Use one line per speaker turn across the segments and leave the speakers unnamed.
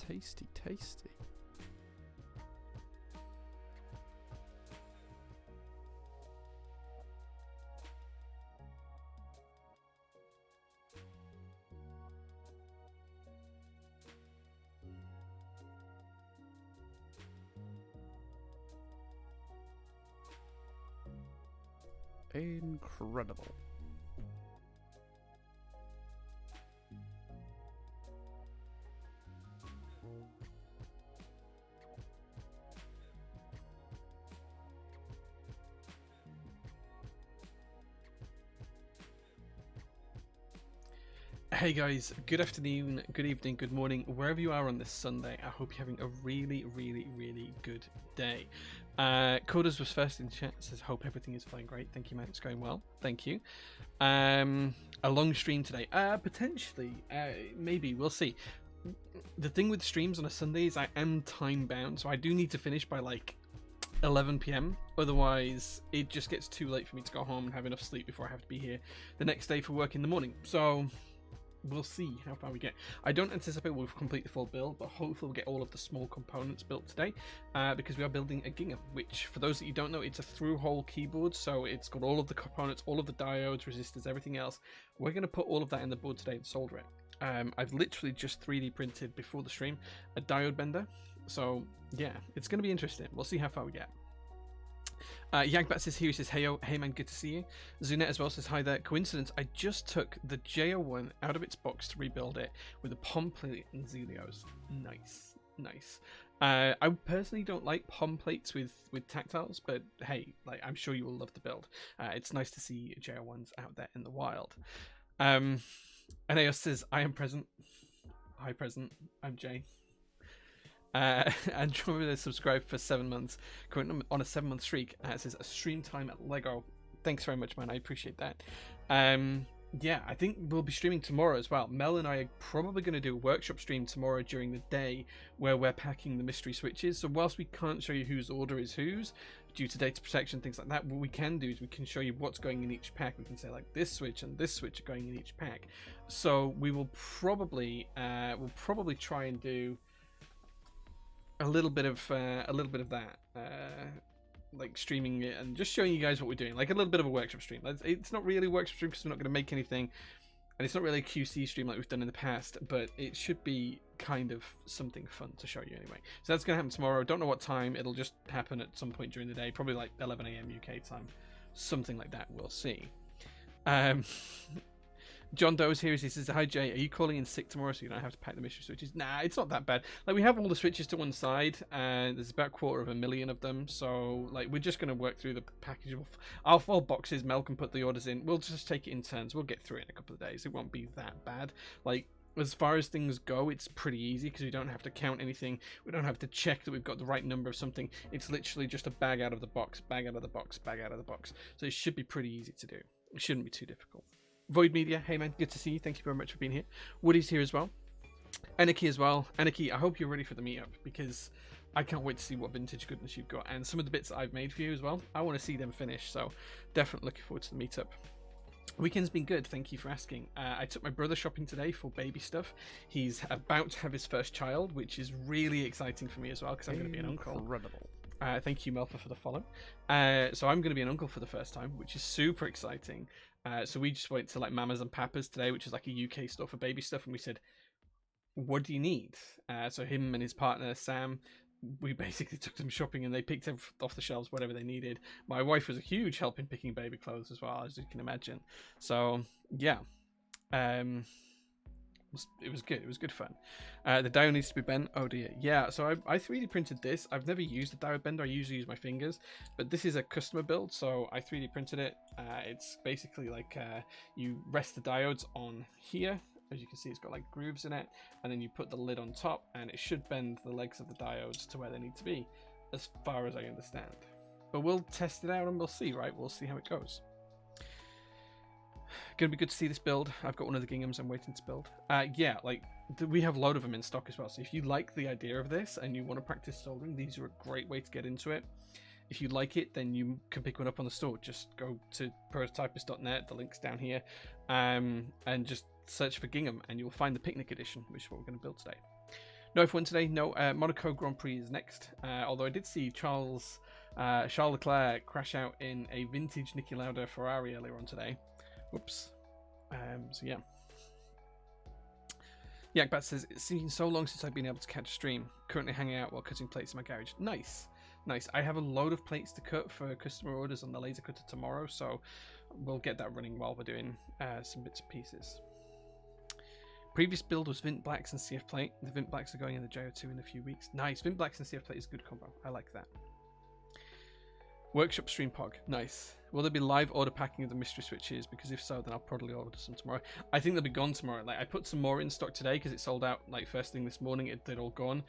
Tasty, tasty. Incredible. Hey guys, good afternoon, good evening, good morning, wherever you are on this Sunday. I hope you're having a really good day. Coders was first in chat, says hope everything is flying great. Thank you, man, it's going well. Thank you. A long stream today. Potentially, maybe, we'll see. The thing with streams on a Sunday is I am time bound, so I do need to finish by like 11 p.m. Otherwise, it just gets too late for me to go home and have enough sleep before I have to be here the next day for work in the morning. So we'll see how far we get. I don't anticipate we'll complete the full build, but hopefully we'll get all of the small components built today, because we are building a Gingham, which, for those that you don't know, it's a through-hole keyboard, so it's got all of the components, all of the diodes, resistors, everything else. We're going to put all of that in the board today and solder it. I've literally just 3D printed before the stream a diode bender, so yeah, it's going to be interesting. We'll see how far we get. Yagbat says here, he says, hey man, good to see you. Zunet as well says, hi there. Coincidence, I just took the JO1 out of its box to rebuild it with a POM plate and Zelios. Nice, nice. I personally don't like POM plates with tactiles, but hey, like, I'm sure you will love the build. It's nice to see JO1s out there in the wild. Aeneas says, I am present. Hi present, I'm Jay. Andromeda subscribed for 7 months, currently on a 7-month streak. It says a stream time at Lego. Thanks very much, man. I appreciate that. Yeah, I think we'll be streaming tomorrow as well. Mel and I are probably going to do a workshop stream tomorrow during the day where we're packing the mystery switches. So whilst we can't show you whose order is whose due to data protection, things like that, what we can do is we can show you what's going in each pack. We can say like this switch and this switch are going in each pack. So we will probably try and do a little bit of that, like streaming it and just showing you guys what we're doing, like a little bit of a workshop stream. It's not really a workshop stream because we're not going to make anything, and it's not really a QC stream like we've done in the past, but it should be kind of something fun to show you anyway. So that's going to happen tomorrow. Don't know what time. It'll just happen at some point during the day, probably like 11 a.m. UK time, something like that. We'll see. John Doe's here. He says, hi Jay, are you calling in sick tomorrow so you don't have to pack the mystery switches? Nah, it's not that bad. Like, we have all the switches to one side and there's about 250,000 of them, so like we're just going to work through the package. Our 4 boxes, Mel can put the orders in. We'll just take it in turns. We'll get through it in a couple of days. It won't be that bad. Like, as far as things go, it's pretty easy because we don't have to count anything. We don't have to check that we've got the right number of something. It's literally just a bag out of the box, bag out of the box, bag out of the box. So it should be pretty easy to do. It shouldn't be too difficult. Void Media, hey man, good to see you. Thank you very much for being here. Woody's here as well. Anarchy as well. Anarchy, I hope you're ready for the meetup because I can't wait to see what vintage goodness you've got. And some of the bits that I've made for you as well, I want to see them finish. So definitely looking forward to the meetup. Weekend's been good, thank you for asking. I took my brother shopping today for baby stuff. He's about to have his first child, which is really exciting for me as well because I'm going to be an uncle. Incredible. Thank you, Melfa, for the follow. So I'm going to be an uncle for the first time, which is super exciting. So we just went to like Mamas and Papas today, which is like a UK store for baby stuff, and we said, what do you need? So him and his partner Sam, we basically took them shopping and they picked off the shelves whatever they needed. My wife was a huge help in picking baby clothes as well, as you can imagine. So yeah, it was good. It was good fun. The diode needs to be bent. Oh dear. Yeah, so I 3D printed this. I've never used a diode bender. I usually use my fingers, but this is a customer build, so I 3D printed it. It's basically like you rest the diodes on here. As you can see, it's got like grooves in it, and then you put the lid on top, and it should bend the legs of the diodes to where they need to be, as far as I understand. But we'll test it out and we'll see, right? We'll see how it goes. Gonna be good to see this build. I've got one of the Ginghams I'm waiting to build. Yeah, like we have a load of them in stock as well. So if you like the idea of this and you want to practice soldering, these are a great way to get into it. If you like it, then you can pick one up on the store. Just go to prototypist.net, the link's down here, and just search for Gingham and you'll find the picnic edition, which is what we're going to build today. No F1 today. No, Monaco Grand Prix is next. Although I did see Charles Leclerc crash out in a vintage Niki Lauda Ferrari earlier on today. Whoops. So yeah. Yakbat says, it's been so long since I've been able to catch a stream. Currently hanging out while cutting plates in my garage. Nice. Nice. I have a load of plates to cut for customer orders on the laser cutter tomorrow, so we'll get that running while we're doing some bits and pieces. Previous build was Vint Blacks and CF Plate. The Vint Blacks are going in the JO2 in a few weeks. Nice. Vint Blacks and CF Plate is a good combo. I like that. Workshop stream pog. Nice. Will there be live order packing of the mystery switches? Because if so, then I'll probably order some tomorrow. I think they'll be gone tomorrow. Like, I put some more in stock today because it sold out like first thing this morning. They're all gone.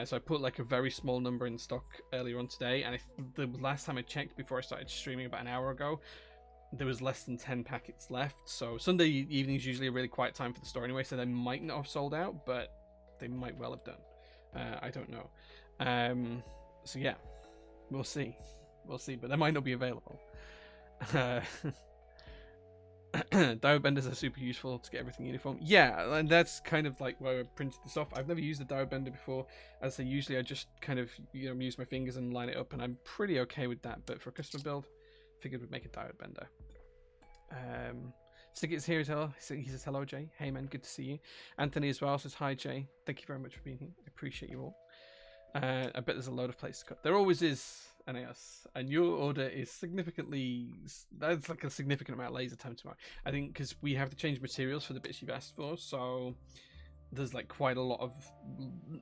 So I put like a very small number in stock earlier on today. And the last time I checked before I started streaming about an hour ago, there was less than 10 packets left. So Sunday evening is usually a really quiet time for the store anyway. So they might not have sold out, but they might well have done. I don't know. So yeah, we'll see. We'll see, but they might not be available. Diode benders are super useful to get everything uniform. Yeah, and that's kind of like where I printed this off. I've never used a diode bender before. As I say, usually I just kind of use my fingers and line it up, and I'm pretty okay with that. But for a custom build, figured we'd make a diode bender. Snicket's here as well. He says hello, Jay. Hey man, good to see you. Anthony as well says hi, Jay. Thank you very much for being here. I appreciate you all. I bet there's a load of places to cut. There always is, NAS, and your order is significantly, that's like a significant amount of laser time tomorrow. I think because we have to change materials for the bits you've asked for, so there's like quite a lot of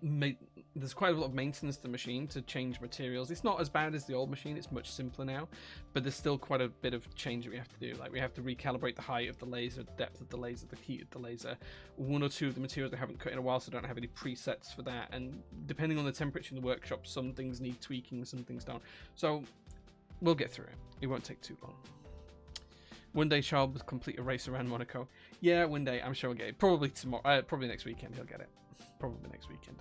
maintenance to the machine to change materials. It's not as bad as the old machine, it's much simpler now, but there's still quite a bit of change that we have to do. Like we have to recalibrate the height of the laser, the depth of the laser, the heat of the laser. One or two of the materials I haven't cut in a while, so I don't have any presets for that, and depending on the temperature in the workshop, some things need tweaking, some things don't. So we'll get through it. It won't take too long. One day Charles will complete a race around Monaco. Yeah, one day, I'm sure he'll get it. Probably tomorrow, probably next weekend he'll get it. Probably next weekend.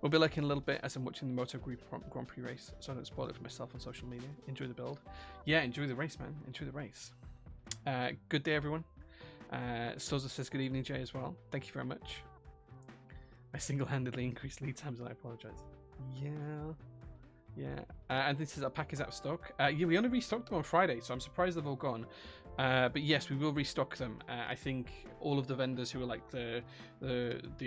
We'll be lurking a little bit as I'm watching the Moto Grand Prix race, so I don't spoil it for myself on social media. Enjoy the build. Yeah, enjoy the race, man. Enjoy the race. Good day, everyone. Soza says good evening, Jay, as well. Thank you very much. I single-handedly increased lead times and I apologize. Yeah, and this is our pack is out of stock. Yeah, we only restocked them on Friday, so I'm surprised they've all gone. But yes, we will restock them. I think all of the vendors who are like the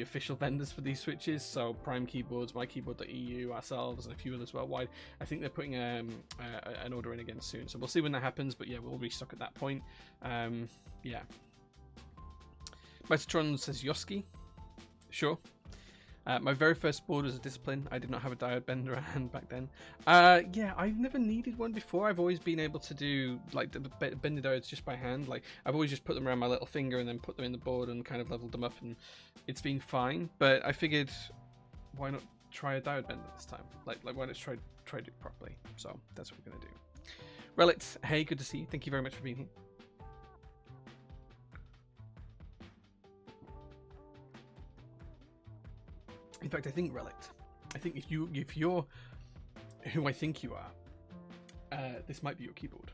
official vendors for these switches, so Prime Keyboards, MyKeyboard.eu, ourselves, and a few others worldwide, I think they're putting an order in again soon. So we'll see when that happens, but yeah, we'll restock at that point. Yeah. Metatron says Yoski. Sure. My very first board was a discipline. I did not have a diode bender hand back then. Yeah, I've never needed one before. I've always been able to do like the bend the diodes just by hand. Like I've always just put them around my little finger and then put them in the board and kind of leveled them up, and it's been fine. But I figured, why not try a diode bender this time? Like why not try to do it properly? So that's what we're gonna do. Relict, hey, good to see you. Thank you very much for being here. In fact, I think Relict. I think if you're who I think you are, this might be your keyboard.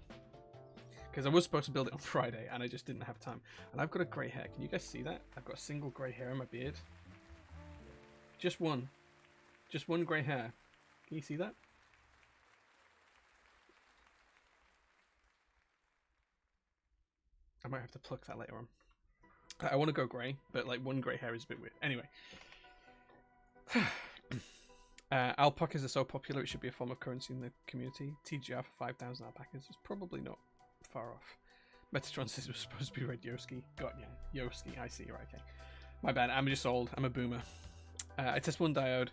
Because I was supposed to build it on Friday and I just didn't have time. And I've got a grey hair. Can you guys see that? I've got a single grey hair in my beard. Just one. Just one grey hair. Can you see that? I might have to pluck that later on. I want to go grey, but like one grey hair is a bit weird. Anyway. Alpacas are so popular it should be a form of currency in the community. TGR for 5,000 alpacas is probably not far off. Metatron says it was supposed to be red Yoski. Got ya. Yoski, I see, right, okay. My bad, I'm just old, I'm a boomer. I test one diode,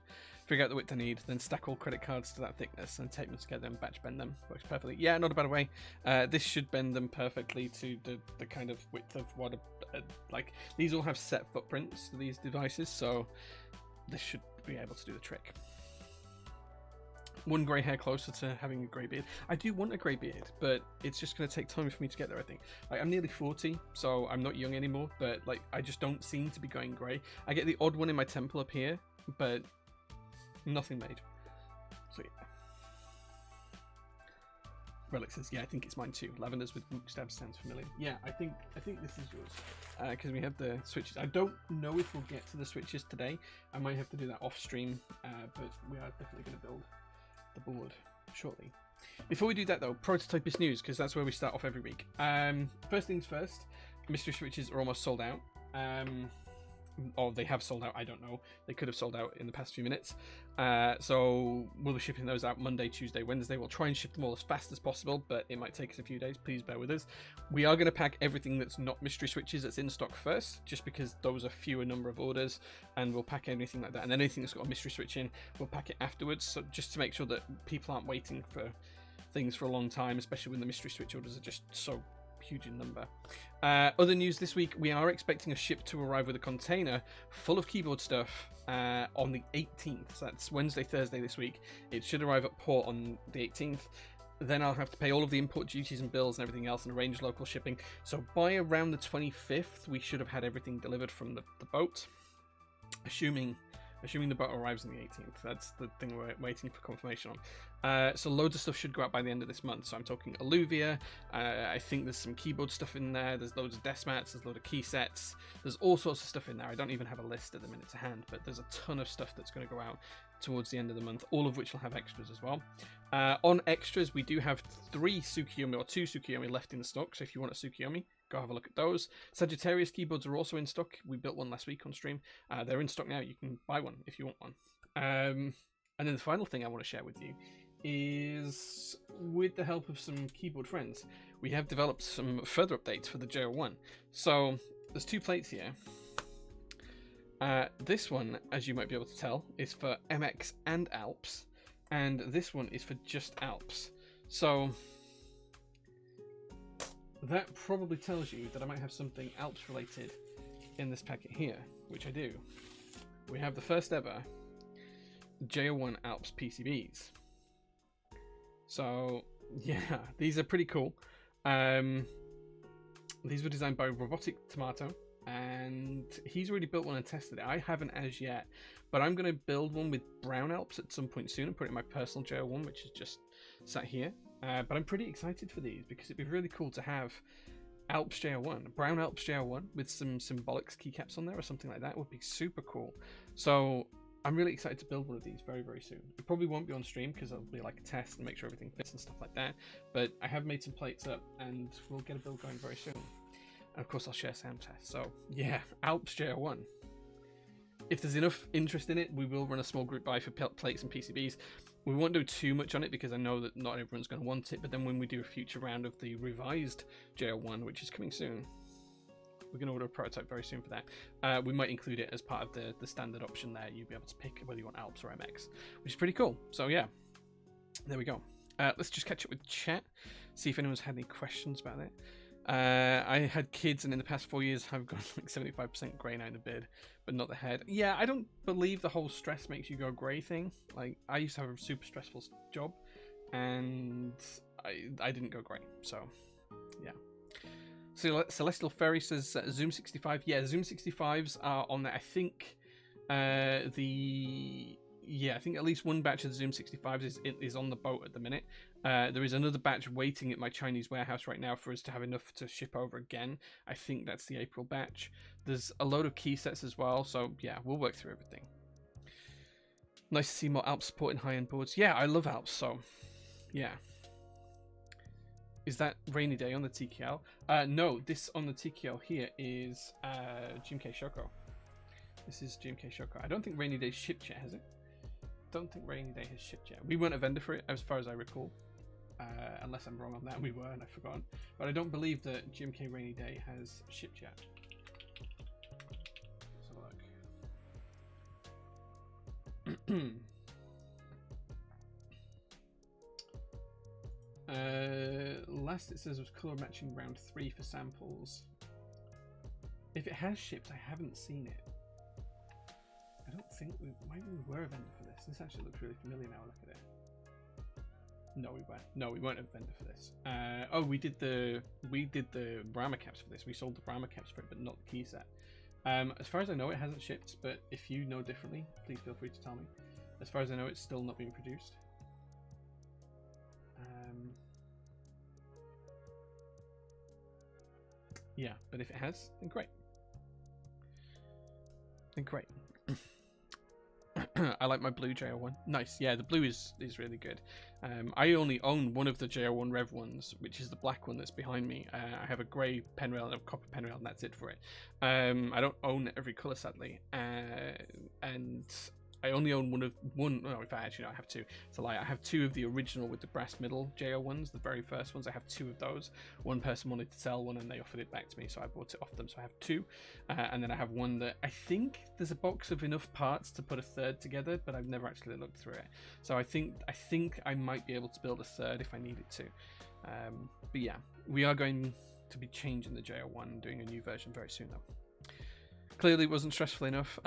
figure out the width I need, then stack all credit cards to that thickness and tape them together and batch bend them. Works perfectly. Yeah, not a bad way. This should bend them perfectly to the kind of width of what like, these all have set footprints to these devices, so this should be able to do the trick. One grey hair closer to having a grey beard. I do want a grey beard, but it's just going to take time for me to get there, I think. Like, I'm nearly 40, so I'm not young anymore, but like I just don't seem to be going grey. I get the odd one in my temple up here, but nothing made. So Relic says, yeah, I think it's mine too. Lavenders with Mook Stab sounds familiar. Yeah, I think this is yours. Because we have the switches. I don't know if we'll get to the switches today. I might have to do that off stream. But we are definitely going to build the board shortly. Before we do that though, prototypist news, because that's where we start off every week. First things first, mystery switches are almost sold out. Or they have sold out, I don't know. They could have sold out in the past few minutes. So we'll be shipping those out Monday, Tuesday, Wednesday. We'll try and ship them all as fast as possible, but it might take us a few days. Please bear with us. We are going to pack everything that's not mystery switches that's in stock first, just because those are fewer number of orders, and we'll pack anything like that. And then anything that's got a mystery switch in, we'll pack it afterwards. So just to make sure that people aren't waiting for things for a long time, especially when the mystery switch orders are just so huge in number. Other news this week, we are expecting a ship to arrive with a container full of keyboard stuff on the 18th. So that's Wednesday, Thursday this week. It should arrive at port on the 18th. Then I'll have to pay all of the import duties and bills and everything else and arrange local shipping. So by around the 25th, we should have had everything delivered from the boat. Assuming the boat arrives on the 18th. That's the thing we're waiting for confirmation on. So loads of stuff should go out by the end of this month. So I'm talking Alluvia. I think there's some keyboard stuff in there. There's loads of desk mats. There's a load of key sets. There's all sorts of stuff in there. I don't even have a list at the minute to hand, but there's a ton of stuff that's going to go out towards the end of the month, all of which will have extras as well. On extras, we do have 3 Tsukiyomi or 2 Tsukiyomi left in the stock. So if you want a Tsukiyomi, go have a look at those. Sagittarius keyboards are also in stock. We built one last week on stream. They're in stock now. You can buy one if you want one. And then the final thing I want to share with you is, with the help of some keyboard friends, we have developed some further updates for the JO1. So there's 2 plates here. This one, as you might be able to tell, is for MX and Alps. And this one is for just Alps. So that probably tells you that I might have something Alps related in this packet here, which I do. We have the first ever JO1 Alps PCBs. So yeah, these are pretty cool. These were designed by Robotic Tomato, and he's already built one and tested it. I haven't as yet, but I'm going to build one with brown Alps at some point soon and put it in my personal JO1, which is just sat here. But I'm pretty excited for these because it'd be really cool to have Alps JO1, brown Alps JO1 with some symbolics keycaps on there or something like that would be super cool. So I'm really excited to build one of these very, very soon. It probably won't be on stream because it'll be like a test and make sure everything fits and stuff like that. But I have made some plates up and we'll get a build going very soon. And of course I'll share sound tests. So yeah, Alps JO1. If there's enough interest in it, we will run a small group buy for plates and PCBs. We won't do too much on it because I know that not everyone's going to want it, but then when we do a future round of the revised JL1, which is coming soon, we're going to order a prototype very soon for that. We might include it as part of the standard option there. You'll be able to pick whether you want Alps or MX, which is pretty cool. So yeah, there we go. Let's just catch up with chat, see if anyone's had any questions about it. I had kids, and in the past 4 years, I've got like 75% grey now in the beard, but not the head. Yeah, I don't believe the whole stress makes you go grey thing. Like, I used to have a super stressful job, and I didn't go grey. So, yeah. So Celestial Fairy says Zoom 65. Yeah, Zoom 65s are on there. I think I think at least one batch of the Zoom 65s is on the boat at the minute. There is another batch waiting at my Chinese warehouse right now for us to have enough to ship over again. I think that's the April batch. There's a load of key sets as well, so yeah, we'll work through everything. Nice to see more Alps support in high-end boards. Yeah, I love Alps, so yeah. Is that Rainy Day on the TKL? No, this on the TKL here is GMK Shoko. This is GMK Shoko. I don't think Rainy Day shipped yet, has it? Don't think Rainy Day has shipped yet. We weren't a vendor for it, as far as I recall. Unless I'm wrong on that, we were, and I've forgotten. But I don't believe that GMK Rainy Day has shipped yet. Let's have a look. Last it says was colour matching round 3 for samples. If it has shipped, I haven't seen it. I don't think maybe we were a vendor for this. This actually looks really familiar now. Look at it. No, we weren't. No, we weren't a vendor for this. Oh, we did the Brahma caps for this. We sold the Brahma caps for it, but not the key set. As far as I know, it hasn't shipped. But if you know differently, please feel free to tell me. As far as I know, it's still not being produced. Yeah, but if it has, then great. Then great. I like my blue JL1. Nice. Yeah, the blue is really good. I only own one of the JL1 Rev ones, which is the black one that's behind me. I have a grey pen rail and a copper pen rail, and that's it for it. I don't own every colour, sadly. And I only own one. No, in fact, actually, no, I have two. It's a lie. I have two of the original with the brass middle JL1s, the very first ones. I have two of those. One person wanted to sell one, and they offered it back to me, so I bought it off them. So I have two, and then I have one that I think there's a box of enough parts to put a third together, but I've never actually looked through it. So I think I might be able to build a third if I needed to. But yeah, we are going to be changing the JL1 and doing a new version very soon, though. Clearly it wasn't stressful enough.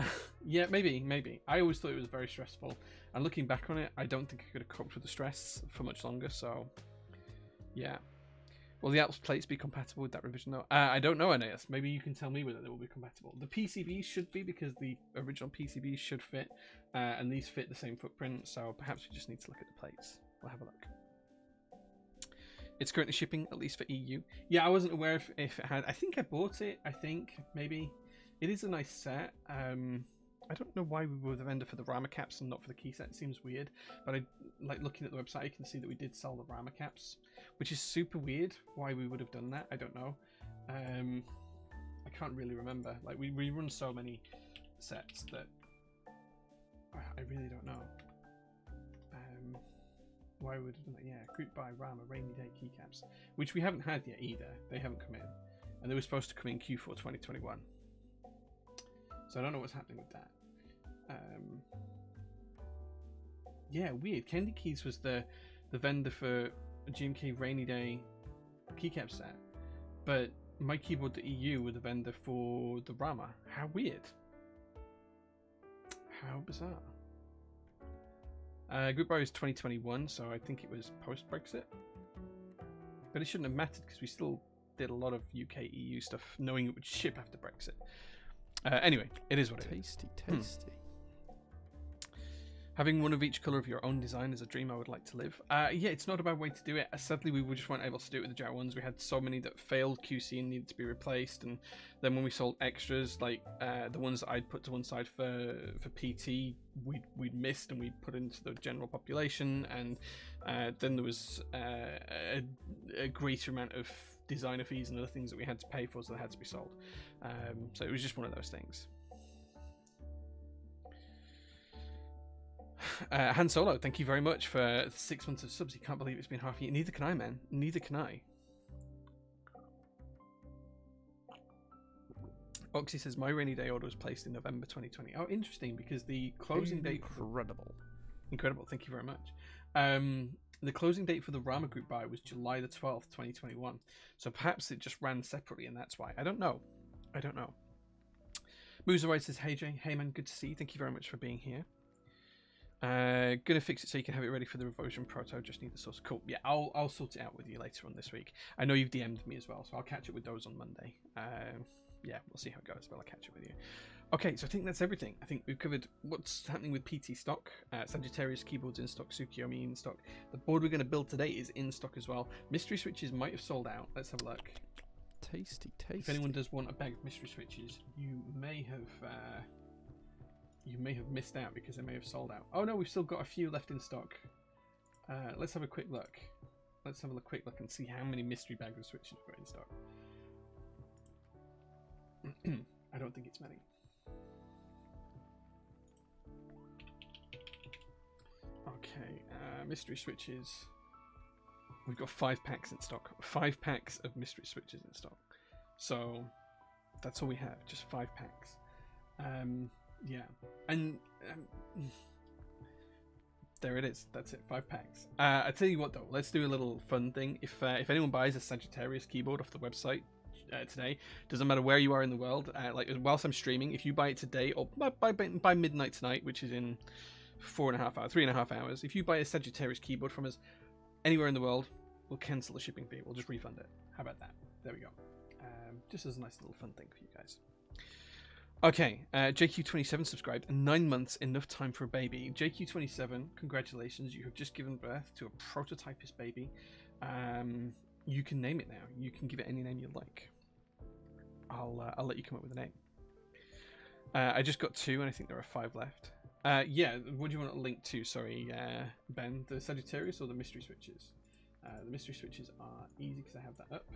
Yeah, maybe. I always thought it was very stressful. And looking back on it, I don't think I could have coped with the stress for much longer, so... yeah. Will the Alps plates be compatible with that revision, though? I don't know, Aeneas. Maybe you can tell me whether they will be compatible. The PCBs should be, because the original PCBs should fit. And these fit the same footprint, so perhaps we just need to look at the plates. We'll have a look. It's currently shipping, at least for EU. Yeah, I wasn't aware if it had... I think I bought it, maybe... It is a nice set. I don't know why we were the vendor for the Rama caps and not for the key set. It seems weird, but I like looking at the website. You can see that we did sell the Rama caps, which is super weird. Why we would have done that, I don't know. I can't really remember. Like we run so many sets that I really don't know. Why would have done that? Yeah, group by Rama rainy day keycaps, which we haven't had yet either. They haven't come in, and they were supposed to come in Q4 2021. So I don't know what's happening with that. Yeah, weird. Candy Keys was the vendor for a GMK Rainy Day keycap set, but My Keyboard to EU were the vendor for the Rama. How weird. How bizarre. Group Buy was 2021, so I think it was post-Brexit. But it shouldn't have mattered because we still did a lot of UK EU stuff knowing it would ship after Brexit. Anyway, it is what it is. Tasty. Having one of each colour of your own design is a dream I would like to live. Yeah, it's not a bad way to do it. Sadly, we just weren't able to do it with the JL1s. We had so many that failed QC and needed to be replaced. And then when we sold extras, like the ones that I'd put to one side for PT, we'd missed and we put into the general population. And then there was a greater amount of designer fees and other things that we had to pay for, so they had to be sold. So it was just one of those things. Han Solo, thank you very much for 6 months of subs. You can't believe it's been half a year. Neither can I, man. Neither can I. Oxy says my rainy day order was placed in November 2020. Oh, interesting, because the closing date... Incredible, thank you very much. The closing date for the Rama Group buy was July the 12th, 2021. So perhaps it just ran separately and that's why. I don't know. Moves Away says, hey Jay, hey man, good to see you. Thank you very much for being here. Gonna fix it so you can have it ready for the Revotion Proto. Just need the source. Cool. Yeah, I'll sort it out with you later on this week. I know you've DM'd me as well, so I'll catch up with those on Monday. Yeah, we'll see how it goes, but I'll catch up with you. Okay, so I think that's everything. I think we've covered what's happening with PT stock. Sagittarius keyboards in stock, Tsukiyomi in stock. The board we're going to build today is in stock as well. Mystery switches might have sold out. Let's have a look.
Tasty.
If anyone does want a bag of mystery switches, you may have missed out because they may have sold out. Oh no, we've still got a few left in stock. Let's have a quick look. Let's have a quick look and see how many mystery bags of switches we've got in stock. I don't think it's many. Okay, mystery switches. We've got 5 packs in stock. 5 packs of mystery switches in stock. So that's all we have, just 5 packs. Yeah, and there it is. That's it, 5 packs. I tell you what though, let's do a little fun thing. If anyone buys a Sagittarius keyboard off the website today, doesn't matter where you are in the world, like whilst I'm streaming, if you buy it today or by midnight tonight, which is in 3.5 hours, if you buy a Sagittarius keyboard from us anywhere in the world, we'll cancel the shipping fee. We'll just refund it. How about that? There we go. Just as a nice little fun thing for you guys. Okay, JQ27 subscribed. 9 months, enough time for a baby. JQ27, congratulations. You have just given birth to a prototypist baby. You can name it now. You can give it any name you like. I'll let you come up with a name. I just got 2, and I think there are 5 left. Yeah, what do you want to link to? Sorry, Ben, the Sagittarius or the mystery switches? The mystery switches are easy because I have that up.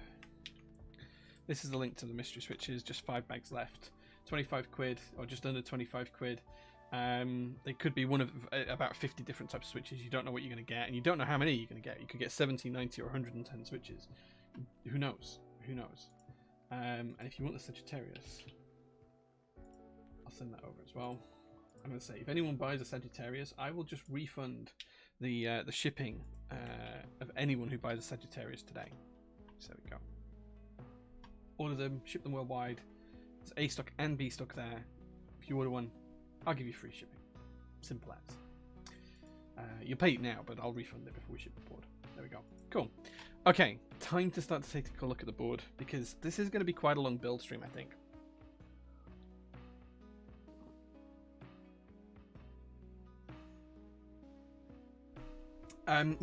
This is the link to the mystery switches. Just 5 bags left. 25 quid, or just under 25 quid. They could be one of about 50 different types of switches. You don't know what you're going to get, and you don't know how many you're going to get. You could get 70, 90, or 110 switches. Who knows? Who knows? And if you want the Sagittarius, I'll send that over as well. I'm going to say, if anyone buys a Sagittarius, I will just refund the shipping of anyone who buys a Sagittarius today. So there we go. Order them, ship them worldwide. There's A stock and B stock there. If you order one, I'll give you free shipping. Simple as. You'll pay it now, but I'll refund it before we ship the board. There we go. Cool. Okay, time to start to take a look at the board, because this is going to be quite a long build stream, I think.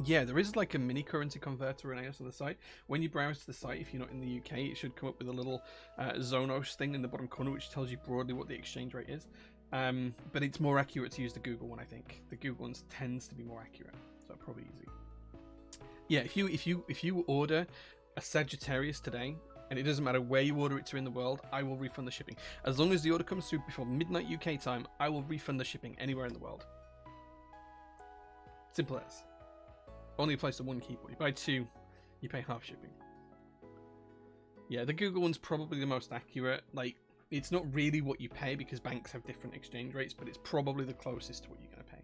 Yeah, there is like a mini currency converter and on the site. When you browse to the site, if you're not in the UK, it should come up with a little Zonos thing in the bottom corner, which tells you broadly what the exchange rate is. But it's more accurate to use the Google one, I think. The Google one tends to be more accurate, so probably easy. Yeah, if you order a Sagittarius today, and it doesn't matter where you order it to in the world, I will refund the shipping. As long as the order comes through before midnight UK time, I will refund the shipping anywhere in the world. Simple as. Only applies to 1 keyboard. You buy 2, you pay half shipping. Yeah, the Google one's probably the most accurate. Like, it's not really what you pay because banks have different exchange rates, but it's probably the closest to what you're going to pay.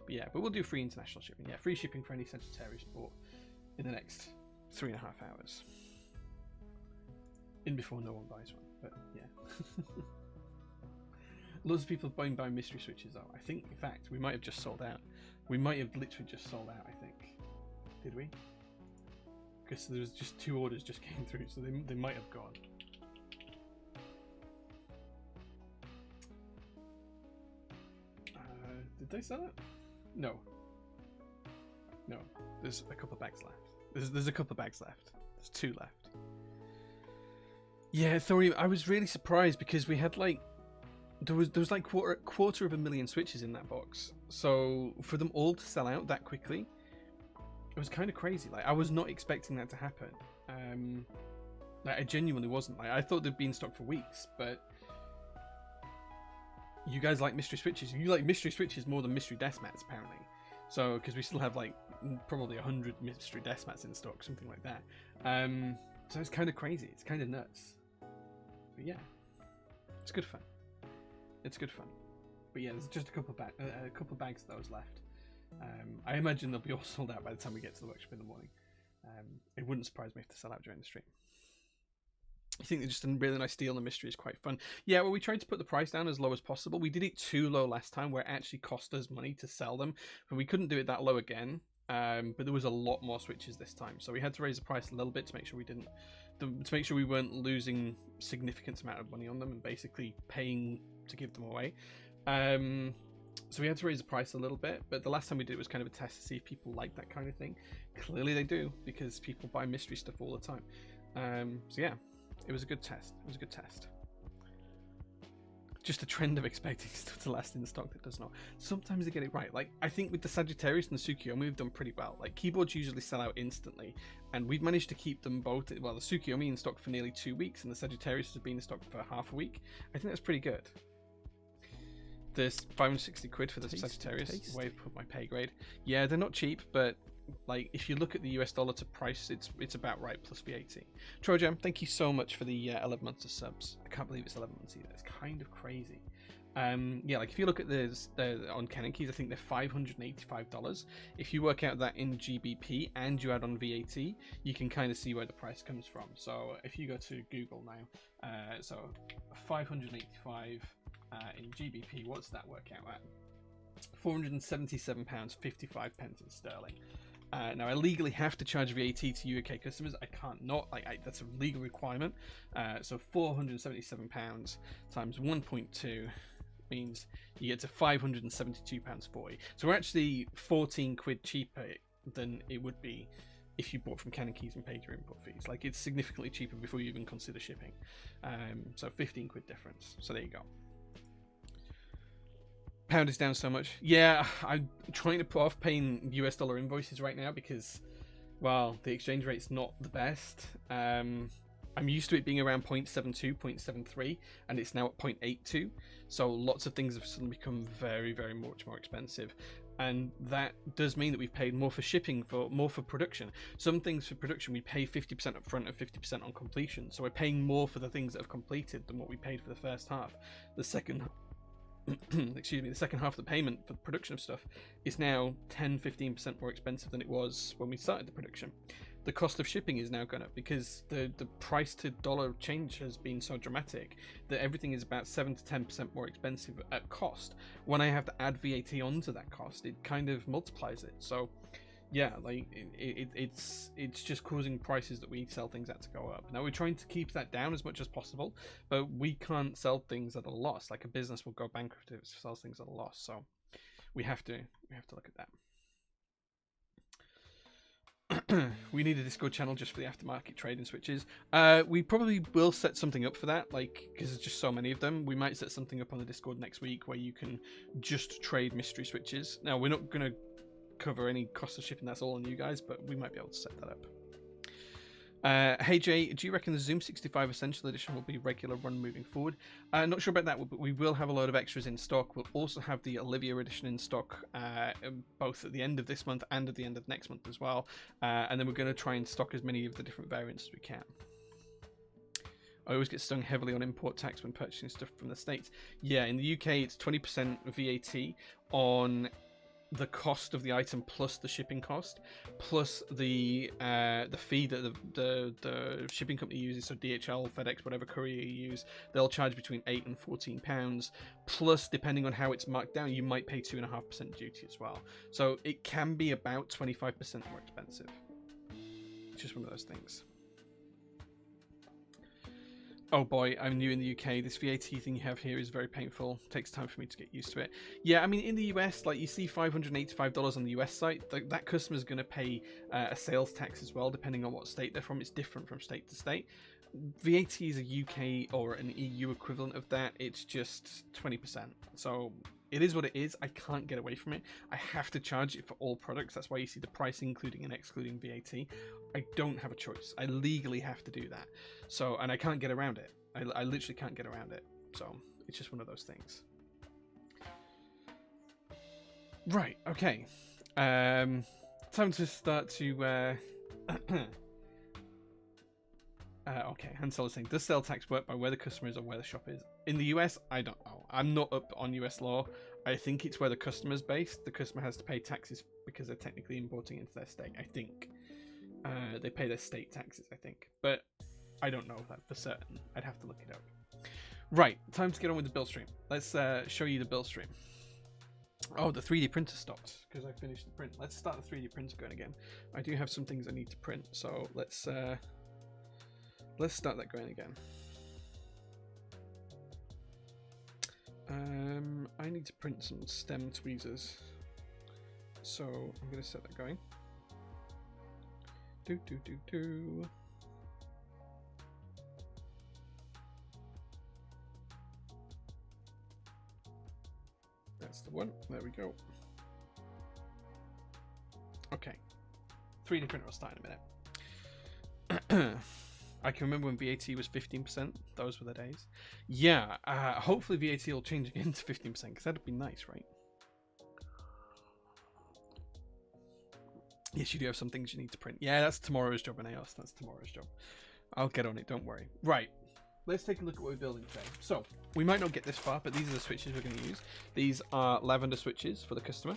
But yeah, but we'll do free international shipping. Yeah, free shipping for any Sagittarius bought in the next 3.5 hours. In before no one buys one, but yeah. Lots of people buying mystery switches though. I think, in fact, we might have just sold out. We might have literally just sold out, I think. Did we? Because there was just 2 orders just came through, so they might have gone. Did they sell it? No. No. There's a couple of bags left. There's a couple of bags left. There's 2 left. Yeah, Thorium, I was really surprised because we had like there was like quarter of a million switches in that box. So for them all to sell out that quickly, it was kind of crazy. Like, I was not expecting that to happen. Like, I genuinely wasn't. Like, I thought they'd be in stock for weeks, but you guys like mystery switches. You like mystery switches more than mystery desk mats, apparently. So, because we still have like probably 100 mystery desk mats in stock, something like that. So it's kind of crazy. It's kind of nuts. But yeah, it's good fun. It's good fun. But yeah, there's just a couple of bags of those left. I imagine they'll be all sold out by the time we get to the workshop in the morning. It wouldn't surprise me if they sell out during the stream. I think they're just a really nice deal, and the mystery is quite fun. Yeah, well, we tried to put the price down as low as possible. We did it too low last time, where it actually cost us money to sell them, but we couldn't do it that low again. But there was a lot more switches this time, so we had to raise the price a little bit to make sure we weren't losing significant amount of money on them and basically paying to give them away. So we had to raise the price a little bit, but the last time we did it was kind of a test to see if people like that kind of thing. Clearly they do, because people buy mystery stuff all the time. So yeah, it was a good test. It was a good test. Just a trend of expecting stuff to last in stock that does not. Sometimes they get it right. Like, I think with the Sagittarius and the Tsukuyomi, we've done pretty well. Like, keyboards usually sell out instantly, and we've managed to keep them both, well, the Tsukuyomi in stock for nearly 2 weeks, and the Sagittarius has been in stock for half a week. I think that's pretty good. There's 560 quid for the Sagittarius. Way put my pay grade. Yeah, they're not cheap, but like, if you look at the US dollar to price, it's about right, plus VAT. Trojam, thank you so much for the 11 months of subs. I can't believe it's 11 months either. It's kind of crazy. Yeah, like if you look at this on Canon keys, I think they're $585. If you work out that in GBP and you add on VAT, you can kind of see where the price comes from. So if you go to Google now, so 585 in GBP, what's that work out at? £477.55 in sterling. Now I legally have to charge VAT to UK customers. I can't not, that's a legal requirement. So £477 times 1.2 means you get to £572.40. So we're actually 14 quid cheaper than it would be if you bought from Canon Keys and paid your import fees. Like, it's significantly cheaper before you even consider shipping. So 15 quid difference. So there you go. Pound is down so much. Yeah, I'm trying to put off paying US dollar invoices right now because, well, the exchange rate's not the best. I'm used to it being around 0.72, 0.73, and it's now at 0.82. So lots of things have suddenly become very, very much more expensive. And that does mean that we've paid more for shipping, more for production. Some things for production we pay 50% up front and 50% on completion. So we're paying more for the things that have completed than what we paid for the first half. The second excuse me, the second half of the payment for the production of stuff is now 10-15% more expensive than it was when we started the production. The cost of shipping is now gone up because the price to dollar change has been so dramatic that everything is about 7 to 10% more expensive at cost. When I have to add VAT onto that cost, it kind of multiplies it. So yeah, like it's just causing prices that we sell things at to go up. Now we're trying to keep that down as much as possible, but we can't sell things at a loss. Like a business will go bankrupt if it sells things at a loss. So we have to look at that. We need a Discord channel just for the aftermarket trading switches. We probably will set something up for that, like, because there's just so many of them. We might set something up on the Discord next week where you can just trade mystery switches. Now we're not going to cover any cost of shipping, that's all on you guys, but we might be able to set that up. Hey Jay, do you reckon the Zoom 65 Essential Edition will be regular run moving forward? Not sure about that, but we will have a load of extras in stock. We'll also have the Olivia Edition in stock, both at the end of this month and at the end of next month as well. And then we're going to try and stock as many of the different variants as we can. I always get stung heavily on import tax when purchasing stuff from the States. Yeah, in the UK it's 20% VAT on the cost of the item plus the shipping cost, plus the fee that the shipping company uses. So DHL, FedEx, whatever courier you use, they'll charge between £8 and £14. Plus, depending on how it's marked down, you might pay 2.5% duty as well. So it can be about 25% more expensive. It's just one of those things. Oh boy, I'm new in the UK. This VAT thing you have here is very painful. It takes time for me to get used to it. Yeah, I mean, in the US, like you see $585 on the US site, that customer is going to pay a sales tax as well, depending on what state they're from. It's different from state to state. VAT is a UK or an EU equivalent of that. It's just 20%. So it is what it is. I can't get away from it. I have to charge it for all products. That's why you see the price including and excluding VAT. I don't have a choice. I legally have to do that. So, and I can't get around it. I literally can't get around it. So it's just one of those things. Right. Okay. Time to start to. Okay, Hansel is saying, does sale tax work by where the customer is or where the shop is? In the US, I don't know. I'm not up on US law. I think it's where the customer's based. The customer has to pay taxes because they're technically importing into their state, I think. They pay their state taxes, I think. But I don't know that for certain. I'd have to look it up. Right, time to get on with the build stream. Let's show you the build stream. Oh, the 3D printer stopped because I finished the print. Let's start the 3D printer going again. I do have some things I need to print, so let's start that going again. I need to print some stem tweezers, so I'm going to set that going. That's the one. There we go. Okay. 3D printer will start in a minute. I can remember when VAT was 15%. Those were the days. Yeah, hopefully VAT will change again to 15%, because that'd be nice, right? Yes, you do have some things you need to print. Yeah, that's tomorrow's job, Aeos. That's tomorrow's job. I'll get on it, don't worry. Right, let's take a look at what we're building today. So, we might not get this far, but these are the switches we're going to use. These are lavender switches for the customer.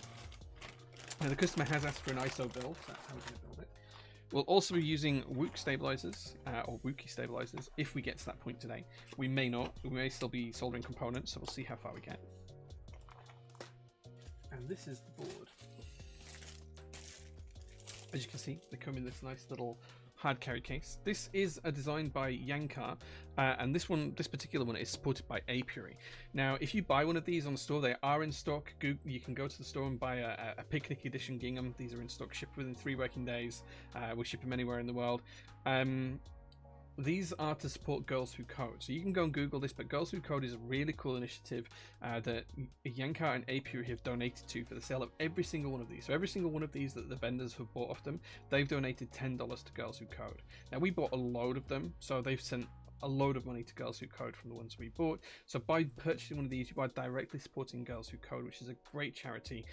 Now, the customer has asked for an ISO build, so that's how we're going to build it. We'll also be using Wook stabilizers, or Wookie stabilizers, if we get to that point today. We may not. We may still be soldering components, so we'll see how far we get. And this is the board. As you can see, they come in this nice little hard carry case. This is a design by Yankar, and this particular one is supported by Apiary. Now, if you buy one of these on the store, they are in stock. You can go to the store and buy a picnic edition Gingham. These are in stock, shipped within 3 working days. We ship them anywhere in the world. These are to support Girls Who Code. So you can go and Google this, but Girls Who Code is a really cool initiative that Yankar and Apiary have donated to for the sale of every single one of these. So every single one of these that the vendors have bought off them, they've donated $10 to Girls Who Code. Now, we bought a load of them, so they've sent a load of money to Girls Who Code from the ones we bought. So by purchasing one of these, you are directly supporting Girls Who Code, which is a great charity,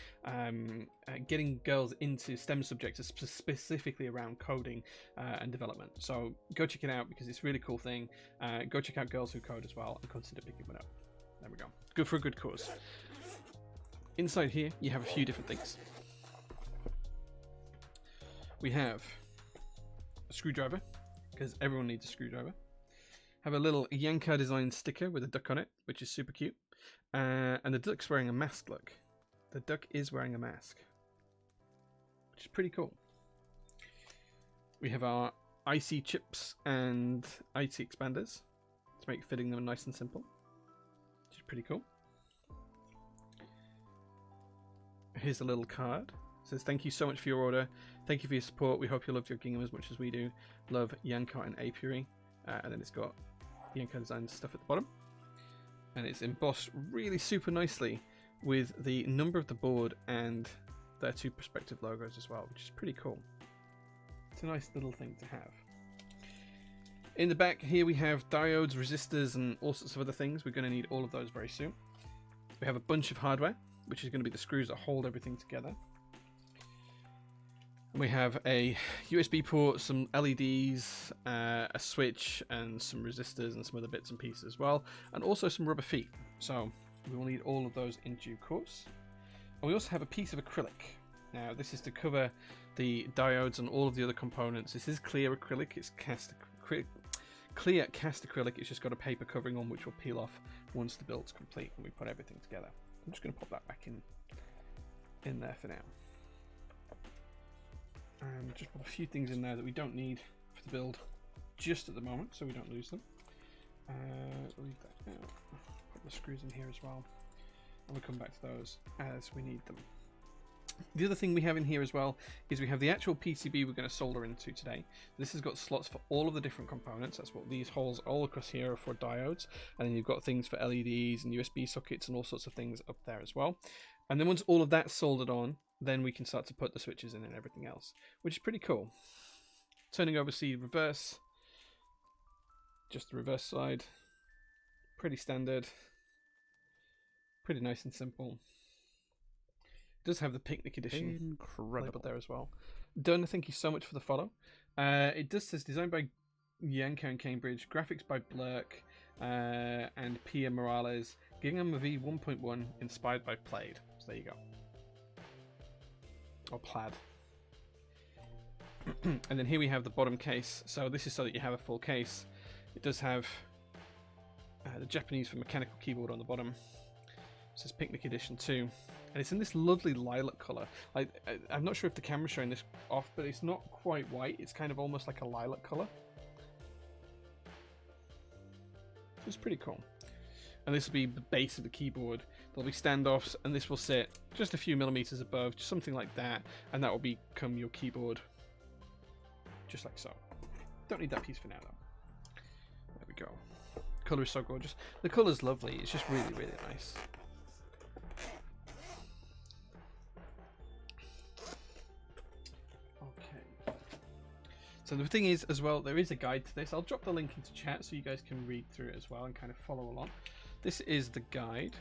getting girls into STEM subjects specifically around coding and development. So go check it out because it's a really cool thing. Go check out Girls Who Code as well and consider picking one up. There we go. Good for a good cause. Inside here, you have a few different things. We have a screwdriver, because everyone needs a screwdriver. Have a little Yankar design sticker with a duck on it, which is super cute. And the duck's wearing a mask, look. The duck is wearing a mask, which is pretty cool. We have our IC chips and IC expanders to make fitting them nice and simple, which is pretty cool. Here's a little card. It says, thank you so much for your order. Thank you for your support. We hope you loved your Gingham as much as we do. Love, Yankar and Apiary. And then it's got Yankar design stuff at the bottom, and it's embossed really super nicely with the number of the board and their 2 prospective logos as well, which is pretty cool. It's a nice little thing to have. In the back here we have diodes, resistors, and all sorts of other things. We're going to need all of those very soon. We have a bunch of hardware, which is going to be the screws that hold everything together. We have a USB port, some LEDs, a switch, and some resistors and some other bits and pieces as well, and also some rubber feet. So we will need all of those in due course. And we also have a piece of acrylic. Now this is to cover the diodes and all of the other components. This is clear acrylic. It's clear cast acrylic. It's just got a paper covering on which will peel off once the build's complete and we put everything together. I'm just going to pop that back in there for now. And just put a few things in there that we don't need for the build just at the moment, so we don't lose them. Leave that out. Put the screws in here as well, and we'll come back to those as we need them. The other thing we have in here as well is we have the actual PCB we're going to solder into today. This has got slots for all of the different components. That's what these holes all across here are for diodes, and then you've got things for LEDs and USB sockets and all sorts of things up there as well. And then once all of that's soldered on, then we can start to put the switches in and everything else, which is pretty cool. Turning over, see reverse, just the reverse side, pretty standard, pretty nice and simple. It does have the picnic edition labeled there as well. Donna, thank you so much for the follow. It does says designed by Yankar and Cambridge, graphics by Blurk and Pia Morales, Gingham V 1.1 inspired by Plaid. So there you go. Or plaid. And then here we have the bottom case. So this is so that you have a full case. It does have the Japanese for mechanical keyboard on the bottom. It says Picnic Edition 2. And it's in this lovely lilac colour. I'm not sure if the camera's showing this off, but it's not quite white. It's kind of almost like a lilac colour. It's pretty cool. And this will be the base of the keyboard. There'll be standoffs, and this will sit just a few millimeters above, just something like that, and that will become your keyboard, just like so. Don't need that piece for now, though. There we go. The colour is so gorgeous. The colour's lovely. It's just really, really nice. Okay. So the thing is, as well, there is a guide to this. I'll drop the link into chat so you guys can read through it as well and kind of follow along. This is the guide.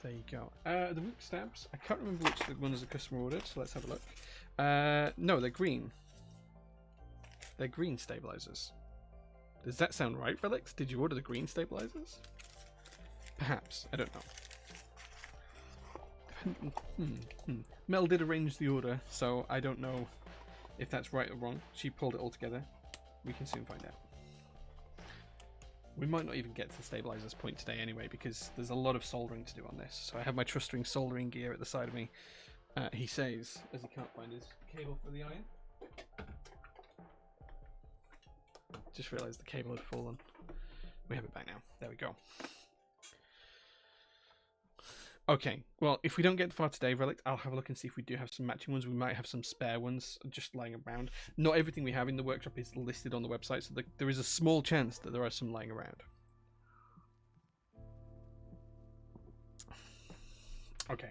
There you go. The root stabs. I can't remember which one is a customer ordered, so let's have a look. No, they're green. They're green stabilizers. Does that sound right, Felix? Did you order the green stabilizers? Perhaps. I don't know. Mel did arrange the order, so I don't know if that's right or wrong. She pulled it all together. We can soon find out. We might not even get to the stabilizers point today anyway, because there's a lot of soldering to do on this. So I have my trusting soldering gear at the side of me. He says, as he can't find his cable for the iron. Just realised the cable had fallen. We have it back now. There we go. Okay, well, if we don't get far today, Relic, I'll have a look and see if we do have some matching ones. We might have some spare ones just lying around. Not everything we have in the workshop is listed on the website, so there is a small chance that there are some lying around. Okay,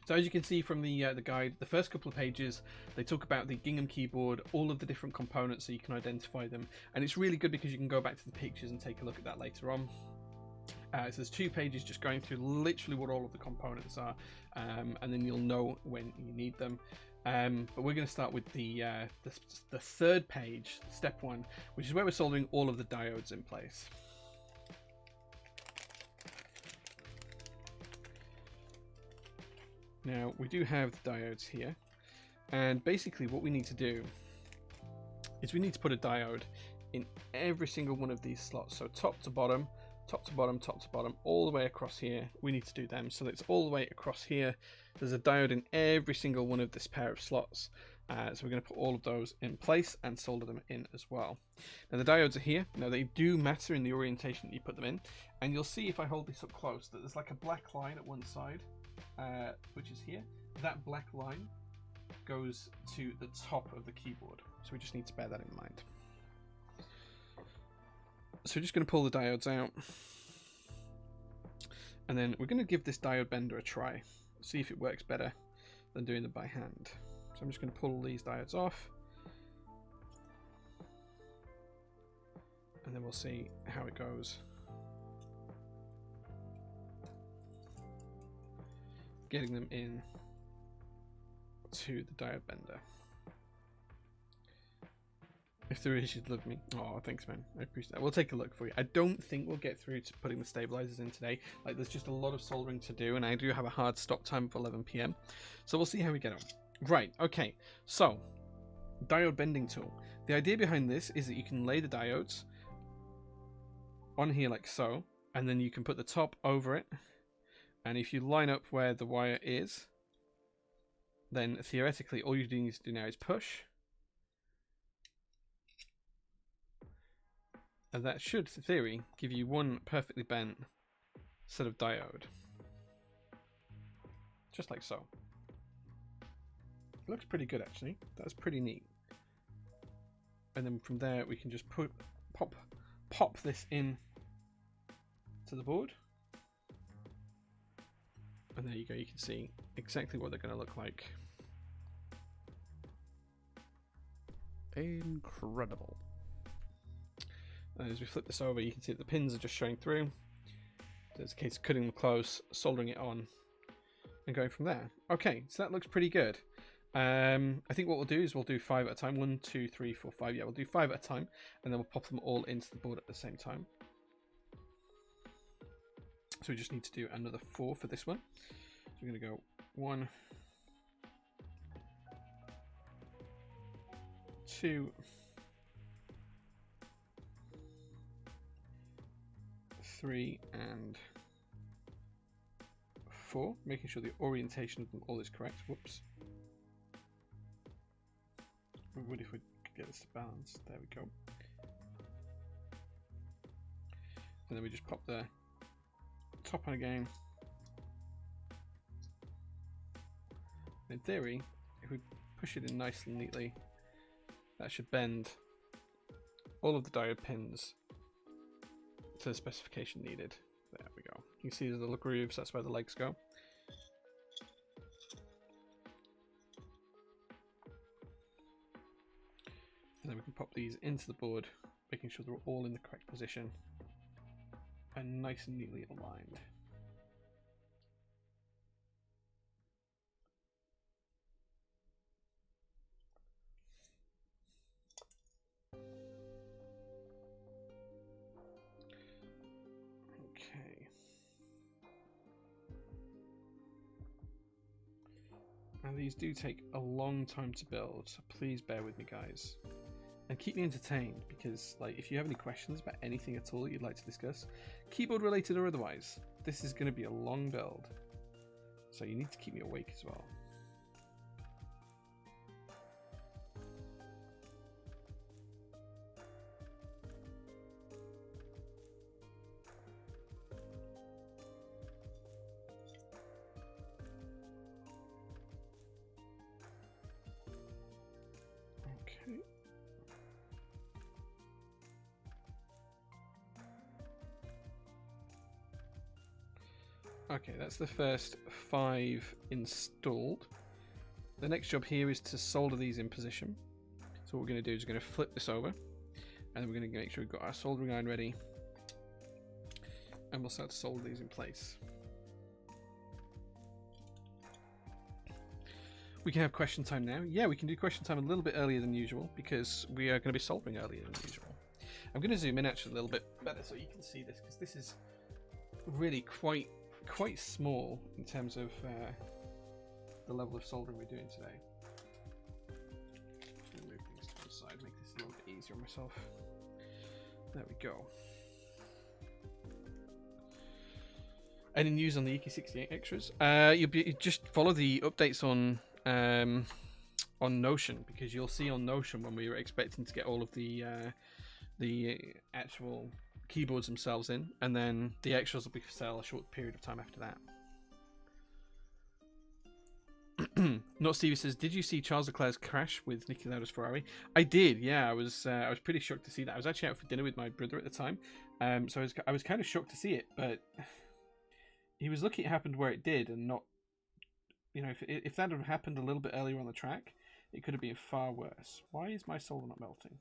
so as you can see from the guide, the first couple of pages, they talk about the Gingham keyboard, all of the different components so you can identify them. And it's really good because you can go back to the pictures and take a look at that later on. So there's 2 pages just going through literally what all of the components are, and then you'll know when you need them. But we're going to start with the 3rd page, step 1, which is where we're soldering all of the diodes in place. Now, we do have the diodes here, and basically what we need to do is we need to put a diode in every single one of these slots. So top to bottom, top to bottom, top to bottom, all the way across here. We need to do them so that it's all the way across here. There's a diode in every single one of this pair of slots. So we're going to put all of those in place and solder them in as well. Now the diodes are here. Now they do matter in the orientation that you put them in. And you'll see if I hold this up close that there's like a black line at one side, which is here. That black line goes to the top of the keyboard. So we just need to bear that in mind. So we're just going to pull the diodes out, and then we're going to give this diode bender a try, see if it works better than doing them by hand. So I'm just going to pull these diodes off, and then we'll see how it goes. Getting them in to the diode bender. If there is, you'd love me. Oh, thanks, man. I appreciate that. We'll take a look for you. I don't think we'll get through to putting the stabilizers in today. Like, there's just a lot of soldering to do, and I do have a hard stop time of 11 PM. So we'll see how we get on. Right, okay. So, diode bending tool. The idea behind this is that you can lay the diodes on here like so, and then you can put the top over it. And if you line up where the wire is, then theoretically all you need to do now is push. And that should, in theory, give you one perfectly bent set of diode. Just like so. It looks pretty good, actually. That's pretty neat. And then from there, we can just pop this in to the board. And there you go, you can see exactly what they're going to look like. Incredible. And as we flip this over, you can see that the pins are just showing through. So it's a case of cutting them close, soldering it on, and going from there. Okay, so that looks pretty good. I think what we'll do is we'll do 5 at a time. 1, 2, 3, 4, 5. Yeah, we'll do 5 at a time, and then we'll pop them all into the board at the same time. So we just need to do another 4 for this one. So we're going to go 1, 2, 3, and 4, making sure the orientation of them all is correct. Whoops. We would if we could get this to balance. There we go. And then we just pop the top on again. In theory, if we push it in nice and neatly, that should bend all of the diode pins to the specification needed. There we go. You can see the little grooves, that's where the legs go. And then we can pop these into the board, making sure they're all in the correct position and nice and neatly aligned. Okay. And these do take a long time to build, so please bear with me, guys. And keep me entertained, because like if you have any questions about anything at all that you'd like to discuss, keyboard related or otherwise, this is going to be a long build. So you need to keep me awake as well. Okay. Okay, that's the first 5 installed. The next job here is to solder these in position. So what we're going to do is we're going to flip this over, and then we're going to make sure we've got our soldering iron ready, and we'll start to solder these in place. We can have question time now. Yeah, we can do question time a little bit earlier than usual because we are going to be soldering earlier than usual. I'm going to zoom in actually a little bit better so you can see this, because this is really quite small in terms of the level of soldering we're doing today. Just going to move things to the side, make this a little bit easier on myself. There we go. Any news on the EK68 extras? You just follow the updates on Notion, because you'll see on Notion when we were expecting to get all of the actual keyboards themselves in, and then the extras will be for sale a short period of time after that. Not Stevie says, did you see Charles Leclerc's crash with Niki Lauda's Ferrari? I did, yeah. I was pretty shocked to see that. I was actually out for dinner with my brother at the time, so I was kind of shocked to see it, but he was lucky it happened where it did, and not, you know, if that had happened a little bit earlier on the track, it could have been far worse. Why is my solder not melting?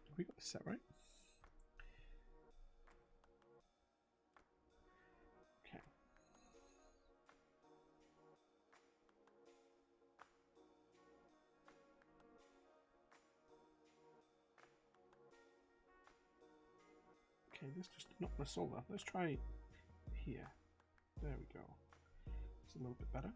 Have we got this set right? Okay. Okay, this just not my solder. Let's try here. There we go. It's a little bit better.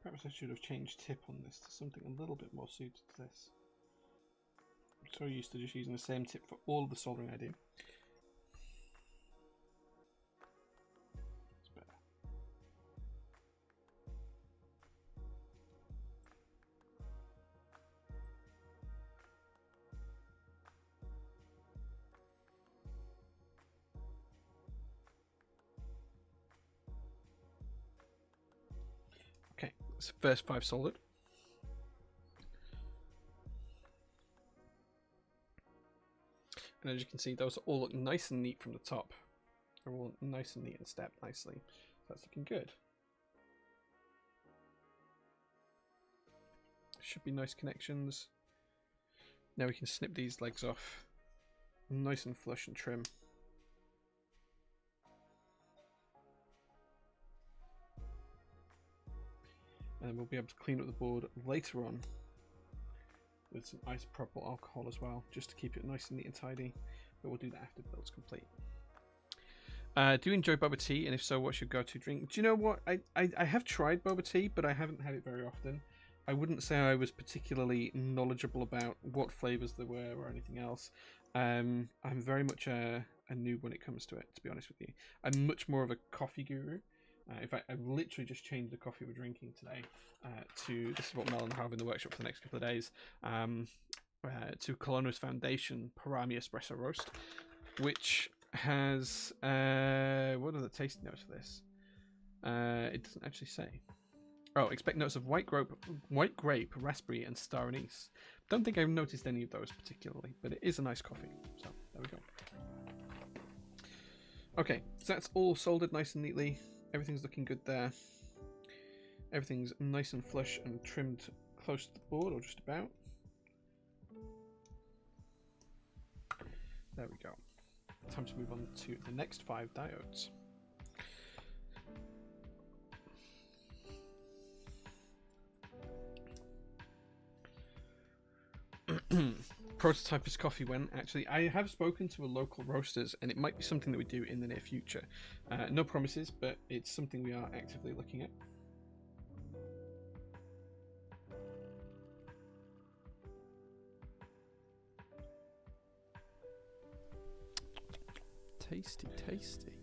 Perhaps I should have changed tip on this to something a little bit more suited to this. I'm so used to just using the same tip for all of the soldering I do. It's better. Okay, that's the first 5 soldered. And as you can see, those all look nice and neat from the top. They're all nice and neat and stepped nicely. So that's looking good. Should be nice connections. Now we can snip these legs off. Nice and flush and trim. And then we'll be able to clean up the board later on with some isopropyl alcohol as well, just to keep it nice and neat and tidy. But we'll do that after the build's complete. Do you enjoy boba tea? And if so, what's your go-to drink? Do you know what? I have tried boba tea, but I haven't had it very often. I wouldn't say I was particularly knowledgeable about what flavors there were or anything else. I'm very much a noob when it comes to it, to be honest with you. I'm much more of a coffee guru. In fact, I've literally just changed the coffee we're drinking today to, this is what Mel and I have in the workshop for the next couple of days, to Colonna's Foundation Parami Espresso Roast, which has, what are the taste notes for this? It doesn't actually say. Oh, expect notes of white grape, raspberry, and star anise. Don't think I've noticed any of those particularly, but it is a nice coffee. So, there we go. Okay, so that's all soldered nice and neatly. Everything's looking good there. Everything's nice and flush and trimmed close to the board, or just about. There we go. Time to move on to the next 5 diodes. Prototype is coffee when? Actually, I have spoken to a local roasters, and it might be something that we do in the near future. No promises, but it's something we are actively looking at. Tasty, tasty.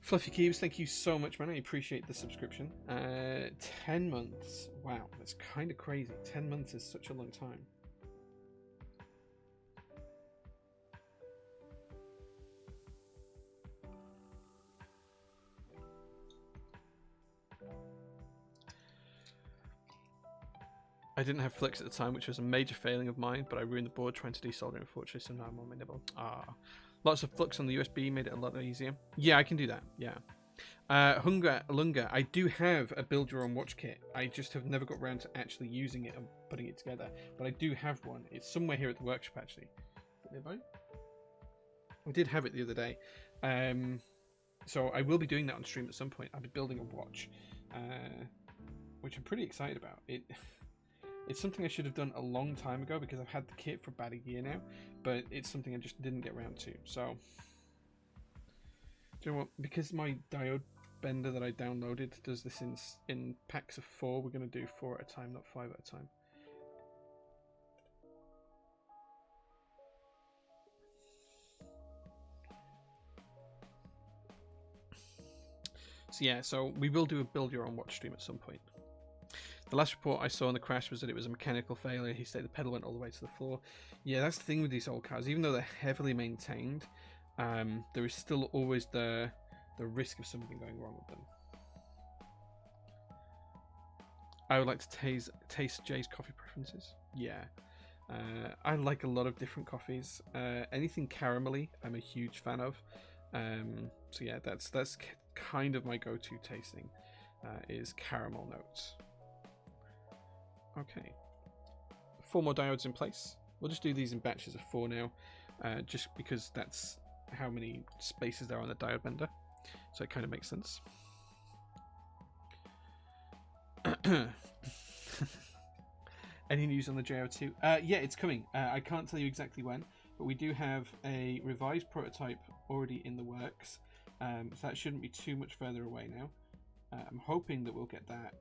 Fluffy Cubes, thank you so much, man. I appreciate the subscription. 10 months. Wow, that's kind of crazy. 10 months is such a long time. I didn't have Flux at the time, which was a major failing of mine, but I ruined the board trying to do soldering, unfortunately, so now I'm on my nibble. Lots of Flux on the USB made it a lot easier. Yeah, I can do that, yeah. Lunga, I do have a build your own watch kit. I just have never got around to actually using it and putting it together. But I do have one. It's somewhere here at the workshop, actually. Is it nearby? I did have it the other day. So I will be doing that on stream at some point. I'll be building a watch, which I'm pretty excited about. It's something I should have done a long time ago because I've had the kit for about a year now, but it's something I just didn't get around to. So, do you know what? Because my diode bender that I downloaded does this in packs of 4, we're going to do 4 at a time, not 5 at a time. So yeah, so we will do a build your own watch stream at some point. The last report I saw on the crash was that it was a mechanical failure. He said the pedal went all the way to the floor. Yeah, that's the thing with these old cars. Even though they're heavily maintained, there is still always the risk of something going wrong with them. I would like to taste Jay's coffee preferences. Yeah, I like a lot of different coffees. Anything caramelly, I'm a huge fan of. So yeah, that's kind of my go-to tasting is caramel notes. Okay, 4 more diodes in place. We'll just do these in batches of 4 now, just because that's how many spaces there are on the diode bender, so it kind of makes sense. Any news on the JO2? Yeah, it's coming. I can't tell you exactly when, but we do have a revised prototype already in the works, so that shouldn't be too much further away now. I'm hoping that we'll get that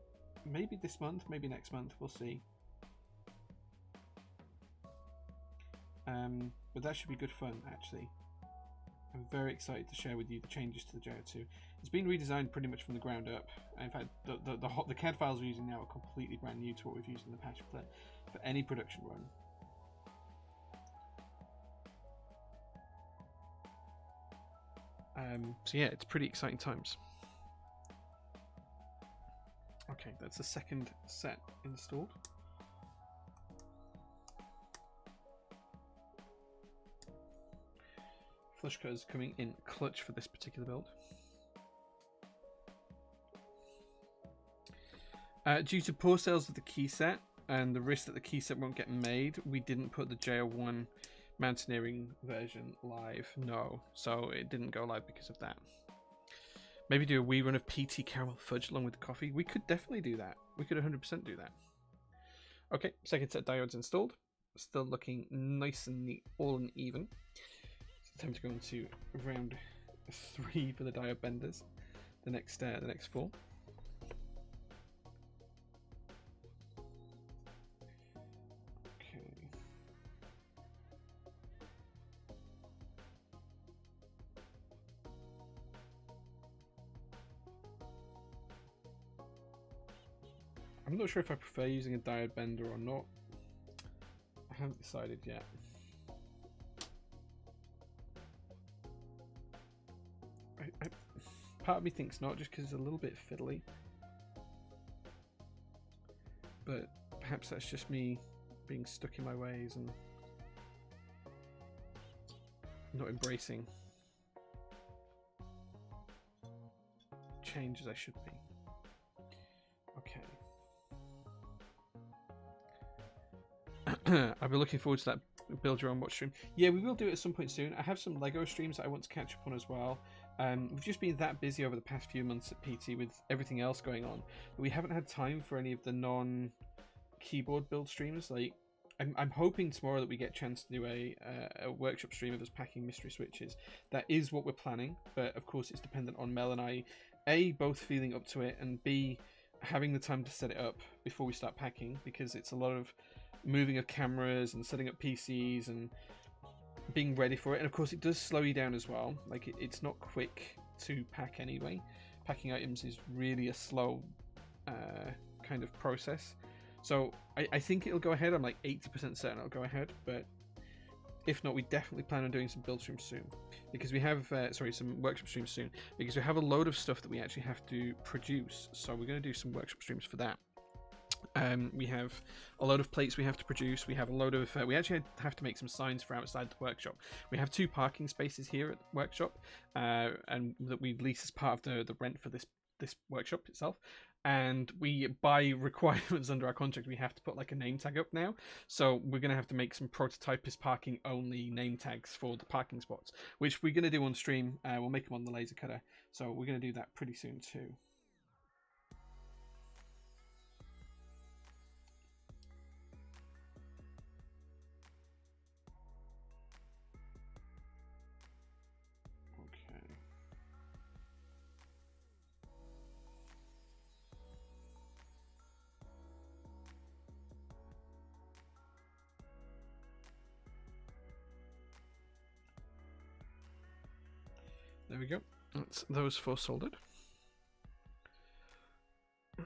maybe this month, maybe next month, we'll see. But that should be good fun, actually. I'm very excited to share with you the changes to the JO2. It's been redesigned pretty much from the ground up. In fact, the CAD files we're using now are completely brand new to what we've used in the patch for any production run. So yeah, it's pretty exciting times. Okay, that's the second set installed. Flush cut is coming in clutch for this particular build. Due to poor sales of the key set and the risk that the key set won't get made, we didn't put the JO1 mountaineering version live. No, so it didn't go live because of that. Maybe do a wee run of PT caramel fudge along with the coffee. We could definitely do that. We could 100% do that. Okay, second set of diodes installed. Still looking nice and neat, all and even. It's time to go into round 3 for the diode benders. The next 4. I'm not sure if I prefer using a diode bender or not. I haven't decided yet. Part of me thinks not, just because it's a little bit fiddly. But perhaps that's just me being stuck in my ways and not embracing change as I should be. Okay. I've been looking forward to that build your own watch stream. Yeah, we will do it at some point soon. I have some Lego streams that I want to catch up on as well. We've just been that busy over the past few months at PT with everything else going on. We haven't had time for any of the non-keyboard build streams. Like, I'm hoping tomorrow that we get a chance to do a workshop stream of us packing mystery switches. That is what we're planning, but of course it's dependent on Mel and I, A, both feeling up to it, and B, having the time to set it up before we start packing, because it's a lot of moving of cameras and setting up PCs and being ready for it. And of course it does slow you down as well. Like, it's not quick to pack anyway. Packing items is really a slow kind of process. So I think it'll go ahead. I'm like 80% certain it'll go ahead, but if not, we definitely plan on doing some build streams soon, because we have some workshop streams soon, because we have a load of stuff that we actually have to produce. So we're going to do some workshop streams for that. We have a load of plates we have to produce. We have a load of we actually have to make some signs for outside the workshop. We have 2 parking spaces here at the workshop, and that we lease as part of the rent for this workshop itself. And we, by requirements under our contract, we have to put like a name tag up now. So we're going to have to make some prototypist parking only name tags for the parking spots, which we're going to do on stream. We'll make them on the laser cutter. So we're going to do that pretty soon too. There we go. That's those 4 soldered.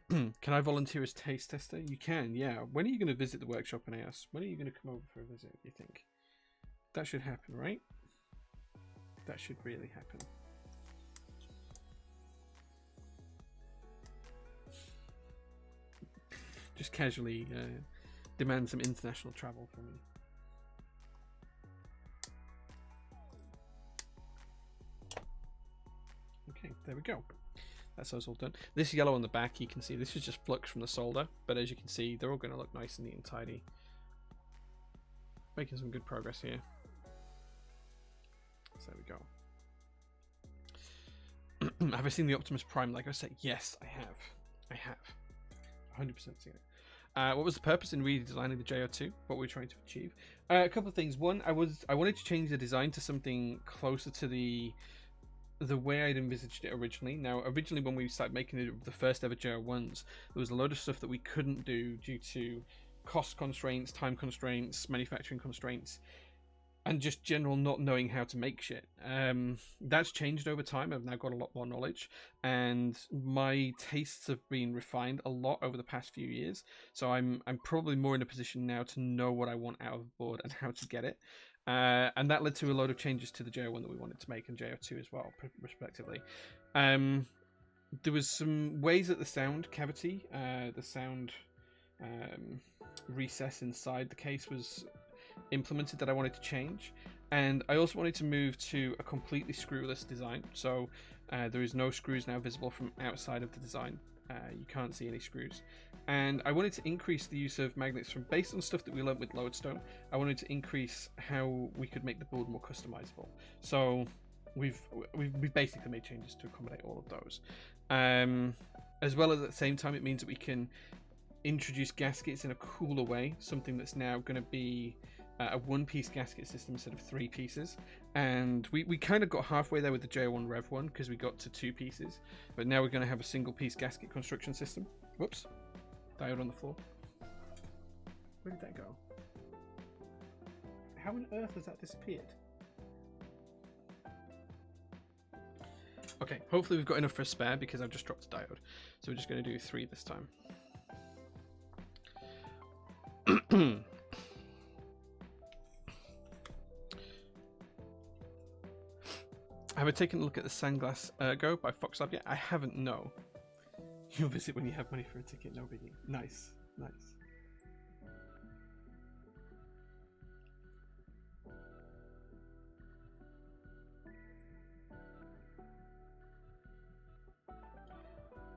Can I volunteer as taste tester? You can, yeah. When are you going to visit the workshop, and I asked? When are you going to come over for a visit, you think? That should happen, right? That should really happen. Just casually demand some international travel from me. Okay, there we go. That's those all done. This yellow on the back, you can see this is just flux from the solder, but as you can see, they're all going to look nice and neat and tidy. Making some good progress here. So there we go. Have I seen the Optimus Prime? Like I said, yes, I have. I have. 100% seen it. What was the purpose in redesigning the JO2? What were we trying to achieve? A couple of things. One, I wanted to change the design to something closer to the way I'd envisaged it originally. Now, originally when we started making the first ever JO1s, there was a load of stuff that we couldn't do due to cost constraints, time constraints, manufacturing constraints, and just general not knowing how to make shit. That's changed over time. I've now got a lot more knowledge, and my tastes have been refined a lot over the past few years. So I'm probably more in a position now to know what I want out of the board and how to get it. And that led to a load of changes to the JO1 that we wanted to make, and JO2 as well, respectively. There was some ways that the sound cavity, the sound recess inside the case was implemented that I wanted to change, and I also wanted to move to a completely screwless design. So there is no screws now visible from outside of the design. You can't see any screws, and I wanted to increase the use of magnets from based on stuff that we learned with Lodestone. I wanted to increase how we could make the board more customizable. So we've basically made changes to accommodate all of those, as well as at the same time it means that we can introduce gaskets in a cooler way, something that's now going to be a 1-piece gasket system instead of 3 pieces. And we kind of got halfway there with the JO1 Rev 1 because we got to 2 pieces, but now we're going to have a single-piece gasket construction system. Whoops, diode on the floor. Where did that go? How on earth has that disappeared? Okay, hopefully we've got enough for a spare because I've just dropped a diode. So we're just going to do 3 this time. Have I taken a look at the Sandglass Ergo by Fox Lab yet? I haven't, no. You'll visit when you have money for a ticket, no biggie. Nice, nice.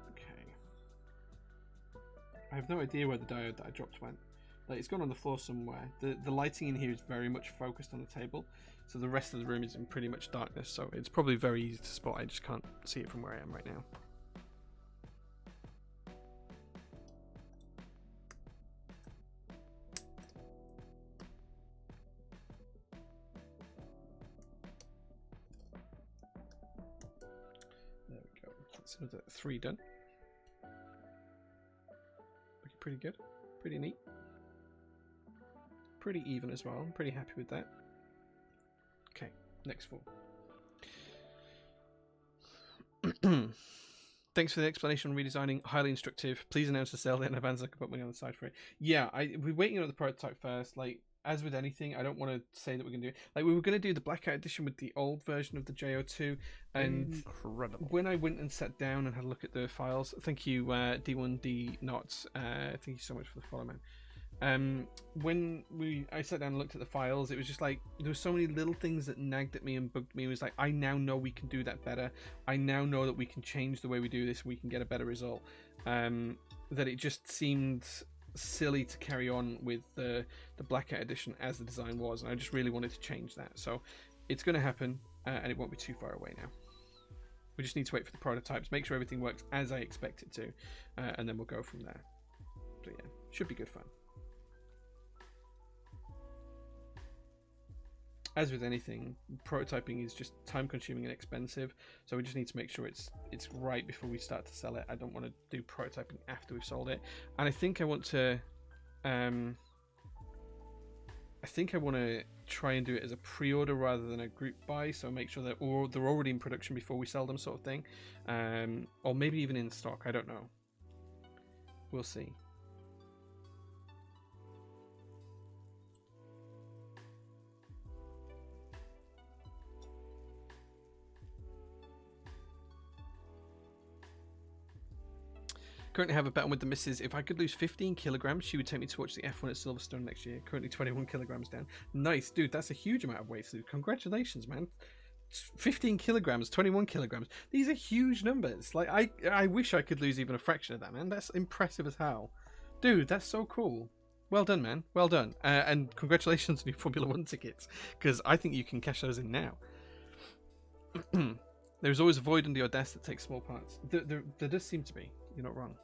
Okay. I have no idea where the diode that I dropped went. Like, it's gone on the floor somewhere. The lighting in here is very much focused on the table, so the rest of the room is in pretty much darkness, so it's probably very easy to spot. I just can't see it from where I am right now. There we go. That's another 3 done. Looking pretty good. Pretty neat. Pretty even as well. I'm pretty happy with that. Okay, next 4. Thanks for the explanation on redesigning. Highly instructive. Please announce the sale in advance. I can put money on the side for it. Yeah, we're waiting on the prototype first. Like, as with anything, I don't want to say that we're going to do it. Like, we were going to do the blackout edition with the old version of the JO2. And
incredible.
when I went and sat down and had a look at the files, thank you, D1D Knots. Thank you so much for the follow, man. When I sat down and looked at the files, it was just like there were so many little things that nagged at me and bugged me. It was like, I now know we can do that better. I now know that we can change the way we do this and we can get a better result. That it just seemed silly to carry on with the blackout edition as the design was, and I just really wanted to change that. So it's going to happen, and it won't be too far away now. We just need to wait for the prototypes, make sure everything works as I expect it to, and then we'll go from there. So yeah, should be good fun. As with anything, prototyping is just time consuming and expensive, so we just need to make sure it's right before we start to sell it. I don't want to do prototyping after we've sold it, and I think I want to try and do it as a pre-order rather than a group buy, so make sure that they're already in production before we sell them, sort of thing, or maybe even in stock. I don't know. We'll see. Currently have a bet on with the missus. If I could lose 15 kilograms, she would take me to watch the F1 at Silverstone next year. Currently 21 kilograms down. Nice, dude. That's a huge amount of weight to lose. Congratulations, man. 15 kilograms, 21 kilograms. These are huge numbers. Like, I wish I could lose even a fraction of that, man. That's impressive as hell. Dude, that's so cool. Well done, man. Well done. And congratulations on your Formula 1 tickets, because I think you can cash those in now. There's always a void in the Audacity that takes small parts. There does seem to be. You're not wrong.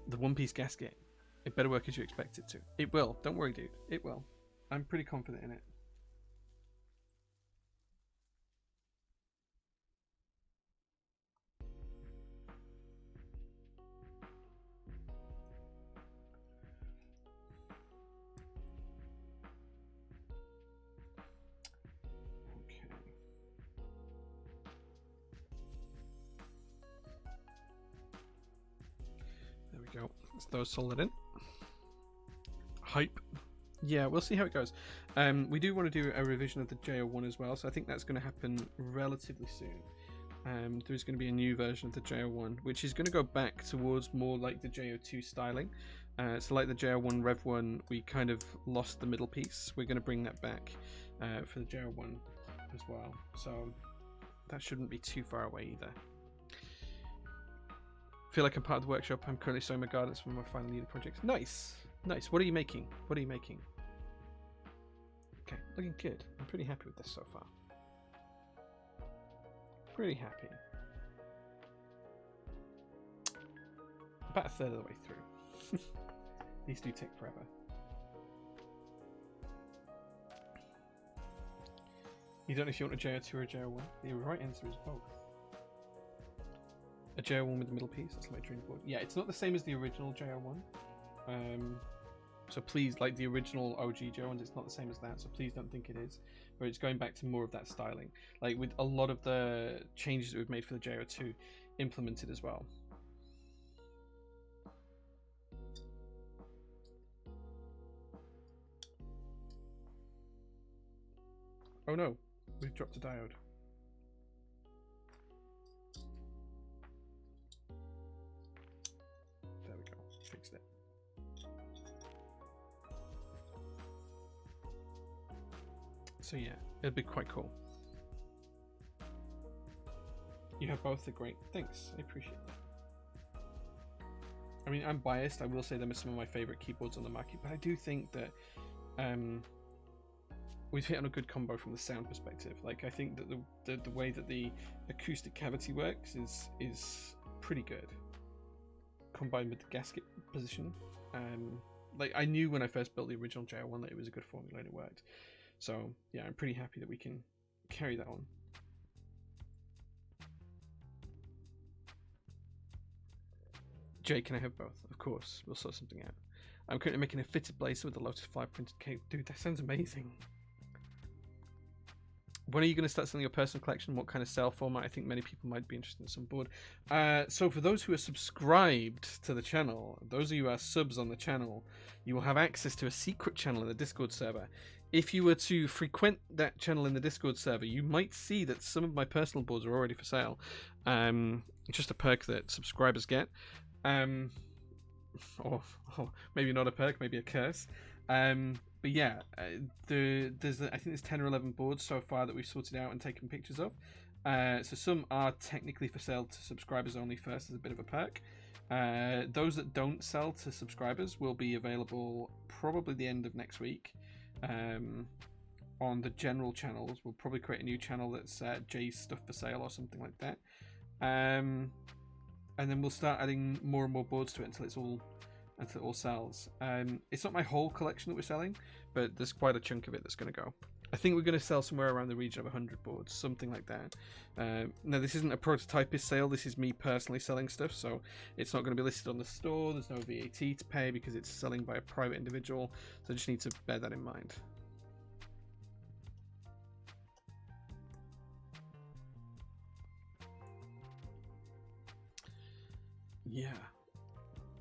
The one-piece gasket. It better work as you expect it to. It will. Don't worry, dude. It will. I'm pretty confident in it. Go. Let's those solid in. Hype. Yeah, we'll see how it goes. We do want to do a revision of the JO1 as well, so I think that's going to happen relatively soon. There's going to be a new version of the JO1, which is going to go back towards more like the JO2 styling. So like the JO1 Rev 1, we kind of lost the middle piece. We're going to bring that back for the JO1 as well. So that shouldn't be too far away either. Feel like I'm part of the workshop. I'm currently sewing my gardens for my final year projects. Nice, nice. What are you making? What are you making? Okay, looking good. I'm pretty happy with this so far. Pretty happy. About a third of the way through. These do take forever. You don't know if you want a JO2 or a JO1? The right answer is both. A JO1 with the middle piece, that's my dream board. Yeah, it's not the same as the original JO1. So please, like the original OG JO1s, it's not the same as that, so please don't think it is. But it's going back to more of that styling. Like with a lot of the changes that we've made for the JO2 implemented as well. Oh no, we've dropped a diode. Fixed it. So yeah, it'll be quite cool. You have both the great. Thanks, I appreciate that. I mean, I'm biased. I will say them are some of my favorite keyboards on the market, but I do think that we've hit on a good combo from the sound perspective. Like, I think that the way that the acoustic cavity works is pretty good, combined with the gasket position. Like, I knew when I first built the original JO1 that it was a good formula and it worked. So yeah, I'm pretty happy that we can carry that on. Jay, can I have both? Of course, we'll sort something out. I'm currently making a fitted blazer with the Lotus 5 printed cake. Dude, that sounds amazing. when are you going to start selling your personal collection? What kind of sale format? I think many people might be interested in some board. So for those who are subscribed to the channel, those of you who are subs on the channel, you will have access to a secret channel in the Discord server. If you were to frequent that channel in the Discord server, you might see that some of my personal boards are already for sale. It's just a perk that subscribers get. Or maybe not a perk, maybe a curse. But yeah, I think there's 10 or 11 boards so far that we've sorted out and taken pictures of. So some are technically for sale to subscribers only first as a bit of a perk. Those that don't sell to subscribers will be available probably the end of next week. On the general channels, we'll probably create a new channel that's Jay's stuff for sale or something like that. And then we'll start adding more and more boards to it until it all sells. It's not my whole collection that we're selling, but there's quite a chunk of it that's going to go. I think we're going to sell somewhere around the region of 100 boards, something like that. Now, this isn't a prototypist sale. This is me personally selling stuff, so it's not going to be listed on the store. There's no VAT to pay because it's selling by a private individual, so I just need to bear that in mind. Yeah.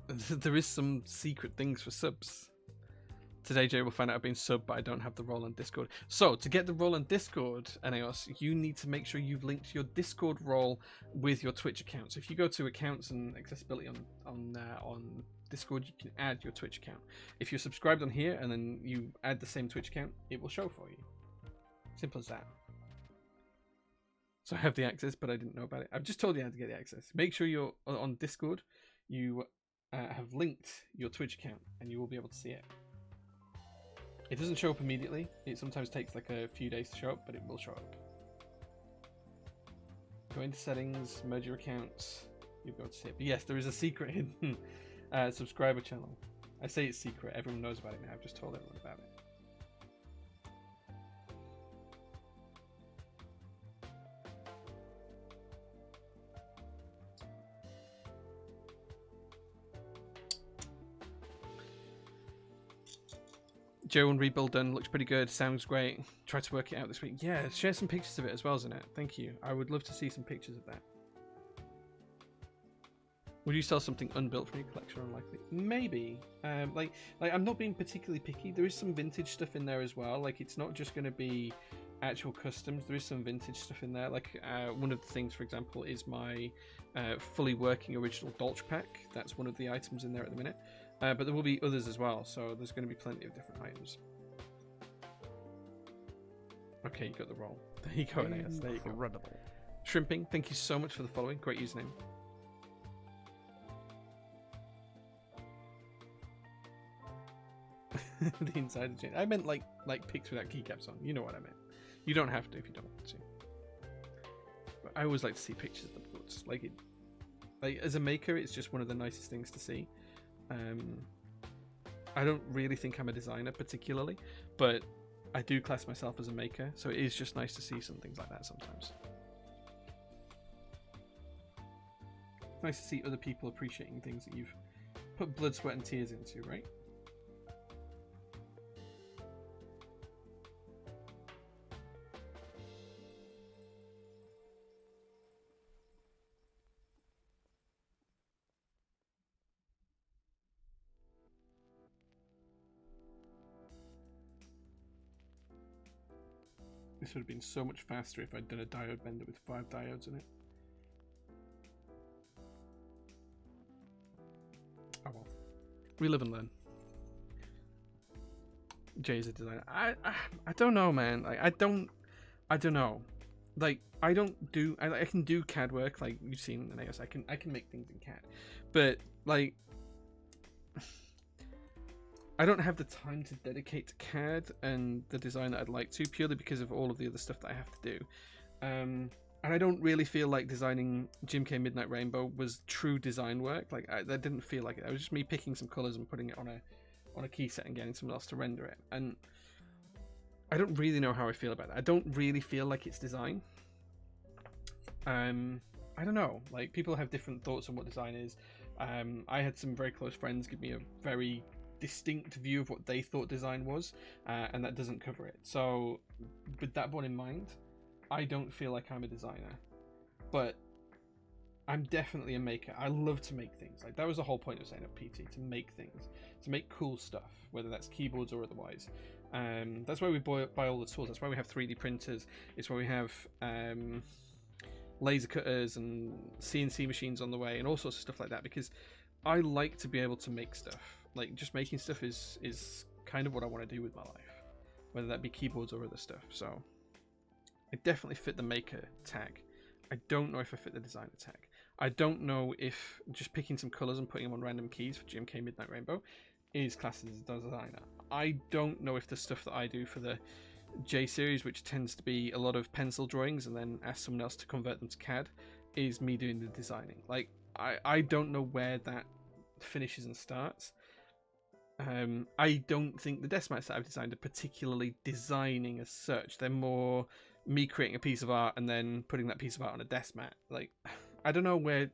There is some secret things for subs. Today, Jay will find out I've been subbed, but I don't have the role on Discord. So, to get the role on Discord, Eneos, you need to make sure you've linked your Discord role with your Twitch account. So, if you go to accounts and accessibility on Discord, you can add your Twitch account. If you're subscribed on here and then you add the same Twitch account, it will show for you. Simple as that. So, I have the access, but I didn't know about it. I've just told you how to get the access. Make sure you're on Discord. You have linked your Twitch account, and you will be able to see it. It doesn't show up immediately. It sometimes takes like a few days to show up, but it will show up. Go into settings, merge your accounts. You'll be able to see it. But yes, there is a secret hidden subscriber channel. I say it's secret. Everyone knows about it now. I've just told everyone about it. Joe and rebuild done, looks pretty good, sounds great. Try to work it out this week. Yeah, share some pictures of it as well, isn't it? Thank you. I would love to see some pictures of that. Would you sell something unbuilt from your collection? Unlikely. Maybe. Like I'm not being particularly picky. There is some vintage stuff in there as well. Like it's not just going to be actual customs. There is some vintage stuff in there. Like one of the things, for example, is my fully working original Dolch pack. That's one of the items in there at the minute. But there will be others as well, so there's going to be plenty of different items. Okay, you got the roll. There you go, Aeneas. There you go.
Incredible.
Shrimping, thank you so much for the following. Great username. The insider chain. I meant like pics without keycaps on. You know what I meant. You don't have to if you don't want to. But I always like to see pictures of the boards. Like as a maker, it's just one of the nicest things to see. I don't really think I'm a designer particularly, but I do class myself as a maker, so it is just nice to see some things like that sometimes. It's nice to see other people appreciating things that you've put blood, sweat and tears into, right? This would have been so much faster if I'd done a diode bender with 5 diodes in it. Oh well. We live and learn. Jay's a designer. I don't know, man. Like I don't know. Like I can do CAD work, like you've seen, and I guess I can make things in CAD, but like I don't have the time to dedicate to CAD and the design that I'd like to, purely because of all of the other stuff that I have to do. And I don't really feel like designing Jim K Midnight Rainbow was true design work. Like that didn't feel like it. It was just me picking some colors and putting it on a key set and getting someone else to render it. And I don't really know how I feel about that. I don't really feel like it's design. I don't know. Like people have different thoughts on what design is. I had some very close friends give me a very distinct view of what they thought design was, and that doesn't cover it. So with that one in mind, I don't feel like I'm a designer, but I'm definitely a maker. I love to make things. Like, that was the whole point of setting up PT, to make things, to make cool stuff, whether that's keyboards or otherwise. That's why we buy all the tools. That's why we have 3D printers. It's why we have laser cutters and CNC machines on the way and all sorts of stuff like that, because I like to be able to make stuff. Like, just making stuff is kind of what I want to do with my life, whether that be keyboards or other stuff. So I definitely fit the maker tag. I don't know if I fit the designer tag. I don't know if just picking some colours and putting them on random keys for GMK Midnight Rainbow is classed as a designer. I don't know if the stuff that I do for the J series, which tends to be a lot of pencil drawings and then ask someone else to convert them to CAD, is me doing the designing. Like, I don't know where that finishes and starts. I don't think the desk mats that I've designed are particularly designing as such. They're more me creating a piece of art and then putting that piece of art on a desk mat. Like, I don't know where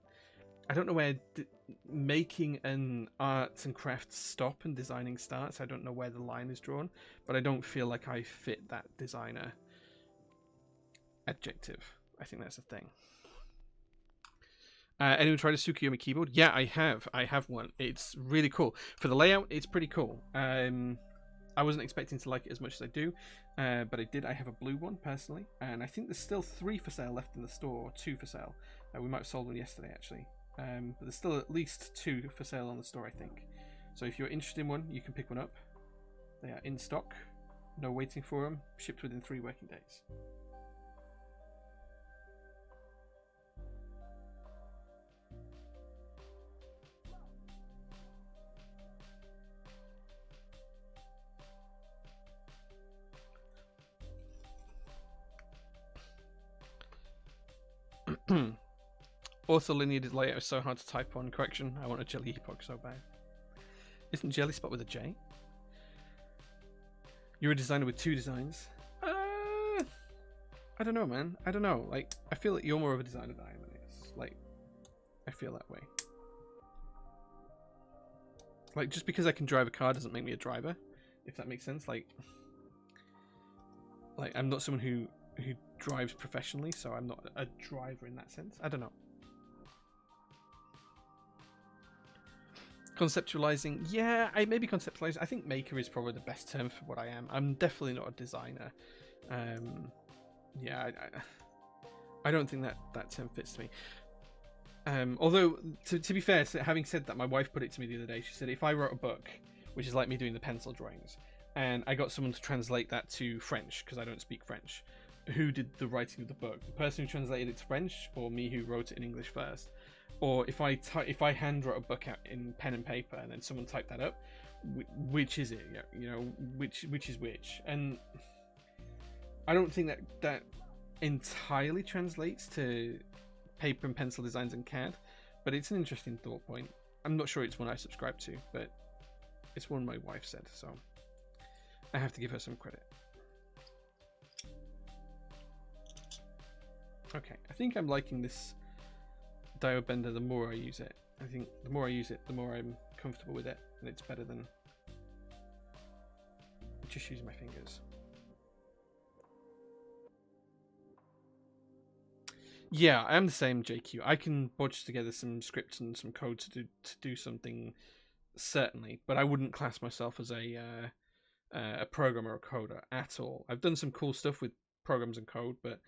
making an arts and crafts stop and designing starts. I don't know where the line is drawn, but I don't feel like I fit that designer adjective. I think that's the thing. Anyone tried a Tsukuyomi keyboard? Yeah, I have. I have one. It's really cool. For the layout, it's pretty cool. I wasn't expecting to like it as much as I do, but I did. I have a blue one, personally, and I think there's still 3 for sale left in the store, or 2 for sale. We might have sold one yesterday, actually. But there's still at least 2 for sale on the store, I think. So if you're interested in one, you can pick one up. They are in stock. No waiting for them. Shipped within 3 working days. Ortholinear layout is so hard to type on. Correction, I want a Jelly Epoch so bad. Isn't Jelly spelled with a J? You're a designer with 2 designs. I don't know, man. I don't know. Like, I feel like you're more of a designer than I am. Like, I feel that way. Like, just because I can drive a car doesn't make me a driver, if that makes sense. Like I'm not someone who drives professionally, so I'm not a driver in that sense. I don't know. Conceptualizing, yeah, I maybe conceptualize. I think maker is probably the best term for what I am. I'm definitely not a designer. Yeah, I don't think that term fits me. Although, to be fair, having said that, my wife put it to me the other day. She said, if I wrote a book, which is like me doing the pencil drawings, and I got someone to translate that to French, because I don't speak French, who did the writing of the book? The person who translated it to French, or me who wrote it in English first? Or if I hand wrote a book out in pen and paper and then someone typed that up, which is it? You know, which is which? And I don't think that entirely translates to paper and pencil designs in CAD, but it's an interesting thought point. I'm not sure it's one I subscribe to, but it's one my wife said, so I have to give her some credit. Okay, I think I'm liking this diode bender the more I use it. I think the more I use it, the more I'm comfortable with it, and it's better than just using my fingers. Yeah, I am the same, JQ. I can bodge together some scripts and some code to do something, certainly, but I wouldn't class myself as a programmer or coder at all. I've done some cool stuff with programs and code, but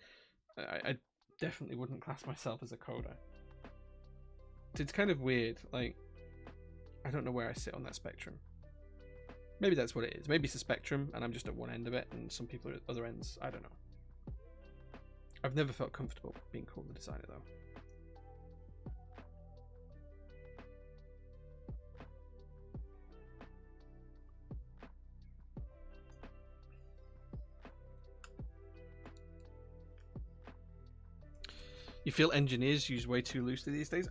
I definitely wouldn't class myself as a coder. It's kind of weird. Like, I don't know where I sit on that spectrum. Maybe that's what it is. Maybe it's a spectrum, and I'm just at one end of it, and some people are at other ends. I don't know. I've never felt comfortable being called a designer, though. You feel engineers use way too loosely these days?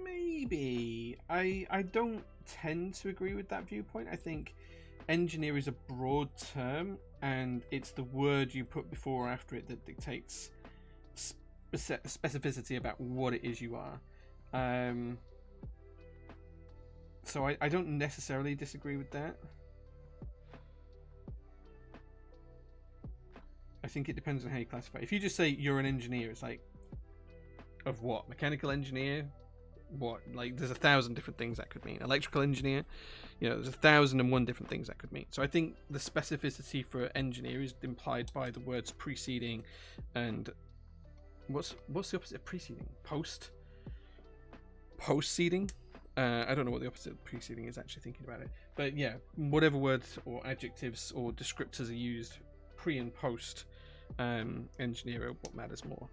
Maybe. I don't tend to agree with that viewpoint. I think engineer is a broad term, and it's the word you put before or after it that dictates specificity about what it is you are. So I don't necessarily disagree with that. I think it depends on how you classify. If you just say you're an engineer, it's like, of what? Mechanical engineer? What? Like, there's 1,000 different things that could mean. Electrical engineer? You know, there's 1,001 different things that could mean. So I think the specificity for engineer is implied by the words preceding and what's the opposite of preceding? Post-seeding? I don't know what the opposite of preceding is, actually thinking about it. But yeah, whatever words or adjectives or descriptors are used pre and post engineer are what matters more.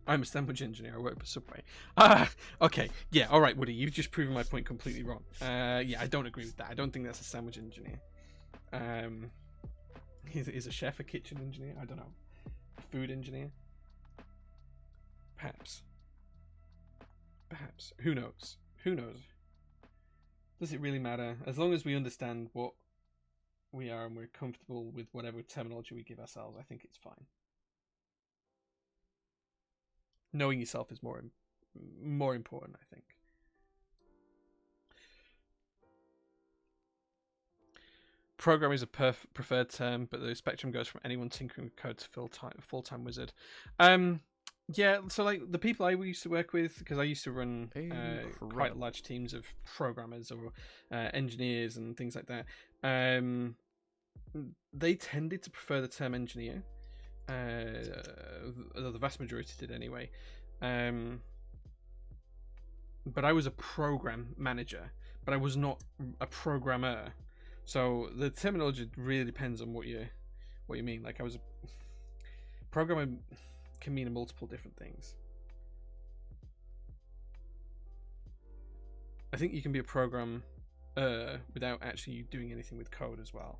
I'm a sandwich engineer. I work for Subway. Okay. Yeah, all right, Woody. You've just proven my point completely wrong. Yeah, I don't agree with that. I don't think that's a sandwich engineer. Is a chef a kitchen engineer? I don't know. A food engineer? Perhaps. Perhaps. Who knows? Who knows? Does it really matter? As long as we understand what we are and we're comfortable with whatever terminology we give ourselves, I think it's fine. Knowing yourself is more important, I think. Program is a preferred term, but the spectrum goes from anyone tinkering with code to full-time wizard. Yeah, so like the people I used to work with, because I used to run quite large teams of programmers or engineers and things like that. They tended to prefer the term engineer. The vast majority did anyway. But I was a program manager, but I was not a programmer. So the terminology really depends on what you mean. Like, I was a programmer can mean multiple different things. I think you can be a programmer without actually doing anything with code as well,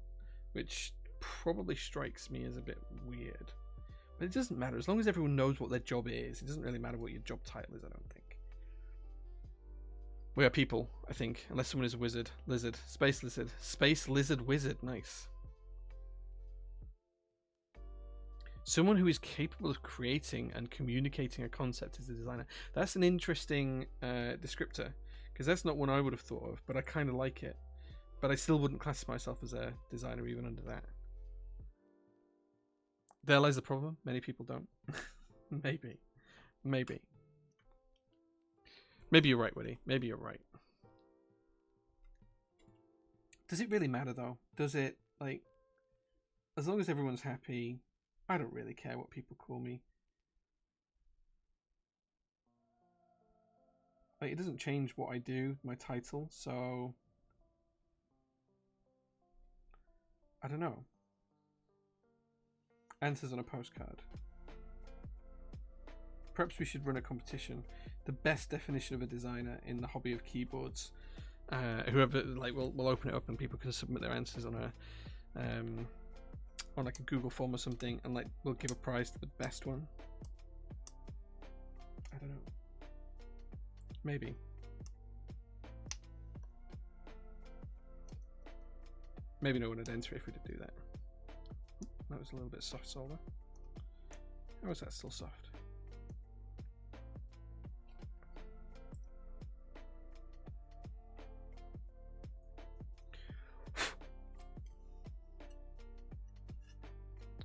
which probably strikes me as a bit weird. But it doesn't matter. As long as everyone knows what their job is, it doesn't really matter what your job title is, I don't think. We are people, I think, unless someone is a wizard. Lizard. Space lizard. Space lizard wizard. Nice. Someone who is capable of creating and communicating a concept as a designer. That's an interesting descriptor, because that's not one I would have thought of, but I kind of like it. But I still wouldn't class myself as a designer even under that. There lies the problem. Many people don't. Maybe. Maybe you're right, Woody. Maybe you're right. Does it really matter, though? Does it, like, as long as everyone's happy, I don't really care what people call me. Like, it doesn't change what I do, my title, so I don't know. Answers on a postcard. Perhaps we should run a competition. The best definition of a designer in the hobby of keyboards. Whoever, like, we'll open it up and people can submit their answers on like a Google form or something, and like we'll give a prize to the best one. I don't know. Maybe. Maybe no one would enter if we did do that. That was a little bit soft solder. How is that still soft?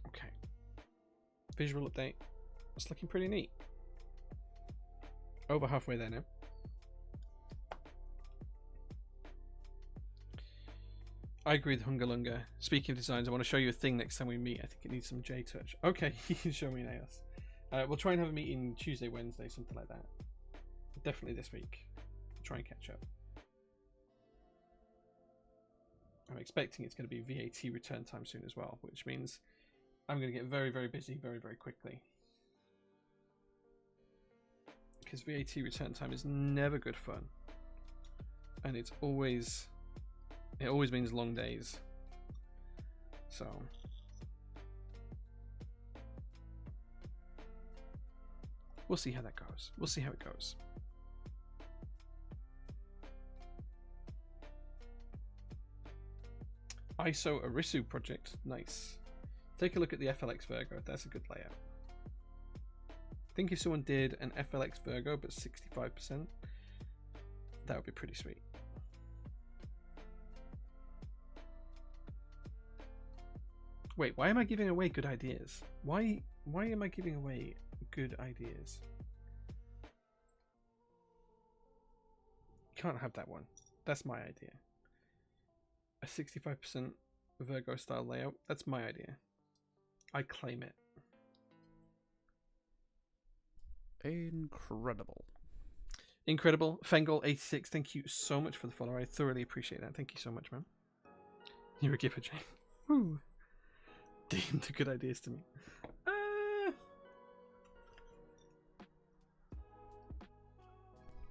Okay. Visual update. It's looking pretty neat. Over halfway there now. I agree with Hunga Lunga. Speaking of designs, I want to show you a thing next time we meet. I think it needs some J-touch. Okay, you can show me an AS. We'll try and have a meeting Tuesday, Wednesday, something like that. Definitely this week. Try and catch up. I'm expecting it's going to be VAT return time soon as well, which means I'm going to get very, very busy very, very quickly. Because VAT return time is never good fun. And it always means long days. So we'll see how that goes. We'll see how it goes. ISO Arisu project. Nice. Take a look at the FLX Virgo. That's a good layout. think if someone did an FLX Virgo but 65%, that would be pretty sweet. Wait, why am I giving away good ideas? Why am I giving away good ideas? Can't have that one. That's my idea. A 65% Virgo style layout. That's my idea. I claim it.
Incredible.
Incredible. Fengal86, thank you so much for the follow. I thoroughly appreciate that. Thank you so much, man. You're a giver, Jane. Woo. Deemed the good ideas to me.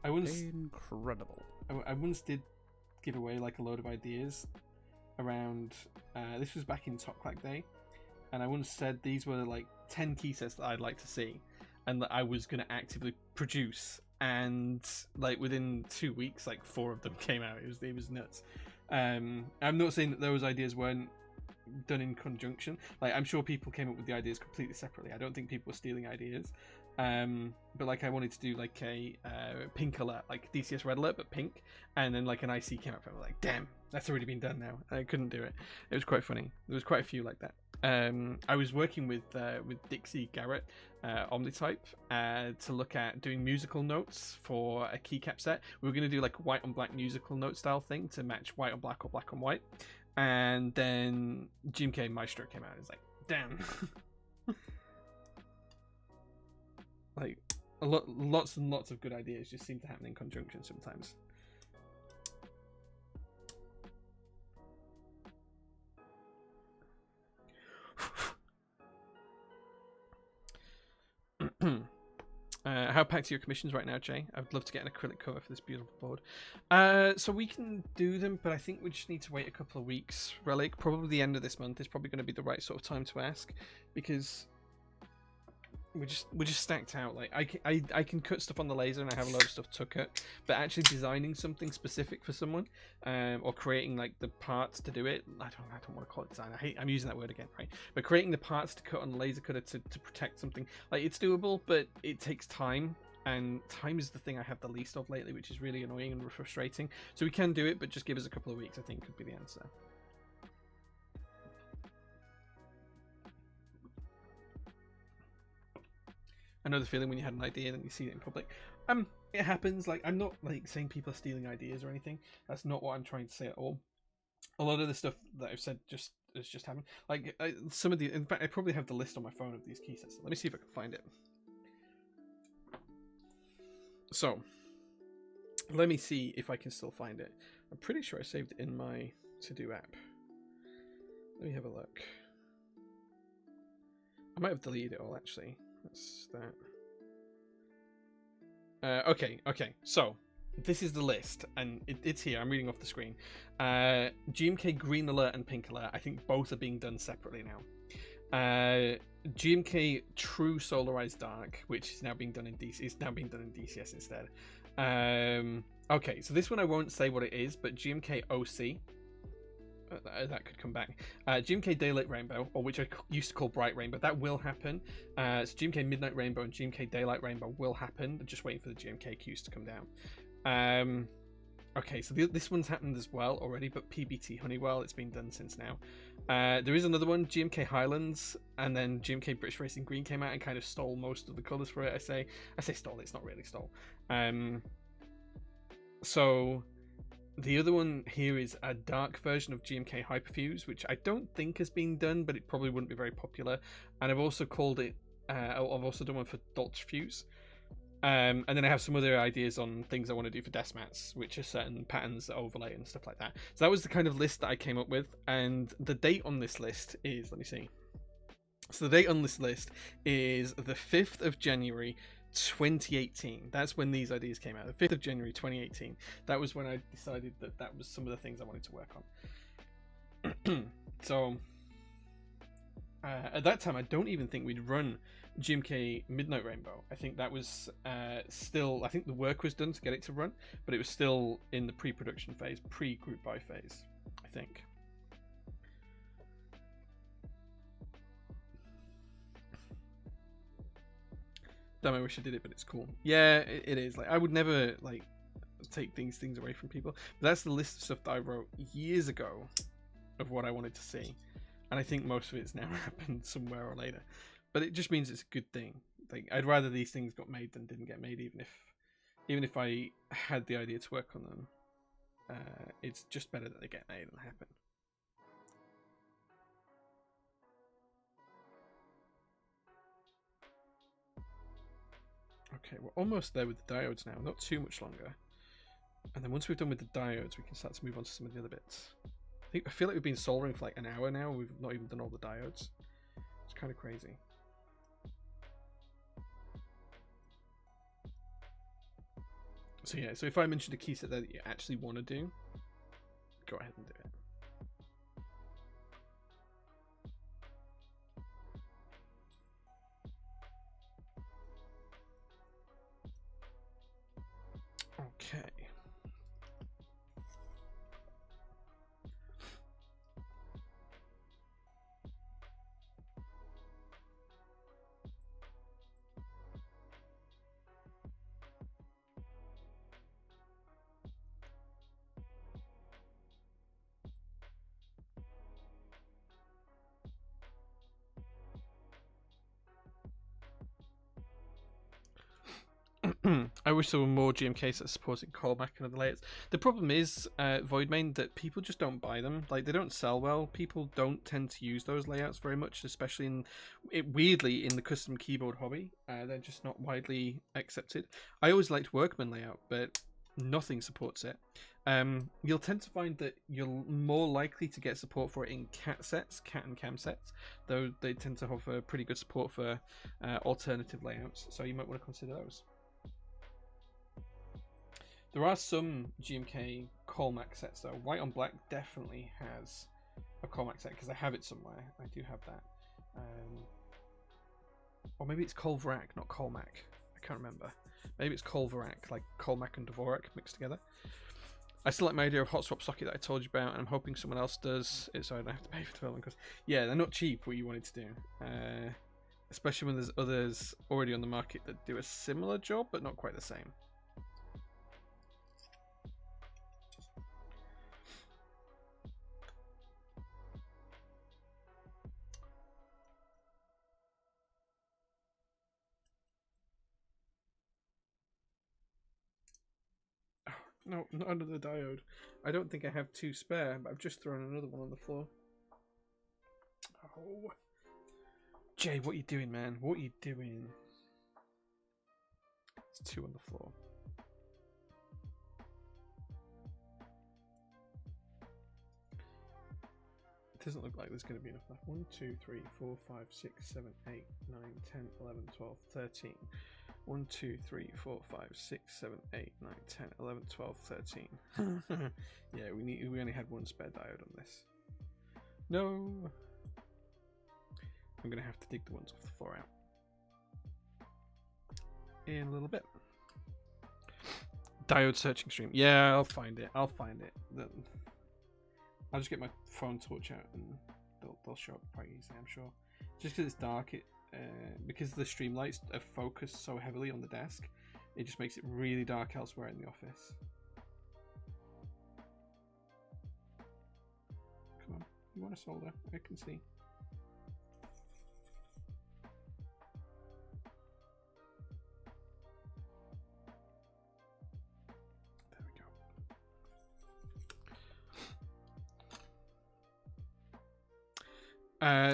I once
Incredible.
I once did give away like a load of ideas around. This was back in Top Clack Day, and I once said these were like 10 key sets that I'd like to see, and that I was going to actively produce. And like within 2 weeks, like 4 of them came out. It was nuts. I'm not saying that those ideas weren't done in conjunction. Like, I'm sure people came up with the ideas completely separately. I don't think people were stealing ideas. But like I wanted to do like a pink alert, like DCS red alert but pink, and then like an IC came up and I was like, damn, that's already been done now. I couldn't do it. It was quite funny. There was quite a few like that. I was working with Dixie Garrett, Omnitype, to look at doing musical notes for a keycap set. We were going to do like a white on black musical note style thing to match white on black or black on white. And then GMK Maestro came out and was like, damn. Like, lots and lots of good ideas just seem to happen in conjunction sometimes. How packed are your commissions right now, Jay? I'd love to get an acrylic cover for this beautiful board. So we can do them, but I think we just need to wait a couple of weeks. Relic, probably the end of this month is probably going to be the right sort of time to ask, because we're just stacked out. Like I can cut stuff on the laser and I have a lot of stuff to cut, but actually designing something specific for someone, or creating like the parts to do it, I don't want to call it design. I'm using that word again, right? But creating the parts to cut on the laser cutter to protect something, like, it's doable, but it takes time, and time is the thing I have the least of lately, which is really annoying and frustrating. So we can do it, but just give us a couple of weeks, I think, could be the answer. I know the feeling when you had an idea and then you see it in public. It happens. Like, I'm not like saying people are stealing ideas or anything. That's not what I'm trying to say at all. A lot of the stuff that I've said has just happened. Like, some of the, in fact, I probably have the list on my phone of these key sets. Let me see if I can find it. So, let me see if I can still find it. I'm pretty sure I saved it in my to-do app. Let me have a look. I might have deleted it all, actually. That's that. Okay. So this is the list, and it's here. I'm reading off the screen. GMK Green Alert and Pink Alert. I think both are being done separately now. GMK True Solarized Dark, which is now being done in DC, is now being done in DCS instead. Okay, so this one I won't say what it is, but GMK OC. That could come back. GMK Daylight Rainbow, or which I used to call Bright Rainbow, that will happen. So GMK Midnight Rainbow and GMK Daylight Rainbow will happen. Just waiting for the GMK Qs to come down. Okay, so this one's happened as well already, but PBT Honeywell, it's been done since now. There is another one, GMK Highlands, and then GMK British Racing Green came out and kind of stole most of the colours for it. I say stole, it's not really stole. So the other one here is a dark version of GMK Hyperfuse, which I don't think has been done, but it probably wouldn't be very popular. And I've also called it, I've also done one for Dolch Fuse. And then I have some other ideas on things I want to do for desk mats, which are certain patterns that overlay and stuff like that. So that was the kind of list that I came up with. And the date on this list is, let me see. So the date on this list is the 5th of January, 2018. That's when these ideas came out. The 5th of January 2018. That was when I decided that was some of the things I wanted to work on. So at that time, I don't even think we'd run GMK Midnight Rainbow. I think that was still, I think the work was done to get it to run, but it was still in the pre-production phase, pre-group buy phase, I think. Damn, I wish I did it, but it's cool. Yeah, it is. Like, I would never like take things away from people. But that's the list of stuff that I wrote years ago of what I wanted to see, and I think most of it's now happened somewhere or later. But it just means it's a good thing. Like, I'd rather these things got made than didn't get made, even if I had the idea to work on them. It's just better that they get made and happen. Okay, we're almost there with the diodes now. Not too much longer. And then once we've done with the diodes, we can start to move on to some of the other bits. I feel like we've been soldering for like an hour now. We've not even done all the diodes. It's kind of crazy. So yeah, so if I mentioned a key set there that you actually want to do, go ahead and do it. Okay. I wish there were more GMKs that supported callback and other layouts. The problem is, Voidmain, that people just don't buy them. Like, they don't sell well. People don't tend to use those layouts very much, especially weirdly in the custom keyboard hobby. They're just not widely accepted. I always liked Workman layout, but nothing supports it. You'll tend to find that you're more likely to get support for it in cat and cam sets, though they tend to offer pretty good support for alternative layouts, so you might want to consider those. There are some GMK Colmac sets though. White on Black definitely has a Colmac set because I have it somewhere. I do have that. Or maybe it's Colvrak, not Colmac. I can't remember. Maybe it's Colvrak, like Colmac and Dvorak mixed together. I still like my idea of hot swap socket that I told you about, and I'm hoping someone else does it so I don't have to pay for development costs. Yeah, they're not cheap, what you wanted to do. Especially when there's others already on the market that do a similar job, but not quite the same. No, not under the diode. I don't think I have two spare, but I've just thrown another one on the floor. Oh. Jay, what are you doing, man? What are you doing? There's two on the floor. It doesn't look like there's going to be enough left. 1, 2, 3, 4, 5, 6, 7, 8, 9, 10, 11, 12, 13. 1, 2, 3, 4, 5, 6, 7, 8, 9, 10, 11, 12, 13. Yeah, we only had one spare diode on this. No! I'm going to have to dig the ones off the floor out. In a little bit. Diode searching stream. Yeah, I'll find it. I'll just get my phone torch out and they'll show up quite easily, I'm sure. Just because it's dark, because the stream lights are focused so heavily on the desk, it just makes it really dark elsewhere in the office. Come on, you want to solder? I can see.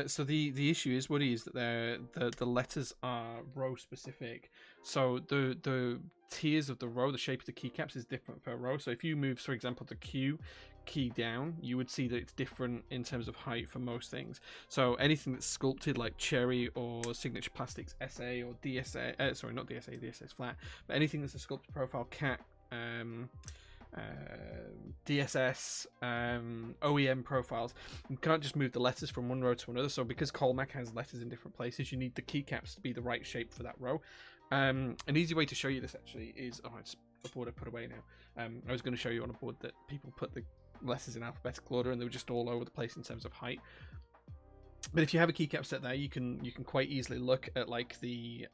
So the issue is, Woody, is that the letters are row specific. So the tiers of the row, the shape of the keycaps is different per row. So if you move, for example, the Q key down, you would see that it's different in terms of height for most things. So anything that's sculpted like Cherry or Signature Plastics SA or DSA, sorry, not DSA, DSA is flat, but anything that's a sculpted profile, cat, DSS, OEM profiles, you can't just move the letters from one row to another. So because Colmac has letters in different places, you need the keycaps to be the right shape for that row. An easy way to show you this actually is, oh, it's a board I put away now. I was going to show you on a board that people put the letters in alphabetical order and they were just all over the place in terms of height. But if you have a keycap set there, you can quite easily look at like the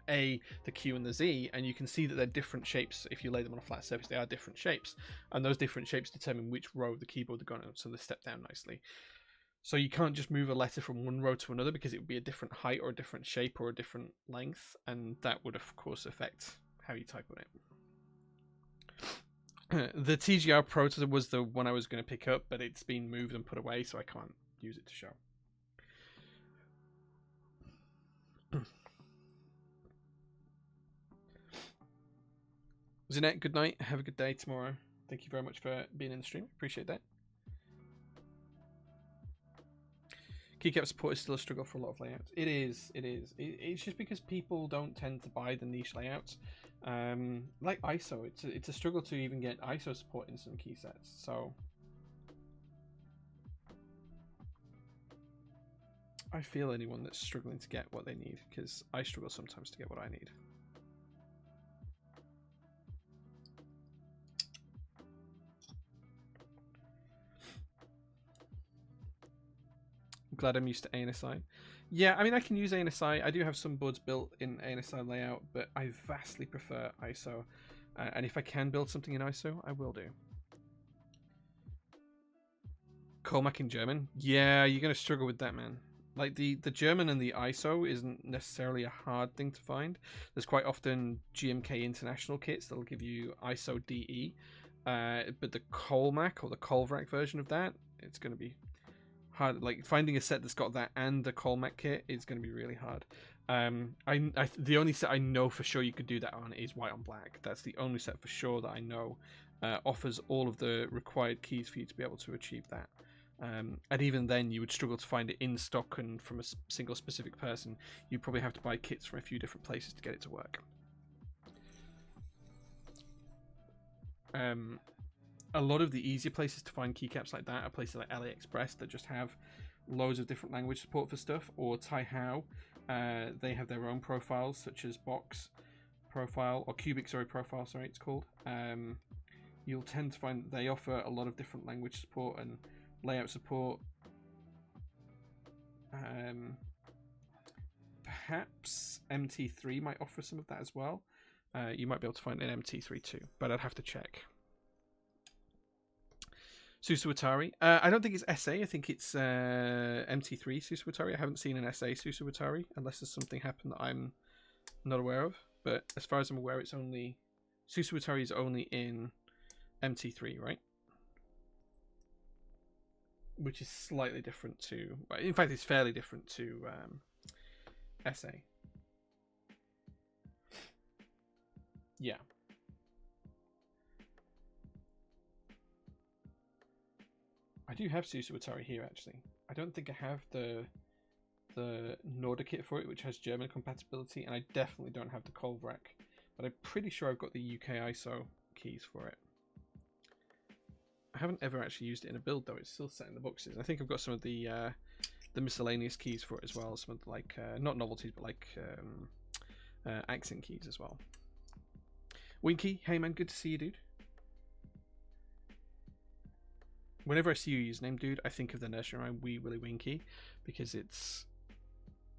A, the Q, and the Z, and you can see that they're different shapes. If you lay them on a flat surface, they are different shapes, and those different shapes determine which row of the keyboard they're going on, so they step down nicely. So you can't just move a letter from one row to another because it would be a different height or a different shape or a different length, and that would of course affect how you type on it. The TGR Pro was the one I was going to pick up, but it's been moved and put away, so I can't use it to show. Zinette, good night. Have a good day tomorrow. Thank you very much for being in the stream. Appreciate that. Keycap support is still a struggle for a lot of layouts. It is. It's just because people don't tend to buy the niche layouts. Like ISO, it's a struggle to even get ISO support in some key sets. So I feel anyone that's struggling to get what they need, because I struggle sometimes to get what I need. Glad I'm used to ANSI. Yeah, I mean, I can use ANSI. I do have some boards built in ANSI layout, but I vastly prefer ISO. And if I can build something in ISO, I will do. Colmac in German? Yeah, you're going to struggle with that, man. Like, the German and the ISO isn't necessarily a hard thing to find. There's quite often GMK International kits that'll give you ISO DE. But the Colmac or the Colvrac version of that, it's going to be hard. Like, finding a set that's got that and the Colmac kit is going to be really hard. The only set I know for sure you could do that on is white on black. That's the only set for sure that I know offers all of the required keys for you to be able to achieve that. And even then, you would struggle to find it in stock and from a single specific person. You'd probably have to buy kits from a few different places to get it to work. A lot of the easier places to find keycaps like that are places like AliExpress that just have loads of different language support for stuff, or Taihao. They have their own profiles, such as Box Profile, or Cubic, Profile, it's called. You'll tend to find they offer a lot of different language support and layout support. Perhaps MT3 might offer some of that as well. You might be able to find an MT3 too, but I'd have to check. Susuwatari. I don't think it's SA. I think it's MT3 Susuwatari. I haven't seen an SA Susuwatari unless there's something happened that I'm not aware of. But as far as I'm aware, it's only Susuwatari is only in MT3, right? Which is slightly different to. Well, in fact, it's fairly different to SA. Yeah. I do have Susuwatari here, actually. I don't think I have the Nordic kit for it, which has German compatibility, and I definitely don't have the Colvrac, but I'm pretty sure I've got the UK ISO keys for it. I haven't ever actually used it in a build, though. It's still set in the boxes. I think I've got some of the miscellaneous keys for it as well. Some of the, like, not novelties, but like accent keys as well. Winky, hey man, good to see you, dude. Whenever I see your username, dude, I think of the nursery rhyme Wee Willy Winky, because it's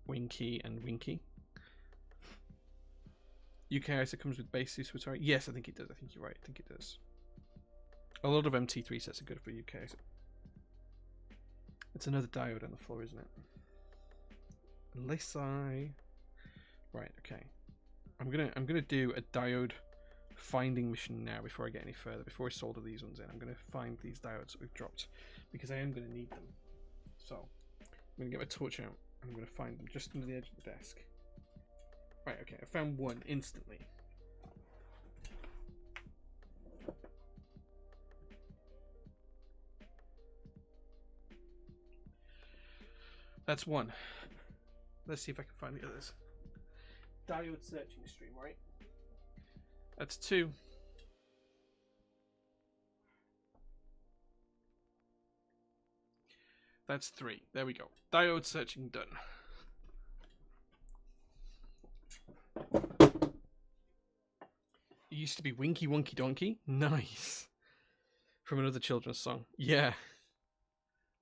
Winky and Winky. UK ISO comes with base Susuwatari. Yes, I think it does. I think you're right. I think it does. A lot of MT3 sets are good for UK ISO. It's another diode on the floor, isn't it? Lissai. Right. Okay. I'm gonna do a diode finding mission now before I get any further. Before I solder these ones in, I'm going to find these diodes that we've dropped because I am going to need them. So I'm going to get my torch out. I'm going to find them just under the edge of the desk. Right, okay, I found one instantly. That's one. Let's see if I can find the others. Diode searching stream, right? That's two. That's three. There we go. Diode searching done. It used to be Winky Wonky Donkey. Nice. From another children's song. Yeah.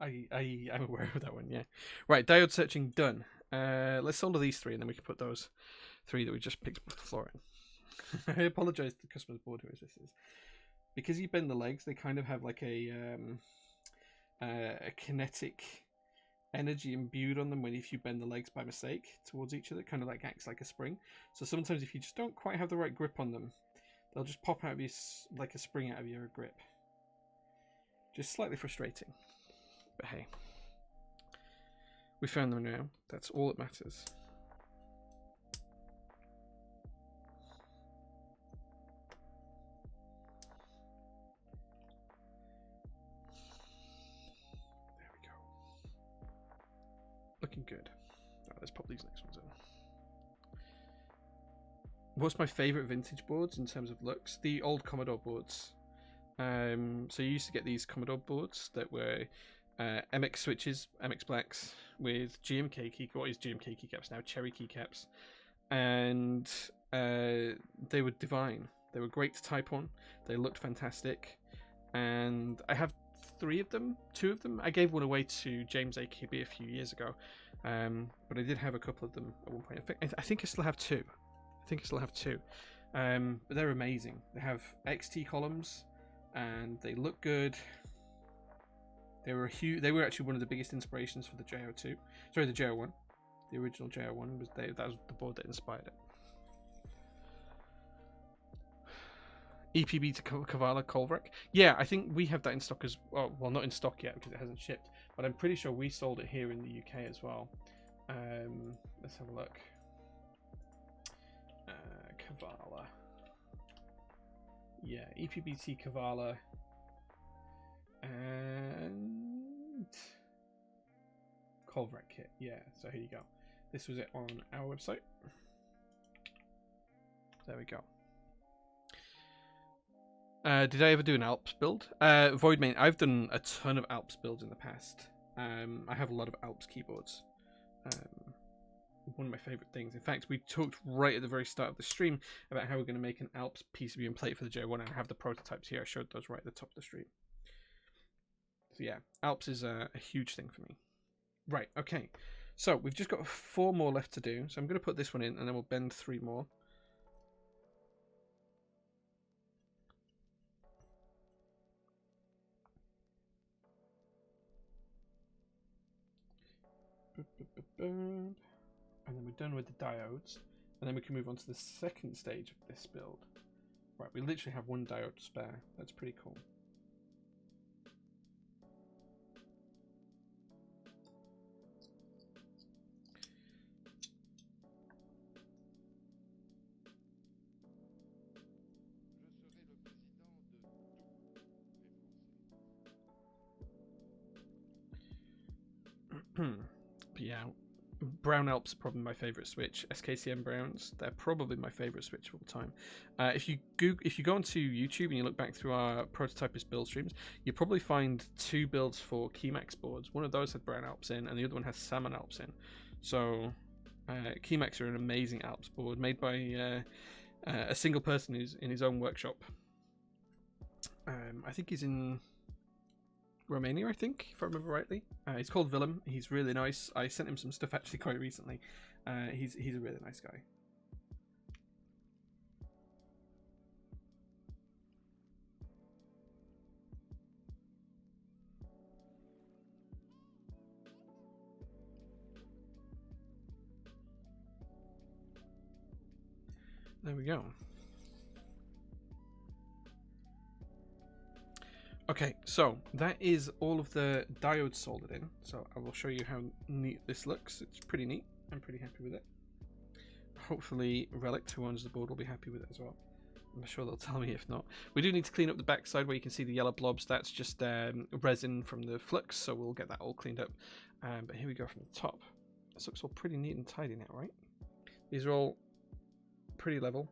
I'm aware of that one, yeah. Right, diode searching done. Let's solder these three and then we can put those three that we just picked up off the floor in. I apologise to the customer's board who this is. Because you bend the legs, they kind of have like a kinetic energy imbued on them when if you bend the legs by mistake towards each other, it kind of like acts like a spring. So sometimes if you just don't quite have the right grip on them, they'll just pop out of you like a spring out of your grip. Just slightly frustrating. But hey, we found them now. That's all that matters. There we go. Looking good. Right, let's pop these next ones in. What's my favourite vintage boards in terms of looks? The old Commodore boards. So you used to get these Commodore boards that were MX switches, MX blacks with GMK what is GMK keycaps now? Cherry keycaps, and they were divine. They were great to type on. They looked fantastic, and I have 3 of them. 2 of them. I gave one away to James AKB a few years ago, but I did have a couple of them at one point. I think I still have 2. But they're amazing. They have XT columns, and they look good. They were actually one of the biggest inspirations for the JO2. Sorry, the JO1. The original JO1 was that was the board that inspired it. EPB to Kavala Kolvrak. Yeah, I think we have that in stock as well. Well, not in stock yet because it hasn't shipped, but I'm pretty sure we sold it here in the UK as well. Let's have a look. Kavala. Yeah, EPBT Kavala. And Kolvrak kit. Yeah, so here you go. This was it on our website. There we go. Did I ever do an Alps build? Voidmain, I've done a ton of Alps builds in the past. I have a lot of Alps keyboards. One of my favorite things. In fact, we talked right at the very start of the stream about how we're going to make an Alps PCB and plate for the J1, and I have the prototypes here. I showed those right at the top of the stream. So yeah, Alps is a huge thing for me. Right, okay. So we've just got 4 more left to do. So I'm going to put this one in, and then we'll bend 3 more. And then we're done with the diodes, and then we can move on to the second stage of this build. Right, we literally have 1 diode to spare. That's pretty cool. But yeah, Brown Alps are probably my favourite switch. SKCM Browns, they're probably my favourite switch of all time. If you go onto YouTube and you look back through our prototypist build streams, you'll probably find 2 builds for Keymax boards. One of those had Brown Alps in, and the other one has Salmon Alps in. So Keymax are an amazing Alps board made by a single person who's in his own workshop. I think he's in Romania, I think, if I remember rightly. He's called Willem. He's really nice. I sent him some stuff actually quite recently. He's a really nice guy. There we go. Okay, so that is all of the diodes soldered in. So I will show you how neat this looks. It's pretty neat. I'm pretty happy with it. Hopefully Relic, who owns the board, will be happy with it as well. I'm sure they'll tell me if not. We do need to clean up the backside where you can see the yellow blobs. That's just resin from the flux, so we'll get that all cleaned up. But here we go from the top. This looks all pretty neat and tidy now, right? These are all pretty level.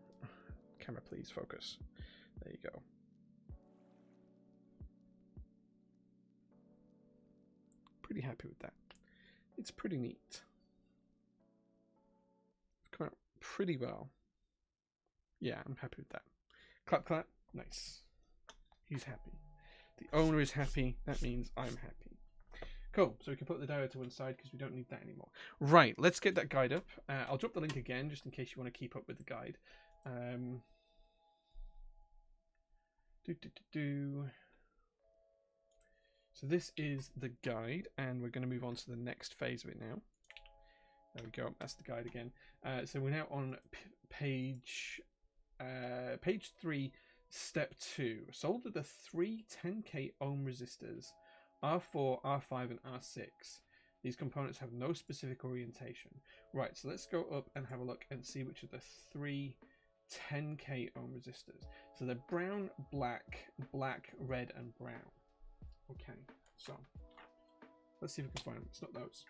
Camera, please, focus. There you go. Pretty happy with that. It's pretty neat. It's come out pretty well. Yeah, I'm happy with that. Clap, clap. Nice. He's happy. The owner is happy. That means I'm happy. Cool. So we can put the diode to one side because we don't need that anymore. Right. Let's get that guide up. I'll drop the link again just in case you want to keep up with the guide. So this is the guide, and we're going to move on to the next phase of it now. There we go. That's the guide again. So we're now on page 3, step 2. Solder the 3 10k ohm resistors, R4, R5, and R6. These components have no specific orientation. Right, so let's go up and have a look and see which of the 3 10k ohm resistors. So they're brown, black, red, and brown. Okay, so let's see if we can find them. It's not those.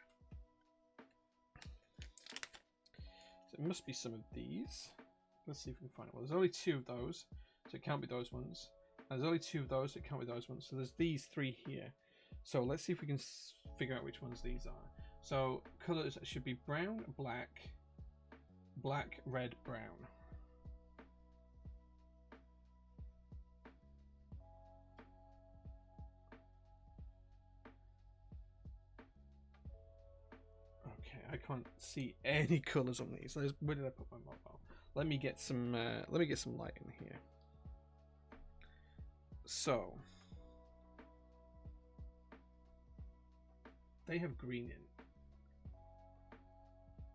So it must be some of these. Let's see if we can find it. Well, there's only 2 of those, so it can't be those ones. And there's only 2 of those, so it can't be those ones. So there's these 3 here. So let's see if we can figure out which ones these are. So colors should be brown, black, red, brown. Okay, I can't see any colors on these. Where did I put my mobile? Let me get some light in here. So they have green in.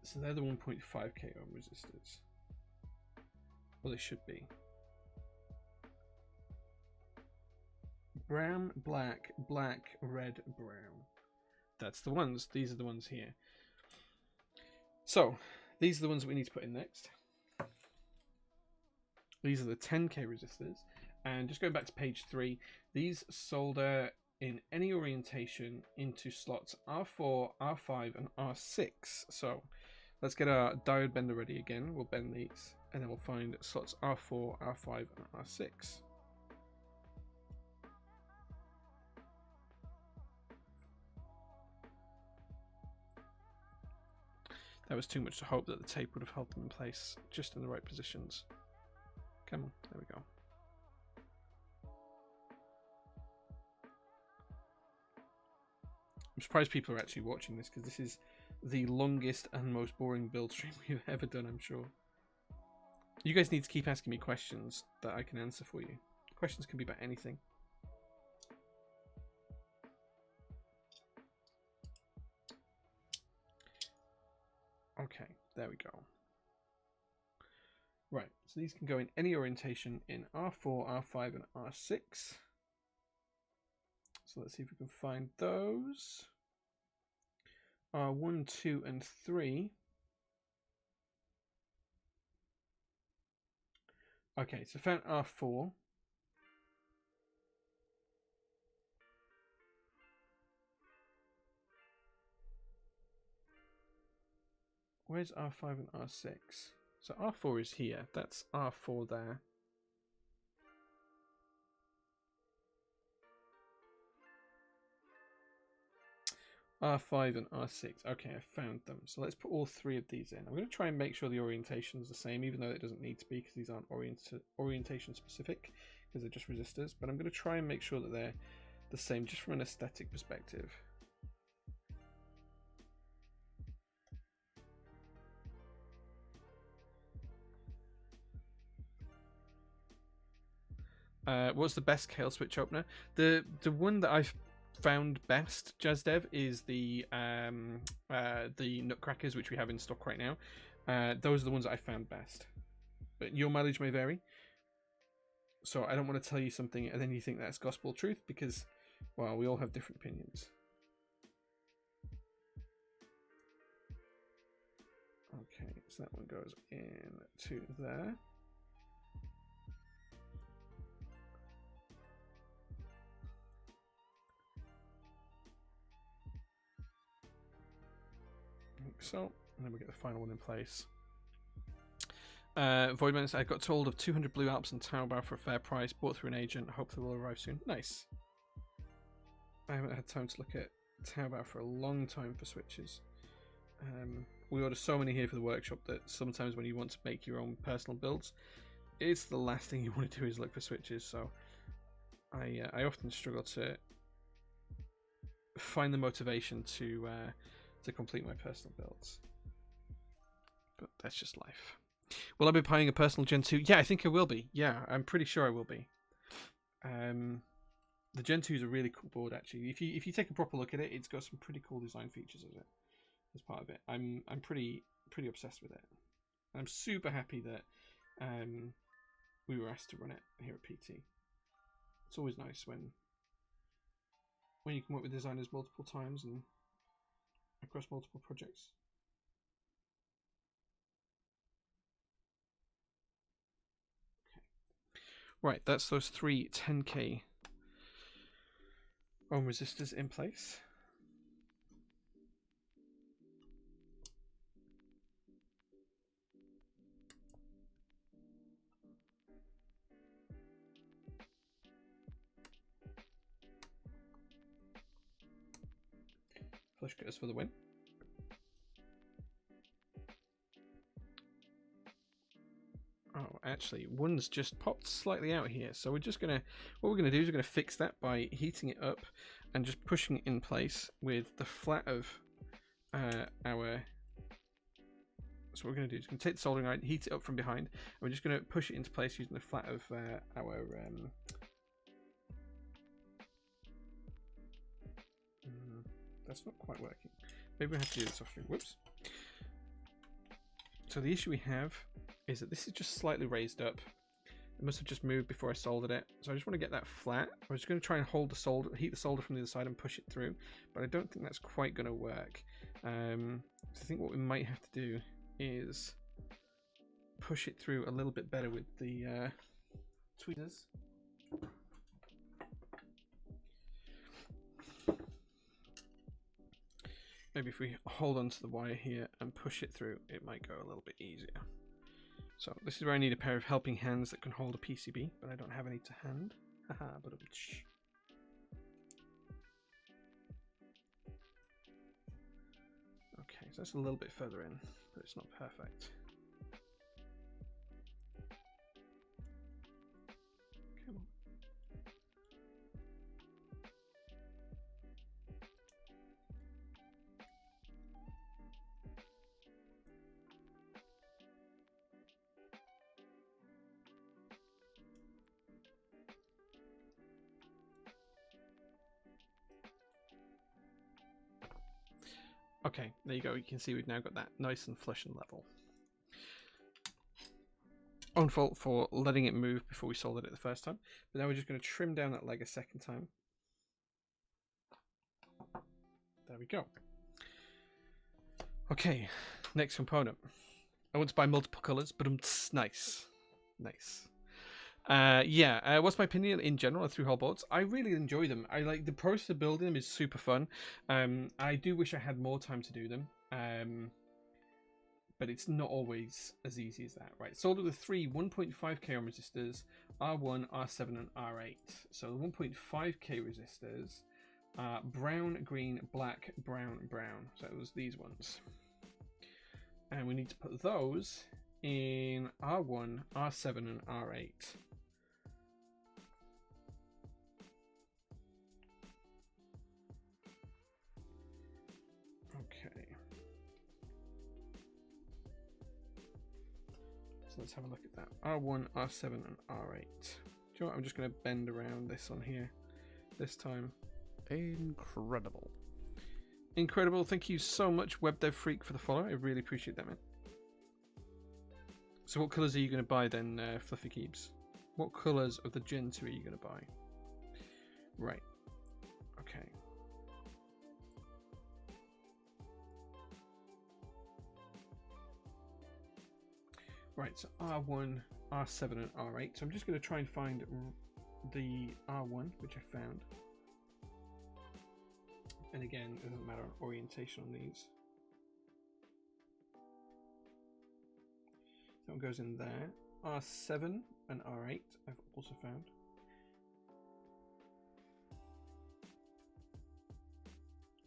So they're the 1.5k ohm resistors. Well, they should be. Brown, black, red, brown. That's the ones. These are the ones here. So these are the ones that we need to put in next. These are the 10k resistors. And just going back to page 3, these solder in any orientation into slots R4, R5, and R6. So let's get our diode bender ready again. We'll bend these, and then we'll find slots R4, R5, and R6. That was too much to hope that the tape would have held them in place just in the right positions. Come on, there we go. I'm surprised people are actually watching this because this is the longest and most boring build stream we've ever done, I'm sure. You guys need to keep asking me questions that I can answer for you. Questions can be about anything. Okay, there we go. Right, so these can go in any orientation in R4, R5, and R6. So let's see if we can find those. R1, 2, and 3. Okay, so found R4. Where's R5 and R6? So R4 is here. That's R4 there. R5 and R6. Okay, I found them. So let's put all 3 of these in. I'm going to try and make sure the orientation is the same, even though it doesn't need to be because these aren't orientation specific, because they're just resistors. But I'm going to try and make sure that they're the same, just from an aesthetic perspective. What's the best Kale switch opener? The one that I've found best, JazzDev, is the Nutcrackers, which we have in stock right now. Those are the ones that I found best. But your mileage may vary. So I don't want to tell you something and then you think that's gospel truth because, well, we all have different opinions. Okay, so that one goes in to there. Like so, and then we get the final one in place. Voidman, I got told of 200 blue Alps and Taobao for a fair price, bought through an agent, hope they will arrive soon. Nice. I haven't had time to look at Taobao for a long time for switches. We order so many here for the workshop that sometimes when you want to make your own personal builds, it's the last thing you want to do is look for switches, so I often struggle to find the motivation to complete my personal builds. But that's just life. Will I be buying a personal Gen 2? Yeah, I think I will be. Yeah, I'm pretty sure I will be. The Gen 2 is a really cool board, actually. If you take a proper look at it, it's got some pretty cool design features as part of it. I'm pretty obsessed with it. I'm super happy that we were asked to run it here at PT. It's always nice when you can work with designers multiple times and across multiple projects. Okay. Right, that's those 3 10K ohm resistors in place. Flush cutters for the win. Oh, actually, one's just popped slightly out here. So what we're gonna do is we're gonna fix that by heating it up and just pushing it in place with the flat of our. So what we're gonna do is we're gonna take the soldering iron, heat it up from behind, and we're just gonna push it into place using the flat of our. That's not quite working. Maybe we have to do this off screen. Whoops. So the issue we have is that this is just slightly raised up. It must have just moved before I soldered it. So I just want to get that flat. I'm just going to try and hold the solder, heat the solder from the other side and push it through. But I don't think that's quite going to work. So I think what we might have to do is push it through a little bit better with the tweezers. Maybe if we hold onto the wire here and push it through, it might go a little bit easier. So this is where I need a pair of helping hands that can hold a PCB, but I don't have any to hand. Haha, but okay, so that's a little bit further in, but it's not perfect. Come on. Okay, there you go. You can see we've now got that nice and flush and level. Own fault for letting it move before we soldered it the first time. But now we're just going to trim down that leg a second time. There we go. Okay, next component. I want to buy multiple colors, but nice. Nice. What's my opinion in general on through-hole boards? I really enjoy them. I like the process of building them is super fun. I do wish I had more time to do them, but it's not always as easy as that. Right, solder the 3 1.5k ohm resistors, R1, R7, and R8. So the 1.5k resistors are brown, green, black, brown, brown. So it was these ones. And we need to put those in R1, R7, and R8. Okay. So let's have a look at that. R1, R7, and R8. Do you know what? I'm just going to bend around this on here this time.
Incredible.
Incredible. Thank you so much, WebDevFreak, for the follow. I really appreciate that, man. So what colours are you going to buy then, Fluffy Keebs? What colours of the Gen 2 are you going to buy? Right. Okay. Right, so R1, R7, and R8. So I'm just going to try and find the R1, which I found. And again, it doesn't matter orientation on these. That one goes in there. R7 and R8 I've also found.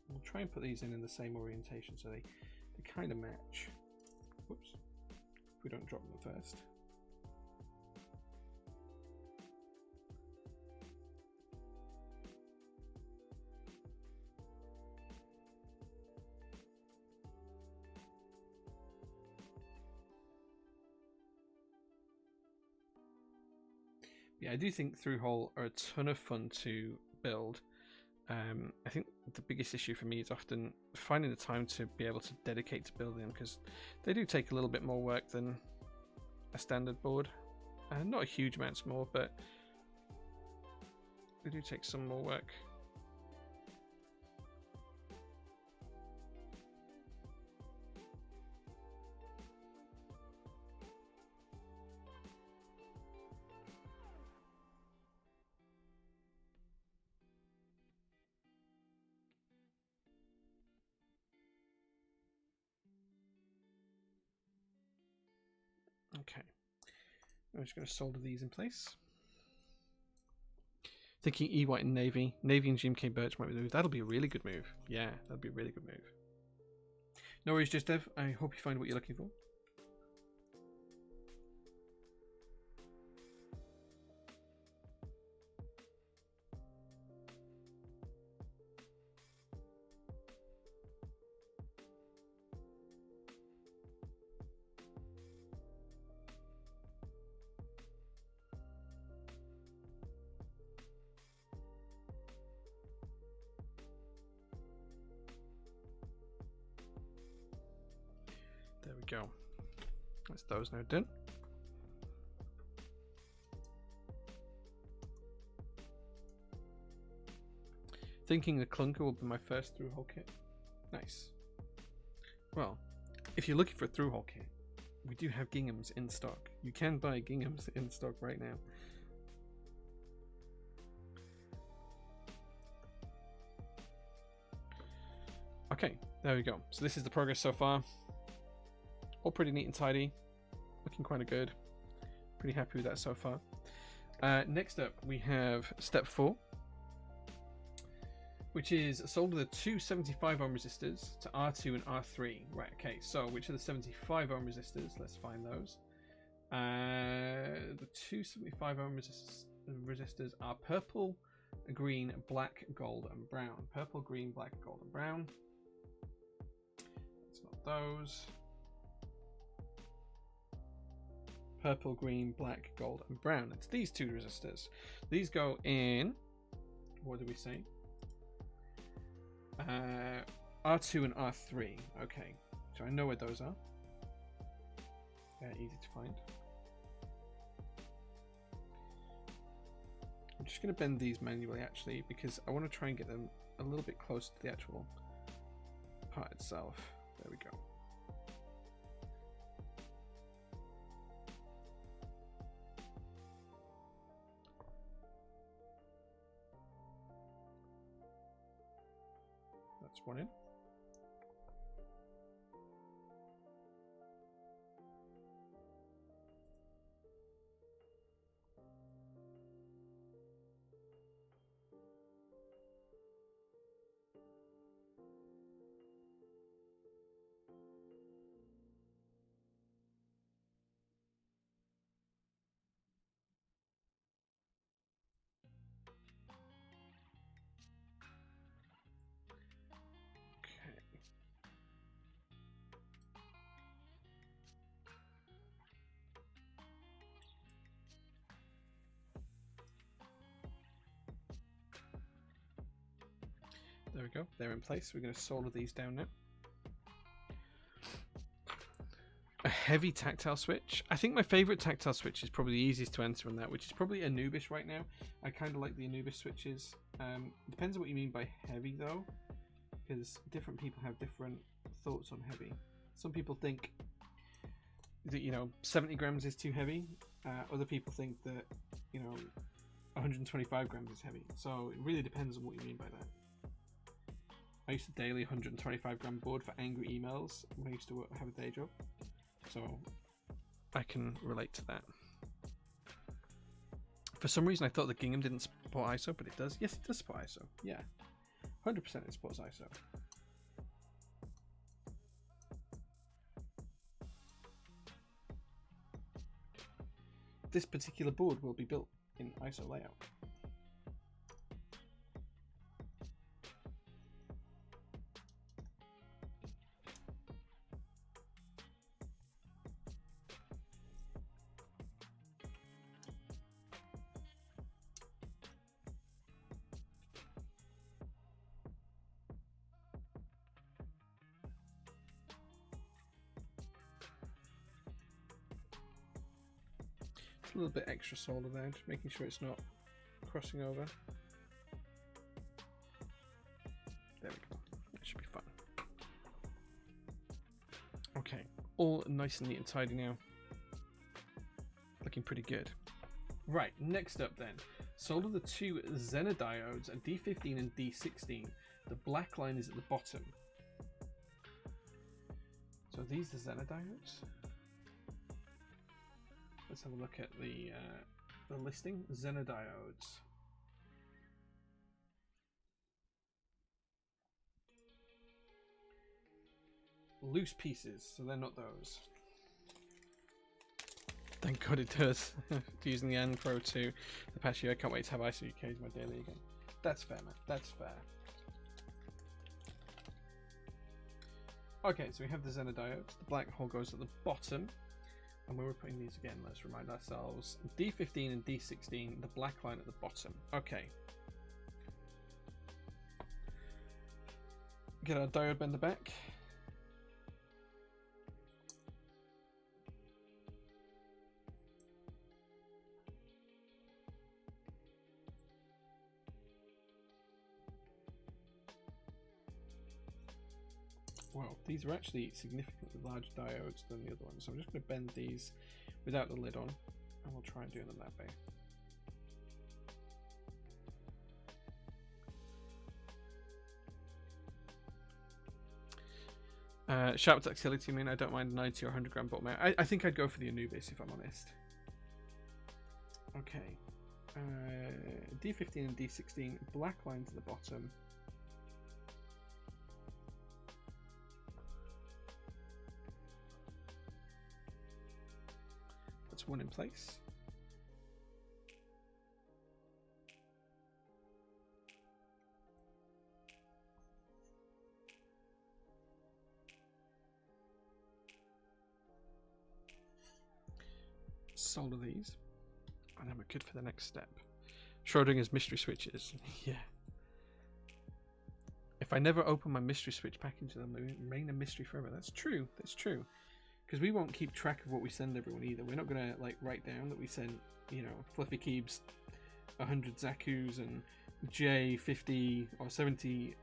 We'll try and put these in the same orientation so they kind of match. Whoops. If we don't drop them first. Yeah, I do think through-hole are a ton of fun to build. I think the biggest issue for me is often finding the time to be able to dedicate to building them, because they do take a little bit more work than a standard board. Not a huge amount more, but they do take some more work. Okay, I'm just going to solder these in place. Thinking E white and navy. Navy and GMK birch might be the move. That'll be a really good move. Yeah, that'll be a really good move. No worries, Just Dev. I hope you find what you're looking for. There we go. That's those now done. Thinking the clunker will be my first through-hole kit. Nice. Well, if you're looking for a through-hole kit, we do have Ginghams in stock. You can buy Ginghams in stock right now. Okay, there we go. So this is the progress so far. All pretty neat and tidy. Looking quite good. Pretty happy with that so far. Next up, we have step 4, which is solder the two 75 ohm resistors to R2 and R3. Right, okay, so which are the 75 ohm resistors? Let's find those. The two 75 ohm resistors are purple, green, black, gold, and brown. Purple, green, black, gold, and brown. It's not those. Purple, green, black, gold, and brown. It's these two resistors. These go in, what do we say? R2 and R3. Okay, so I know where those are. They're easy to find. I'm just going to bend these manually actually, because I want to try and get them a little bit closer to the actual part itself. There we go. That's one in. There we go, they're in place. We're going to solder these down now. A heavy tactile switch. I think my favorite tactile switch is probably the easiest to answer on that, which is probably Anubis right now. I kind of like the Anubis switches. Depends on what you mean by heavy though, because different people have different thoughts on heavy. Some people think that, you know, 70 grams is too heavy. Other people think that, you know, 125 grams is heavy. So it really depends on what you mean by that. I used to daily 125 gram board for angry emails when I used to have a day job, so I can relate to that. For some reason I thought the Gingham didn't support ISO, but it does. Yes, it does support ISO. Yeah, 100% it supports ISO. This particular board will be built in ISO layout. a little bit extra solder there, just making sure it's not crossing over. There we go. That should be fine. Okay, all nice and neat and tidy now. Looking pretty good. Right, next up then. Solder the two Zener diodes, a D15 and D16. The black line is at the bottom. So these are Zener diodes. Let's have a look at the listing. Zener diodes. Loose pieces, so they're not those. Thank God it does. Using the N Pro 2 the past year, I can't wait to have ICUKs my daily again. That's fair, man. That's fair. Okay, so we have the Zener diodes. The black hole goes at the bottom. And where we're putting these again, let's remind ourselves. D15 and D16, the black line at the bottom. Okay. Get our diode bender back. Well, these are actually significantly larger diodes than the other ones, so I'm just going to bend these without the lid on, and we'll try and do them that way. Sharp ductility, I mean, I don't mind 90 or 100 gram bottom out. I think I'd go for the Anubis if I'm honest. Okay. D15 and D16, black line to the bottom. That's one in place. Solder these, and then we're good for the next step. Schrodinger's mystery switches. Yeah. If I never open my mystery switch package, they'll remain a mystery forever. That's true. That's true. Because we won't keep track of what we send everyone either. We're not going to like write down that we sent, you know, Fluffy Keebs 100 Zakus and J50 or 70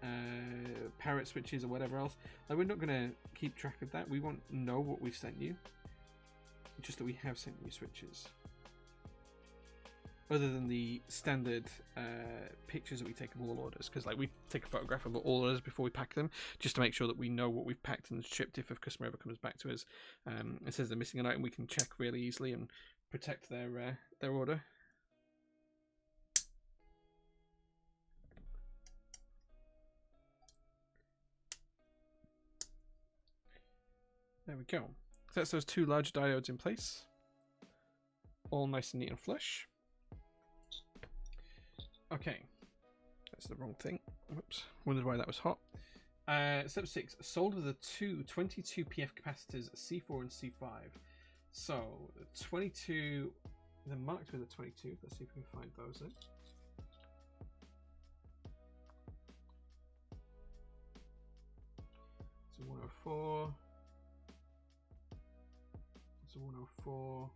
Parrot switches or whatever else. Like, we're not going to keep track of that. We won't know what we've sent you. Just that we have sent you switches. Other than the standard pictures that we take of all orders, because like we take a photograph of all orders before we pack them, just to make sure that we know what we've packed and shipped. If a customer ever comes back to us and says they're missing an item, we can check really easily and protect their order. There we go. So that's those two large diodes in place, all nice and neat and flush. Okay, that's the wrong thing. Whoops, wondered why that was hot. Step 6, solder the two 22 PF capacitors C4 and C5. So, 22, they're marked with a 22. Let's see if we can find those then. So 104. So 104.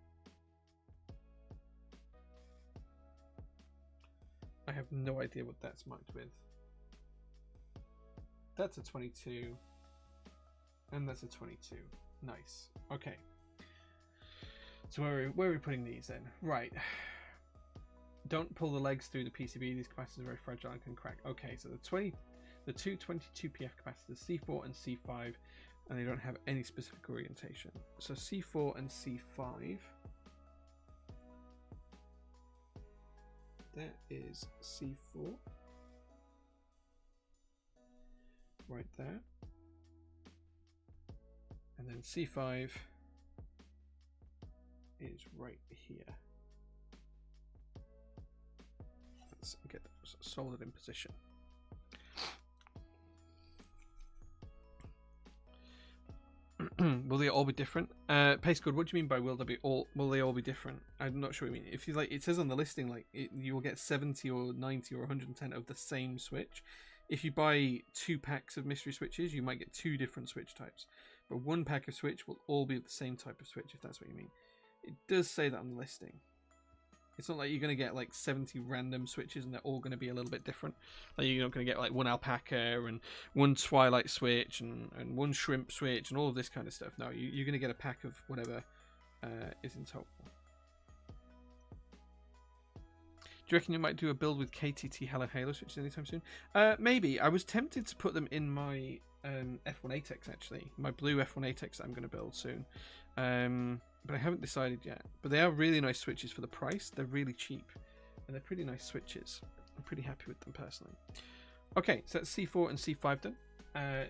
I have no idea what that's marked with. That's a 22. And that's a 22. Nice. Okay. So where are we putting these then? Right. Don't pull the legs through the PCB. These capacitors are very fragile and can crack. Okay, so the two 22 PF capacitors, C4 and C5, and they don't have any specific orientation. So C4 and C5. That is C4 right there, and then C5 is right here. Let's get those soldered in position. Will they all be different? Paste code. What do you mean by will they all be different? I'm not sure what you mean. If you like, it says on the listing like you will get 70 or 90 or 110 of the same switch. If you buy 2 packs of mystery switches, you might get 2 different switch types. But 1 pack of switch will all be the same type of switch, if that's what you mean. It does say that on the listing. It's not like you're going to get like 70 random switches and they're all going to be a little bit different. Like you're not going to get like one alpaca and one twilight switch and one shrimp switch and all of this kind of stuff. No, you're going to get a pack of whatever is in total. Do you reckon you might do a build with KTT Halo switches anytime soon? Maybe. I was tempted to put them in my F1ATEX actually. My blue F1ATEX that I'm going to build soon. But I haven't decided yet. But they are really nice switches for the price. They're really cheap. And they're pretty nice switches. I'm pretty happy with them personally. Okay, so that's C4 and C5 done.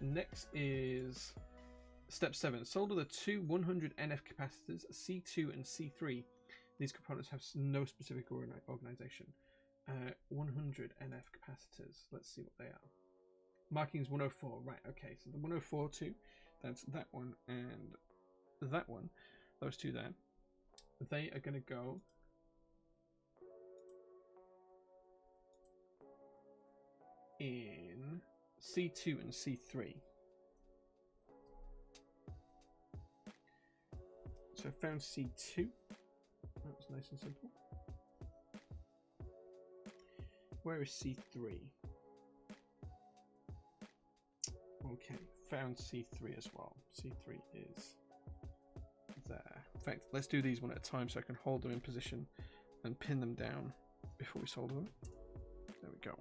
Next is step 7. Solder the two 100 NF capacitors, C2 and C3. These components have no specific organization. 100 NF capacitors. Let's see what they are. Markings 104. Right, okay. So the 104 too. That's that one and that one. Those two there. They are going to go in C2 and C3. So I found C2. That was nice and simple. Where is C3? Okay, found C3 as well. C3 is there. In fact, let's do these one at a time so I can hold them in position and pin them down before we solder them. There we go.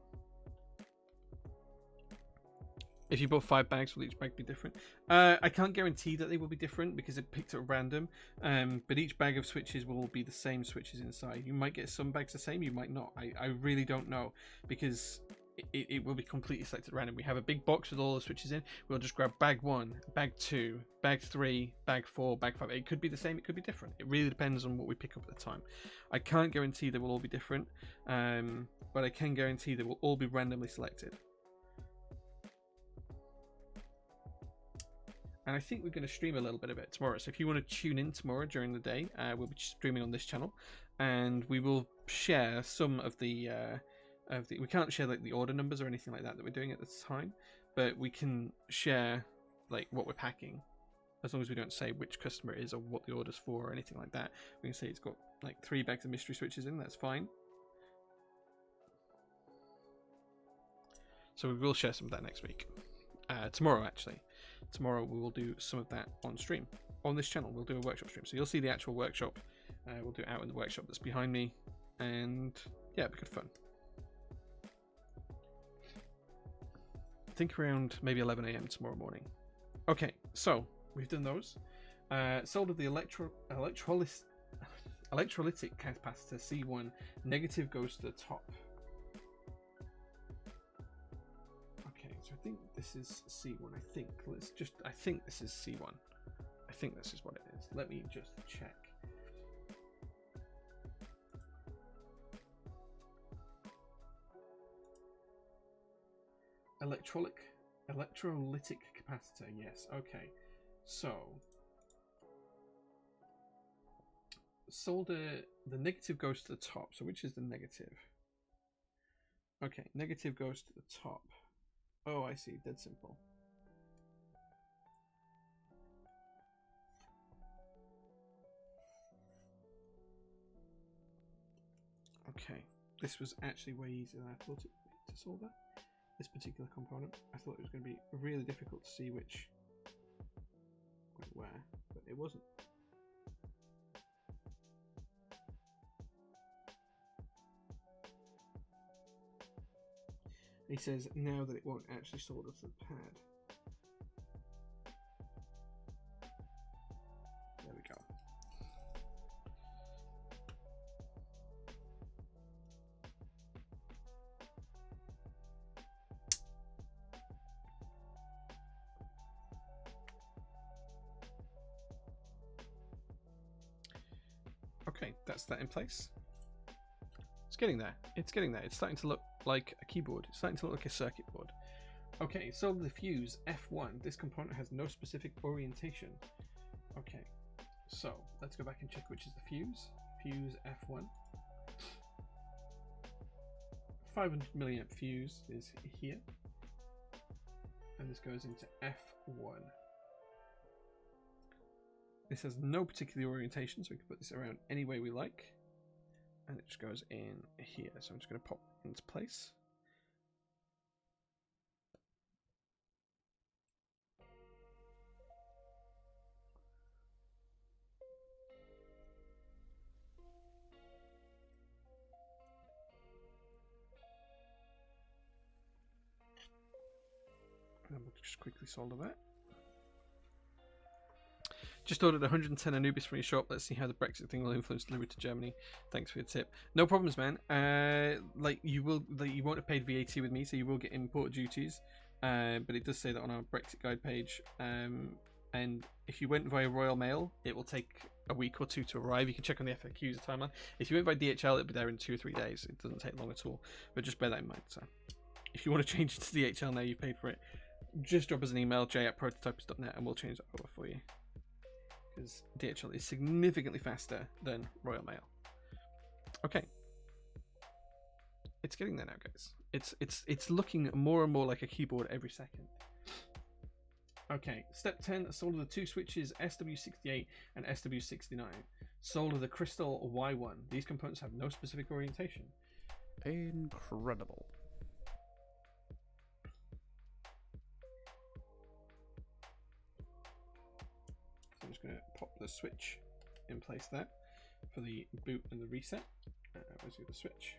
If you bought 5 bags, will each bag be different? I can't guarantee that they will be different because it picked at random. But each bag of switches will be the same switches inside. You might get some bags the same, you might not. I really don't know because it will be completely selected at random. We have a big box with all the switches in. We'll just grab bag 1, bag 2, bag 3, bag 4, bag 5. It could be the same, it could be different. It really depends on what we pick up at the time. I can't guarantee they will all be different, but I can guarantee they will all be randomly selected. And I think we're going to stream a little bit of it tomorrow. So if you want to tune in tomorrow during the day, we'll be streaming on this channel, and we will share some of the. We can't share like the order numbers or anything like that we're doing at this time, but we can share like what we're packing, as long as we don't say which customer it is or what the order's for or anything like that. We can say it's got like 3 bags of mystery switches in. That's fine. So we will share some of that next week. Tomorrow actually. Tomorrow we will do some of that on stream. On this channel we'll do a workshop stream. So you'll see the actual workshop. We'll do it out in the workshop that's behind me. And yeah, it'll be good fun. I think around maybe 11 AM tomorrow morning. Okay, so we've done those. Soldered the electrolytic capacitor C1. Negative goes to the top. So I think this is C1. I think this is C1. I think this is what it is. Let me just check. Electrolytic capacitor. Yes. Okay. So solder the negative goes to the top. So which is the negative? Okay, negative goes to the top. Oh, I see. Dead simple. Okay. This was actually way easier than I thought it would be to solder. This particular component. I thought it was going to be really difficult to see which went where, but it wasn't. He says now that it won't actually solder to the pad. There we go. Okay, that's that in place. It's getting there. It's getting there. It's starting to look like a keyboard. It's starting to look like a circuit board. Okay, so the fuse F1. This component has no specific orientation. Okay, so let's go back and check which is the fuse. Fuse F1. 500 milliamp fuse is here. And this goes into F1. This has no particular orientation, so we can put this around any way we like. and it just goes in here. So I'm just going to pop it into place. And we'll just quickly solder that. Just ordered 110 Anubis from your shop. Let's see how the Brexit thing will influence delivery to Germany. Thanks for your tip. No problems, man. You won't have paid VAT with me, so you will get import duties. But it does say that on our Brexit guide page. And if you went via Royal Mail, it will take a week or two to arrive. You can check on the FAQs the timeline. If you went by DHL, it'll be there in 2 or 3 days. It doesn't take long at all. But just bear that in mind. So, if you want to change it to DHL now, you've paid for it. Just drop us an email, j@prototypers.net, and we'll change that over for you. Because DHL is significantly faster than Royal Mail. Okay, it's getting there now, guys. It's looking more and more like a keyboard every second. Okay, step 10: solder the 2 switches SW68 and SW69. Solder the crystal Y1. These components have no specific orientation.
Incredible.
I'm just going to pop the switch in place there for the boot and the reset. Where's the other switch?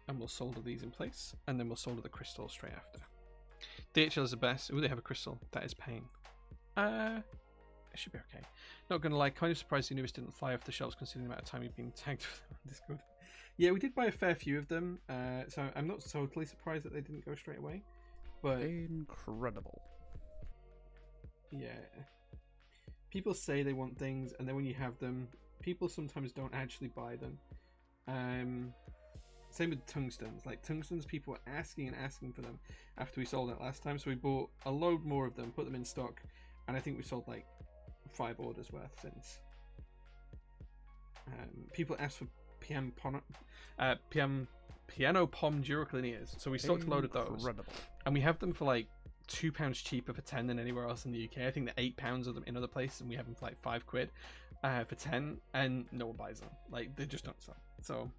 And we'll solder these in place, and then we'll solder the crystal straight after. DHL is the best. Oh, they have a crystal. That is pain. It should be okay. Not gonna lie, kind of surprised the newest didn't fly off the shelves considering the amount of time you've been tagged for them on Discord. Yeah, we did buy a fair few of them, so I'm not totally surprised that they didn't go straight away. But
incredible.
Yeah, people say they want things, and then when you have them, people sometimes don't actually buy them. Same with tungstens. Like tungstens, people were asking and asking for them after we sold it last time, so we bought a load more of them, put them in stock, and I think we sold like 5 orders worth since. People asked for Piano Pom Duraclinears, so we stocked a load of those, and we have them for like £2 cheaper for 10 than anywhere else in the UK. I think they're £8 of them in other places, and we have them for like £5 for 10, and no one buys them. Like they just don't sell. So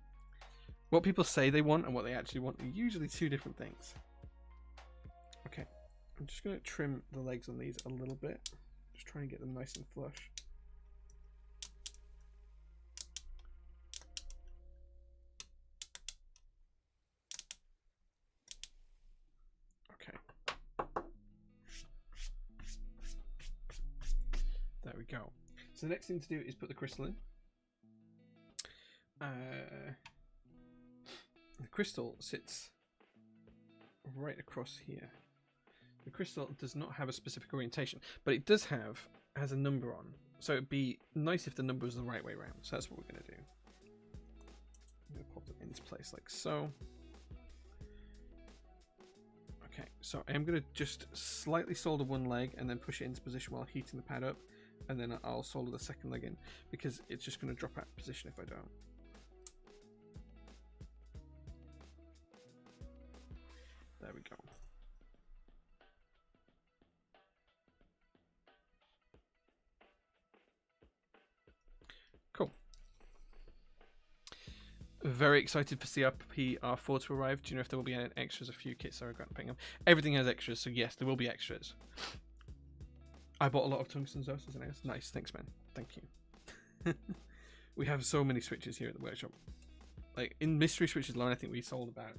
what people say they want and what they actually want are usually 2 different things. Okay, I'm just going to trim the legs on these a little bit, just try and get them nice and flush. There we go. So the next thing to do is put the crystal in. The crystal sits right across here. The crystal does not have a specific orientation, but it does has a number on. So it'd be nice if the number was the right way around. So that's what we're going to do. I'm going to pop it into place like so. Okay, so I am going to just slightly solder one leg and then push it into position while heating the pad up. And then I'll solder the second leg in because it's just going to drop out of position if I don't. There we go. Cool. Very excited for CRP R4 to arrive. Do you know if there will be any extras? A few kits I regret picking up. Everything has extras, so yes, there will be extras. I bought a lot of tungstens though, so it's nice. Thanks, man. Thank you. We have so many switches here at the workshop. Like in mystery switches alone, I think we sold about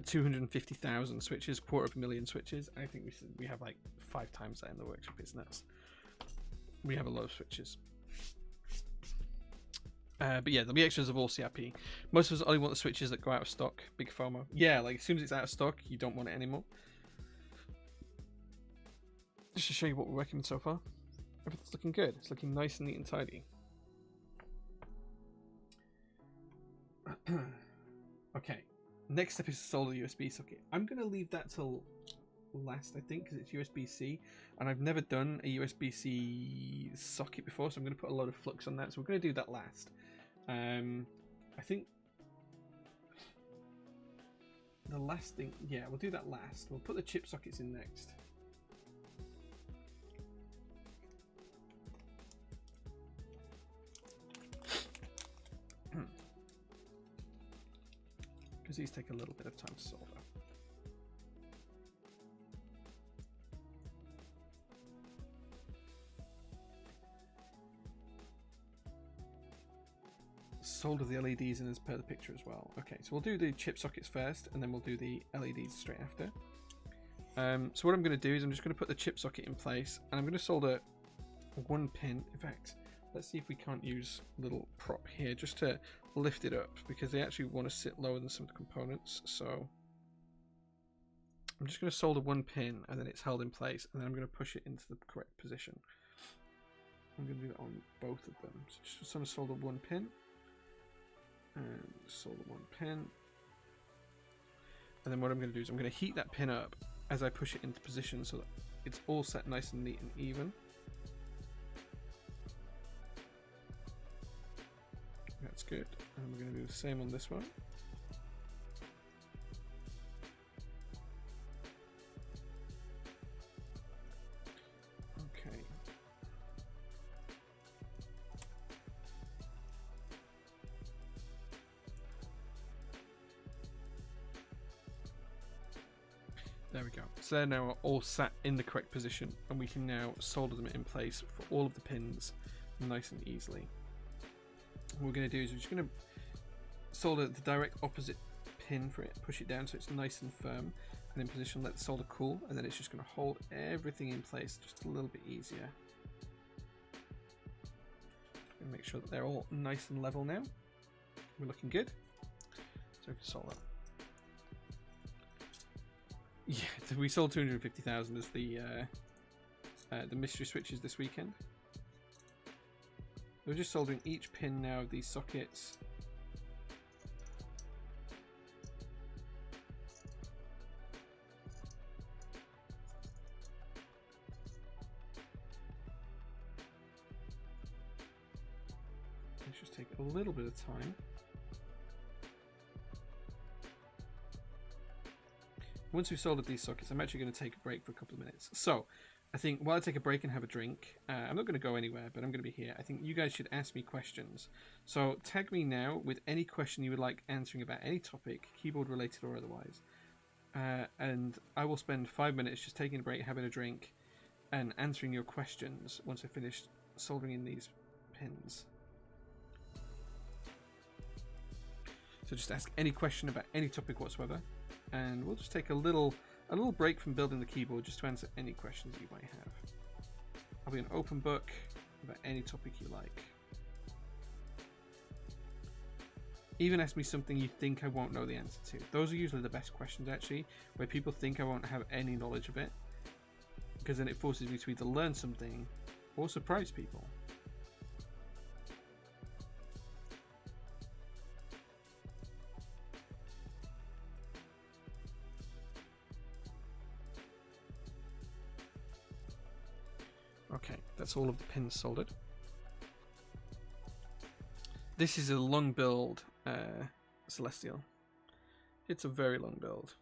250,000 switches, 250,000 switches. I think we have like 5 times that in the workshop. It's nuts. We have a lot of switches. But yeah, there'll be extras of all CRP. Most of us only want the switches that go out of stock. Big FOMO. Yeah, like as soon as it's out of stock, you don't want it anymore. Just to show you what we're working with so far. Everything's looking good. It's looking nice and neat and tidy. Okay, next step is to solder the USB socket. I'm going to leave that till last, I think, because it's USB-C, and I've never done a USB-C socket before, so I'm going to put a lot of flux on that, so we're going to do that last. I think the last thing, yeah, we'll do that last. We'll put the chip sockets in next. Because these take a little bit of time to solder. Solder the LEDs in as per the picture as well. Okay, so we'll do the chip sockets first, and then we'll do the LEDs straight after. So what I'm going to do is I'm just going to put the chip socket in place, and I'm going to solder one pin. In fact, let's see if we can't use a little prop here just to lift it up, because they actually want to sit lower than some of the components. So I'm just going to solder one pin, and then it's held in place, and then I'm going to push it into the correct position. I'm going to do that on both of them. So just going to solder one pin. And solder one pin, and then what I'm going to do is I'm going to heat that pin up as I push it into position so that it's all set nice and neat and even. That's good. And we're going to do the same on this one. Okay. There we go. So they're now all sat in the correct position, and we can now solder them in place for all of the pins nice and easily. What we're going to do is we're just going to solder the direct opposite pin for it, push it down so it's nice and firm, and in position, let the solder cool, and then it's just going to hold everything in place just a little bit easier. And make sure that they're all nice and level now. We're looking good. So we can solder. Yeah, we sold 250,000 as the mystery switches this weekend. We're just soldering each pin now of these sockets. Let's just take a little bit of time. Once we've soldered these sockets, I'm actually going to take a break for a couple of minutes. So, I think while I take a break and have a drink, I'm not going to go anywhere, but I'm going to be here. I think you guys should ask me questions. So, tag me now with any question you would like answering about any topic, keyboard related or otherwise. And I will spend 5 minutes just taking a break, having a drink, and answering your questions once I've finished soldering in these pins. So just ask any question about any topic whatsoever. And we'll just take a little break from building the keyboard just to answer any questions you might have. I'll be an open book about any topic you like. Even ask me something you think I won't know the answer to. Those are usually the best questions actually, where people think I won't have any knowledge of it, because then it forces me to either learn something or surprise people. Okay, that's all of the pins soldered. This is a long build, Celestial. It's a very long build.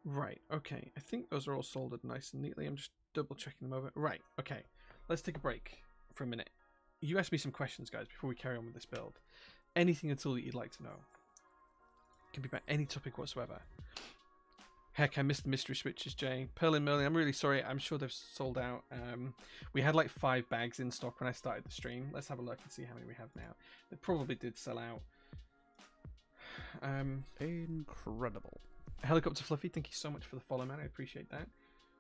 Right, okay. I think those are all soldered nice and neatly. I'm just double checking them over. Right, okay. Let's take a break for a minute. You asked me some questions, guys, before we carry on with this build. Anything at all that you'd like to know. It can be about any topic whatsoever. Heck, I missed the mystery switches, Jay. Pearl and Merlin, I'm really sorry. I'm sure they've sold out. We had like 5 bags in stock when I started the stream. Let's have a look and see how many we have now. They probably did sell out.
Incredible.
Helicopter Fluffy, thank you so much for the follow, man. I appreciate that.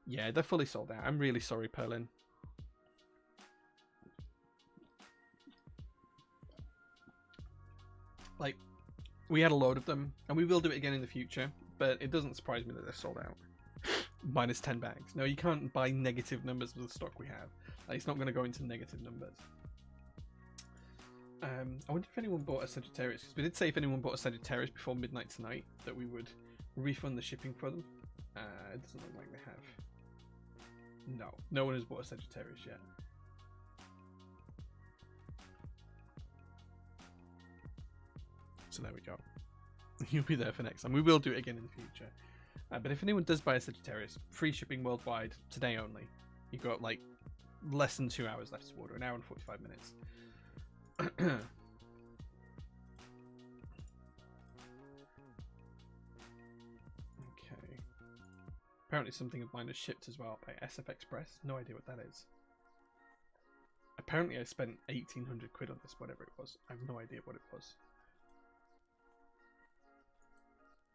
Yeah, they're fully sold out. I'm really sorry, Perlin. Like, we had a load of them, and we will do it again in the future, but it doesn't surprise me that they're sold out. Minus 10 bags. No, you can't buy negative numbers of the stock we have. Like, it's not going to go into negative numbers. I wonder if anyone bought a Sagittarius, because we did say if anyone bought a Sagittarius before midnight tonight that we would refund the shipping for them. It doesn't look like they have. No, no one has bought a Sagittarius yet. So there we go. You'll be there for next time. We will do it again in the future. But if anyone does buy a Sagittarius, free shipping worldwide today only. You've got like less than 2 hours left to order, an hour and 45 minutes. Okay. Apparently something of mine is shipped as well by SF Express. No idea what that is. Apparently I spent 1,800 quid on this, whatever it was. I have no idea what it was.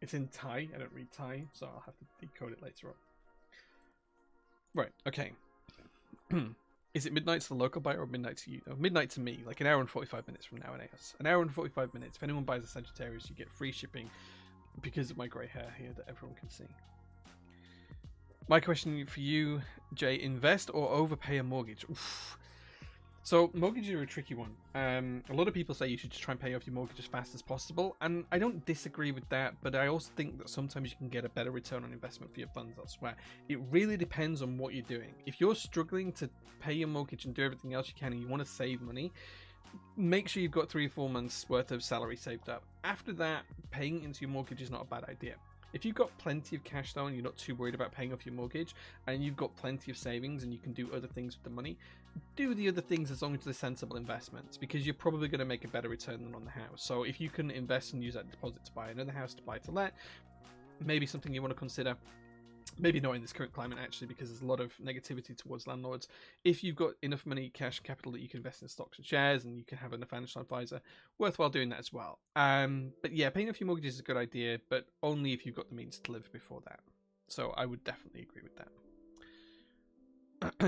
It's in Thai. I don't read Thai, so I'll have to decode it later on. Right, okay. Is it midnight to the local buyer or midnight to you? No, midnight to me, like an hour and 45 minutes from now. An hour and 45 minutes. If anyone buys a Sagittarius, you get free shipping because of my grey hair here that everyone can see. My question for you, Jay, invest or overpay a mortgage? Oof. So mortgages are a tricky one. A lot of people say you should just try and pay off your mortgage as fast as possible, and I don't disagree with that, but I also think that sometimes you can get a better return on investment for your funds elsewhere. It really depends on what you're doing. If you're struggling to pay your mortgage and do everything else you can and you want to save money, make sure you've got 3 or 4 months worth of salary saved up. After that, paying into your mortgage is not a bad idea. If you've got plenty of cash though and you're not too worried about paying off your mortgage and you've got plenty of savings and you can do other things with the money, do the other things as long as they're sensible investments, because you're probably going to make a better return than on the house. So if you can invest and use that deposit to buy another house, to buy to let, maybe something you want to consider. Maybe not in this current climate actually, because there's a lot of negativity towards landlords. If you've got enough money, cash capital, that you can invest in stocks and shares and you can have a financial advisor, worthwhile doing that as well. But yeah, paying off your mortgage is a good idea, but only if you've got the means to live before that. So I would definitely agree with that.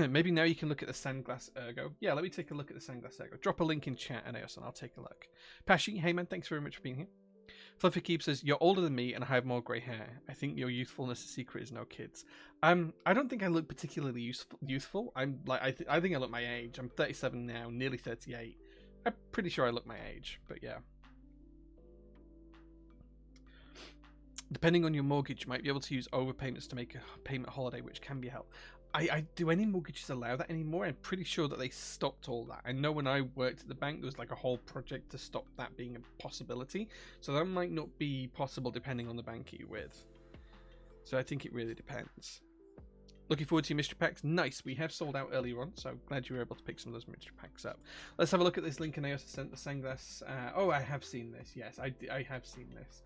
Maybe now you can look at the Sandglass Ergo. Yeah, let me take a look at the Sandglass Ergo. Drop a link in chat, Aeneas, and I'll take a look. Pashi, hey man, thanks very much for being here. Fluffy Keep says, you're older than me and I have more grey hair. I think your youthfulness' secret is no kids. I don't think I look particularly youthful. I think I look my age. I'm 37 now, nearly 38. I'm pretty sure I look my age, but yeah. Depending on your mortgage, you might be able to use overpayments to make a payment holiday, which can be helpful. Do any mortgages allow that anymore? I'm pretty sure that they stopped all that. I know when I worked at the bank, there was like a whole project to stop that being a possibility. So that might not be possible depending on the bank you're with. So I think it really depends. Looking forward to your mystery packs. Nice. We have sold out earlier on, so glad you were able to pick some of those mystery packs up. Let's have a look at this link. And I also sent the Sunglass. Oh, I have seen this. Yes, I have seen this.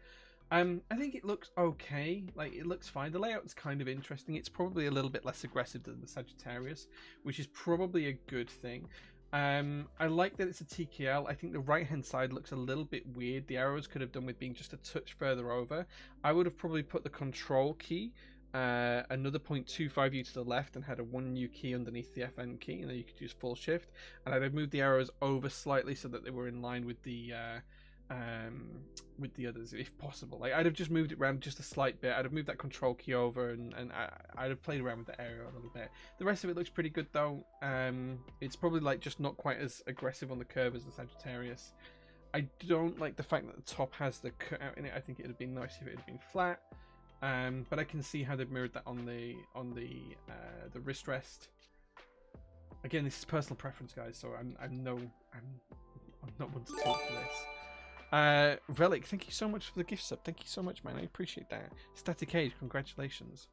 I think it looks okay. Like, it looks fine. The layout's kind of interesting. It's probably a little bit less aggressive than the Sagittarius, which is probably a good thing. I like that it's a TKL. I think the right-hand side looks a little bit weird. The arrows could have done with being just a touch further over. I would have probably put the control key another 0.25U to the left and had a 1U key underneath the FN key, and then you could use full shift. And I'd have moved the arrows over slightly so that they were in line with the others, if possible. Like, I'd have just moved it around just a slight bit. I'd have moved that control key over, and I'd have played around with the area a little bit. The rest of it looks pretty good though. It's probably like just not quite as aggressive on the curve as the Sagittarius. I don't like the fact that the top has the cut out in it. I think it would have been nice if it had been flat. But I can see how they've mirrored that on the wrist rest. Again, this is personal preference, guys, so I'm not one to talk to this. Relic, thank you so much for the gift sub. Thank you so much, man. I appreciate that. Static Age, congratulations.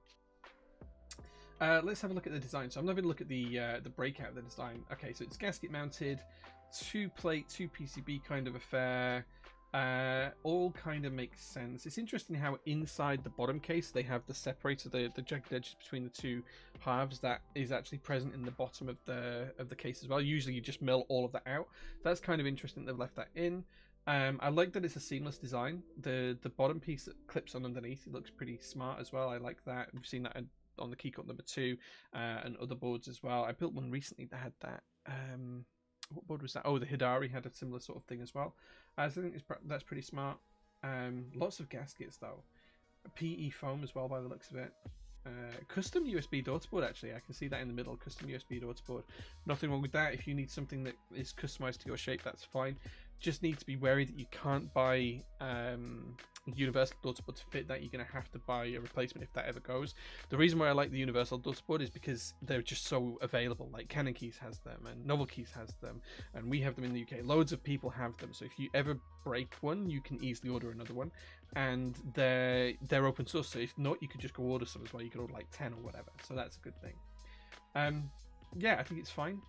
Let's have a look at the design. So I'm not going to look at the breakout of the design. Okay, so it's gasket mounted, 2-plate, 2 PCB kind of affair. All kind of makes sense. It's interesting how inside the bottom case they have the separator, the jagged edges between the two halves, that is actually present in the bottom of the case as well. Usually you just mill all of that out. That's kind of interesting that they've left that in. I like that it's a seamless design. The bottom piece that clips on underneath, it looks pretty smart as well. I like that. We've seen that on the Keycut number 2 and other boards as well. I built one recently that had that. What board was that? Oh, the Hidari had a similar sort of thing as well. So I think that's pretty smart. Lots of gaskets though. PE foam as well by the looks of it. Custom USB daughter board, actually. I can see that in the middle. Custom USB daughter board. Nothing wrong with that. If you need something that is customized to your shape, that's fine. just need to be wary that you can't buy universal daughter board to fit that. You're going to have to buy a replacement if that ever goes. The reason why I like the universal daughter board is because they're just so available. Like Canon Keys has them, and Novel Keys has them, and we have them in the UK. Loads of people have them, so if you ever break one, you can easily order another one, and they're open source. So if not, you could just go order some as well. You could order like 10 or whatever. So that's a good thing. Yeah, I think it's fine.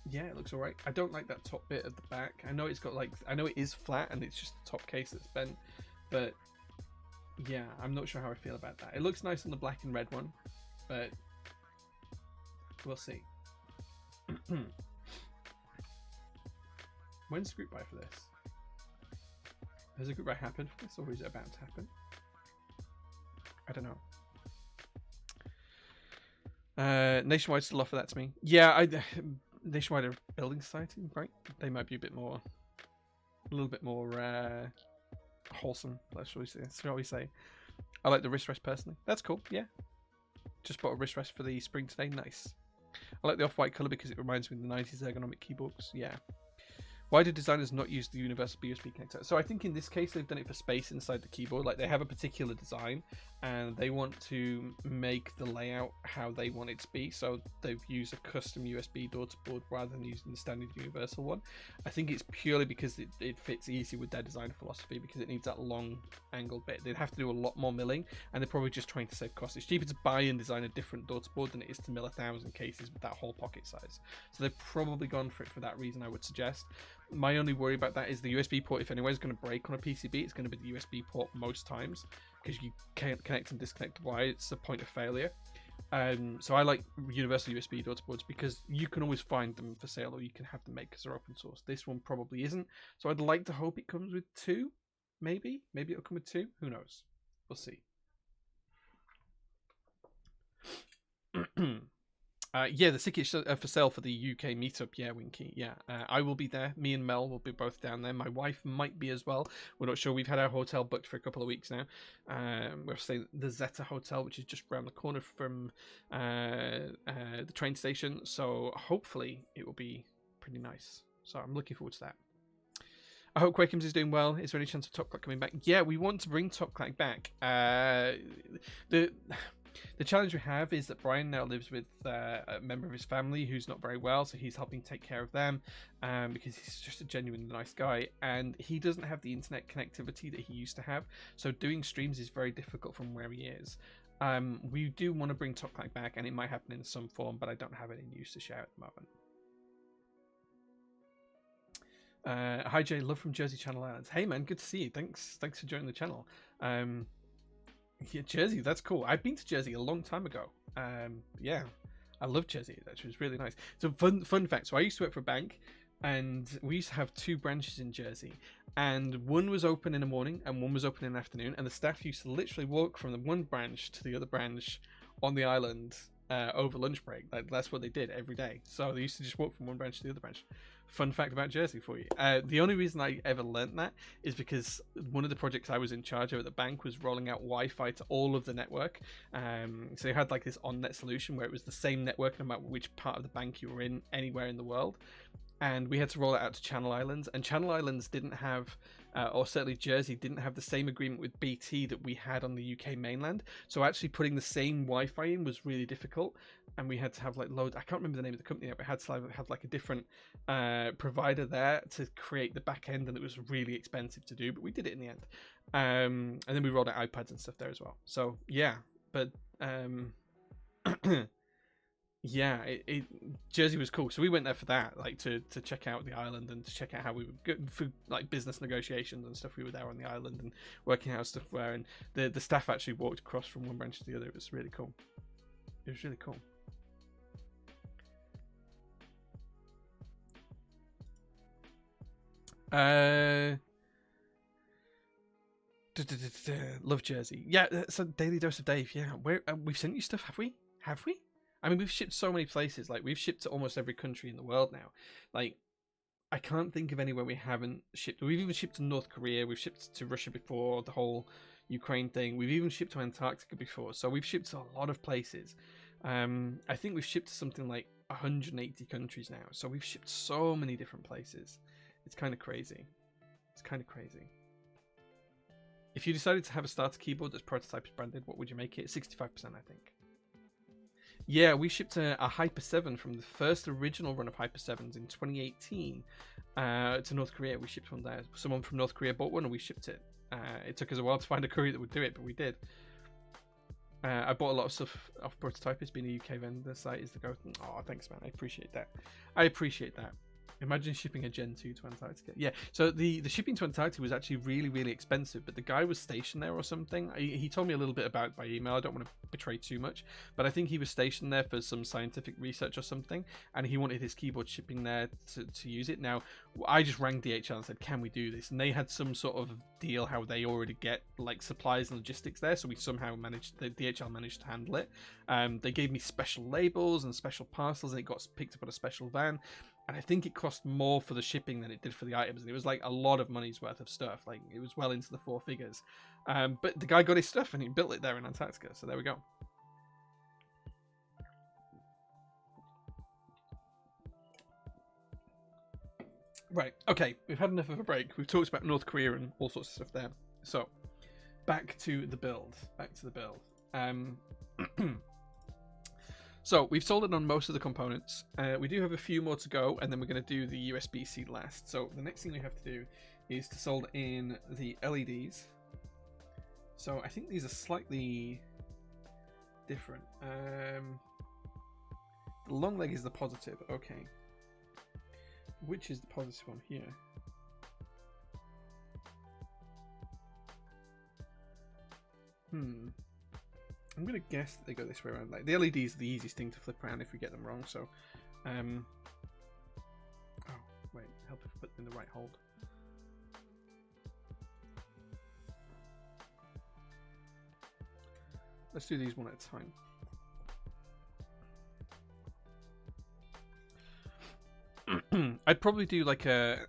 Yeah, it looks alright. I don't like that top bit at the back. I know it's got like, I know it is flat and it's just the top case that's bent, but yeah, I'm not sure how I feel about that. It looks nice on the black and red one, but we'll see. When's the group buy for this? Has a group buy happened for this, or is it about to happen? I don't know. Nationwide still offer that to me. Yeah, Nationwide are building society, right? They might be a little bit more wholesome. Shall we say? I like the wrist rest personally. That's cool. Yeah, just bought a wrist rest for the spring today. Nice. I like the off-white color because it reminds me of the 90s ergonomic keyboards. Yeah. Why do designers not use the universal USB connector? So I think in this case they've done it for space inside the keyboard. Like they have a particular design and they want to make the layout how they want it to be. So they've used a custom USB daughter board rather than using the standard universal one. I think it's purely because it fits easy with their design philosophy, because it needs that long angled bit. They'd have to do a lot more milling, and they're probably just trying to save costs. It's cheaper to buy and design a different daughter board than it is to mill 1,000 cases with that whole pocket size. So they've probably gone for it for that reason, I would suggest. My only worry about that is the USB port, if anywhere is going to break on a PCB, it's going to be the USB port most times, because you can't connect and disconnect the wire. It's a point of failure. So I like universal USB daughter boards because you can always find them for sale, or you can have them made because they're open source. This one probably isn't, so I'd like to hope it comes with 2. Maybe it'll come with 2. Who knows? We'll see. Yeah, the tickets are for sale for the UK meetup. Yeah, Winky. Yeah, I will be there. Me and Mel will be both down there. My wife might be as well. We're not sure. We've had our hotel booked for a couple of weeks now. We're staying at the Zeta Hotel, which is just around the corner from the train station. So hopefully it will be pretty nice. So I'm looking forward to that. I hope Quakums is doing well. Is there any chance of Top Clack coming back? Yeah, we want to bring Top Clack back. The challenge we have is that Brian now lives with a member of his family who's not very well, so he's helping take care of them because he's just a genuinely nice guy, and he doesn't have the internet connectivity that he used to have, so doing streams is very difficult from where he is. We do want to bring Top Clack back, and it might happen in some form, but I don't have any news to share at the moment. Hi Jay, love from Jersey Channel Islands. Hey man, good to see you. Thanks for joining the channel. Yeah, Jersey, that's cool. I've been to Jersey a long time ago. Yeah, I love Jersey. That was really nice. So fun fact. So I used to work for a bank, and we used to have 2 branches in Jersey, and one was open in the morning and one was open in the afternoon, and the staff used to literally walk from the one branch to the other branch on the island over lunch break. That's what they did every day. So they used to just walk from one branch to the other branch. Fun fact about Jersey for you. The only reason I ever learnt that is because one of the projects I was in charge of at the bank was rolling out Wi-Fi to all of the network. So you had like this on-net solution where it was the same network no matter which part of the bank you were in, anywhere in the world. And we had to roll it out to Channel Islands, and Channel Islands didn't have, or certainly Jersey didn't have the same agreement with BT that we had on the UK mainland. So actually putting the same Wi-Fi in was really difficult, and we had to have like loads. I can't remember the name of the company, but we had to have like a different provider there to create the back end, and it was really expensive to do, but we did it in the end. And then we rolled out iPads and stuff there as well. So yeah, but yeah, Jersey was cool. So we went there for that, like to check out the island and to check out how we would go for like business negotiations and stuff. We were there on the island and working out stuff where, and the staff actually walked across from one branch to the other. It was really cool. It was really cool. Love Jersey. Yeah, it's a daily dose of Dave. Yeah, we've sent you stuff, have we? I mean, we've shipped so many places. Like, we've shipped to almost every country in the world now. Like, I can't think of anywhere we haven't shipped. We've even shipped to North Korea. We've shipped to Russia before, the whole Ukraine thing. We've even shipped to Antarctica before. So we've shipped to a lot of places. I think we've shipped to something like 180 countries now. So we've shipped so many different places. It's kind of crazy. It's kind of crazy. If you decided to have a starter keyboard that's prototype is branded, what would you make it? 65%, I think. Yeah, we shipped a Hyper 7 from the first original run of Hyper 7s in 2018 to North Korea. We shipped one there. Someone from North Korea bought one and we shipped it. It took us a while to find a courier that would do it, but we did. I bought a lot of stuff off Prototypist. Being a UK vendor, site is the go. Oh, thanks, man. I appreciate that. I appreciate that. Imagine shipping a Gen 2 to Antarctica. Yeah, so the shipping to Antarctica was actually really, really expensive, but the guy was stationed there or something. He told me a little bit about it by email. I don't want to betray too much, but I think he was stationed there for some scientific research or something, and he wanted his keyboard shipping there to use it. Now, I just rang DHL and said, can we do this? And they had some sort of deal how they already get like supplies and logistics there, so we somehow managed, the DHL managed to handle it. They gave me special labels and special parcels, and it got picked up on a special van. And I think it cost more for the shipping than it did for the items. And it was like a lot of money's worth of stuff. Like it was well into the 4 figures. But the guy got his stuff and he built it there in Antarctica. So there we go. Right. Okay. We've had enough of a break. We've talked about North Korea and all sorts of stuff there. So back to the build. So we've soldered on most of the components. We do have a few more to go, and then we're going to do the USB-C last. So the next thing we have to do is to solder in the LEDs. So I think these are slightly different. The long leg is the positive. Okay. Which is the positive one here? I'm going to guess that they go this way around. Like the LEDs are the easiest thing to flip around if we get them wrong. So, oh, wait, help if I put them in the right hold. Let's do these one at a time. I'd probably do like a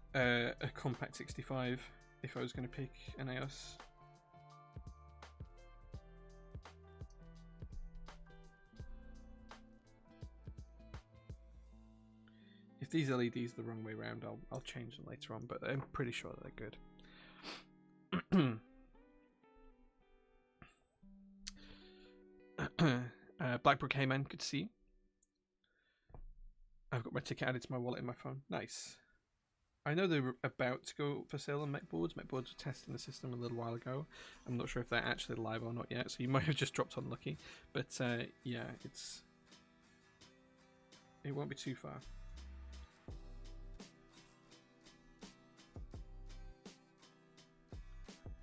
compact 65 if I was going to pick an EOS. If these LEDs are the wrong way around, I'll change them later on, but I'm pretty sure that they're good. Blackbrook, hey man, good to see you. I've got my ticket added to my wallet in my phone. Nice. I know they're about to go for sale on Mechboards. Mechboards were testing the system a little while ago. I'm not sure if they're actually live or not yet, so you might have just dropped unlucky. But yeah, it won't be too far.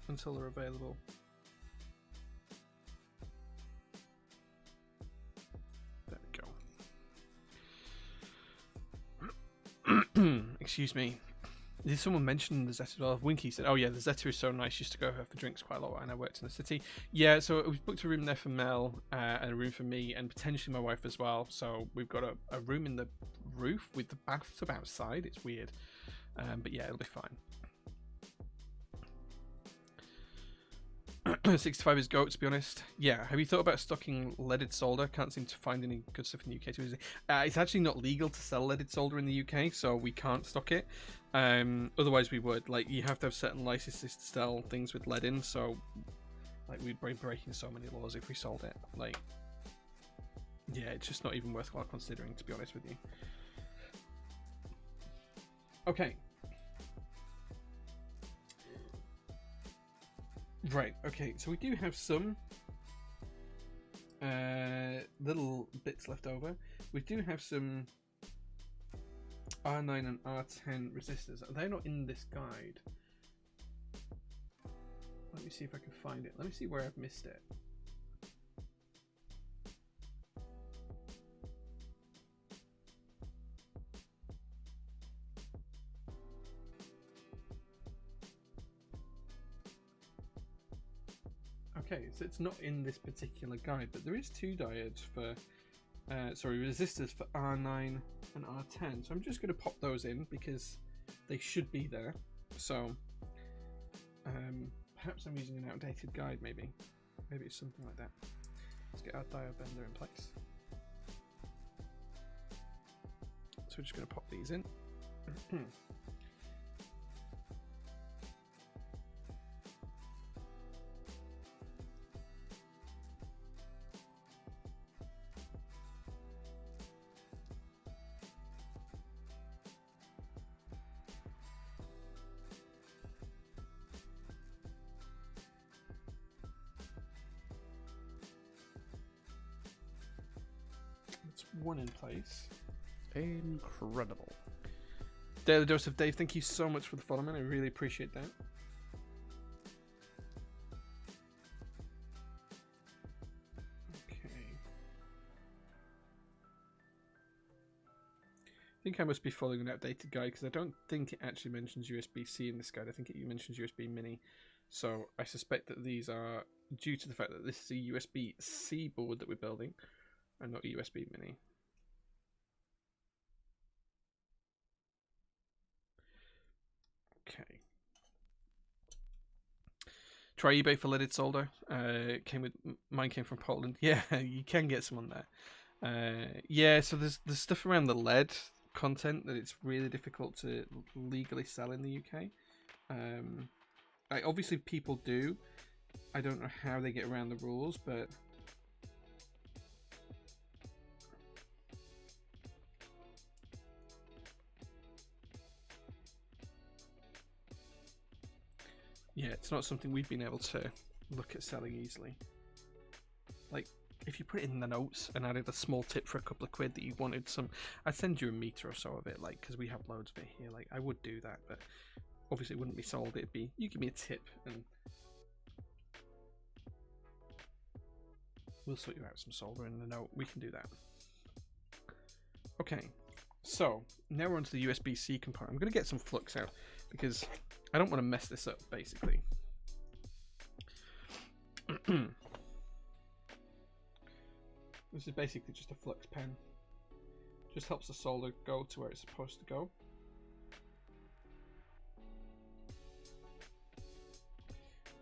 Until they're available. There we go. Excuse me. Did someone mention the Zeta as well? Winky said, oh yeah, the Zeta is so nice. Used to go for drinks quite a lot and I worked in the city. Yeah, so we've booked a room there for Mel and a room for me and potentially my wife as well. So we've got a room in the roof with the bathtub outside. It's weird. But yeah, it'll be fine. 65 is GOAT, to be honest. Yeah, have you thought about stocking leaded solder? Can't seem to find any good stuff in the UK too easily. It's actually not legal to sell leaded solder in the UK, so we can't stock it. Otherwise we would. Like, you have to have certain licenses to sell things with lead in, so like we'd be breaking so many laws if we sold it. Like, yeah, it's just not even worthwhile considering, to be honest with you. Okay. Right, okay, so we do have some little bits left over. We do have some R9 and R10 resistors. They're not in this guide. Let me see if I can find it. Let me see where I've missed it. Okay, so it's not in this particular guide, but there is 2 diodes for, resistors for R9 and R10. So I'm just going to pop those in because they should be there. So perhaps I'm using an outdated guide, maybe it's something like that. Let's get our diode bender in place. So we're just going to pop these in. That's one in place.
Incredible.
Daily Dose of Dave, thank you so much for the follow, man. I really appreciate that. Okay. I think I must be following an outdated guide because I don't think it actually mentions USB-C in this guide. I think it mentions USB Mini. So I suspect that these are due to the fact that this is a USB-C board that we're building and not a USB Mini. Okay. Try eBay for leaded solder. Mine came from Poland. Yeah, you can get some on there. Yeah, so there's stuff around the lead content that it's really difficult to legally sell in the UK. Obviously people do. I don't know how they get around the rules, but yeah, it's not something we've been able to look at selling easily. Like, if you put it in the notes and added a small tip for a couple of quid that you wanted some, I'd send you a meter or so of it, like, because we have loads of it here. Like, I would do that, but obviously it wouldn't be sold. It'd be, you give me a tip and we'll sort you out some solder in the note. We can do that. Okay, so now we're onto the USB-C component. I'm going to get some flux out because I don't want to mess this up, basically. This is basically just a flux pen. Just helps the solder go to where it's supposed to go.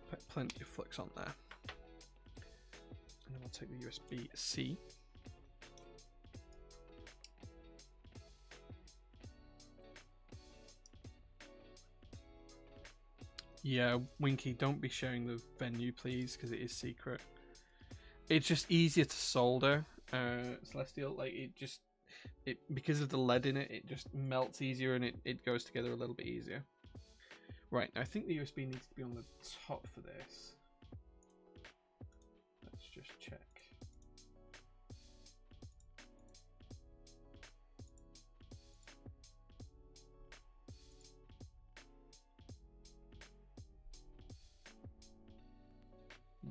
Put plenty of flux on there. And then we'll take the USB-C. Yeah, Winky, don't be sharing the venue, please, because it is secret. It's just easier to solder, Celestial. Like, because of the lead in it, it just melts easier and it goes together a little bit easier. Right, I think the USB needs to be on the top for this. Let's just check.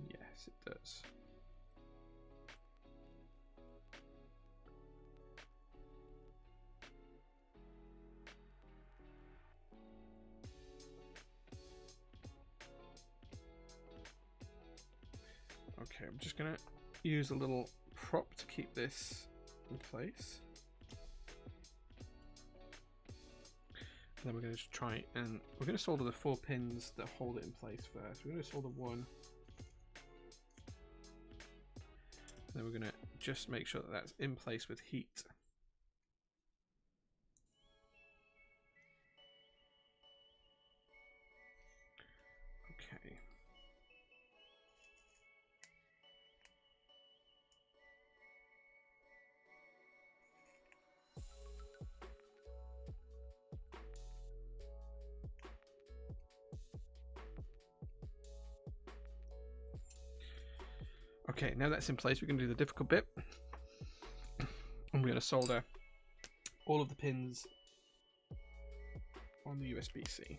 Yes, it does. Okay, I'm just gonna use a little prop to keep this in place. And then we're going to try and we're going to solder the 4 pins that hold it in place first. We're going to solder one. And then we're going to just make sure that that's in place with heat. Okay. Okay, now that's in place, we're going to do the difficult bit. And we're going to solder all of the pins on the USB-C.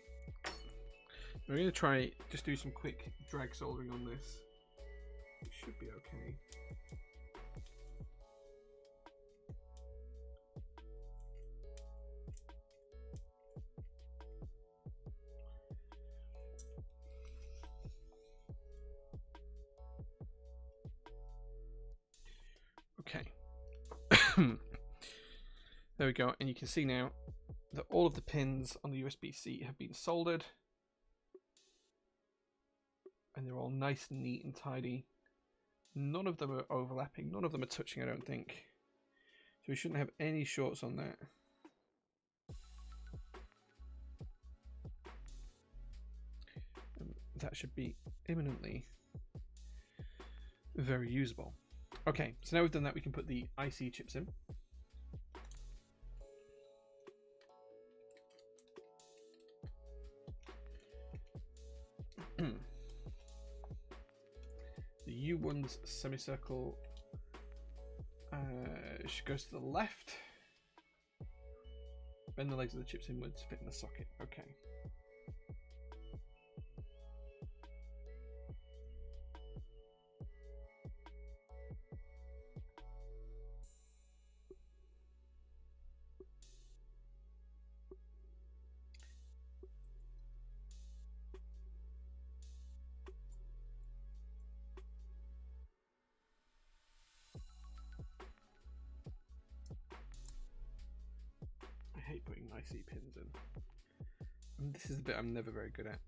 We're going to try just do some quick drag soldering on this. It should be okay. Okay. There we go, and you can see now that all of the pins on the USB-C have been soldered. And they're all nice and neat and tidy. None of them are overlapping, none of them are touching, I don't think. So we shouldn't have any shorts on that. that should be imminently very usable. Okay, so now we've done that, we can put the IC chips in. The U1's semicircle goes to the left. Bend the legs of the chips inwards, fit in the socket. Okay. I hate putting IC pins in. And this is the bit I'm never very good at.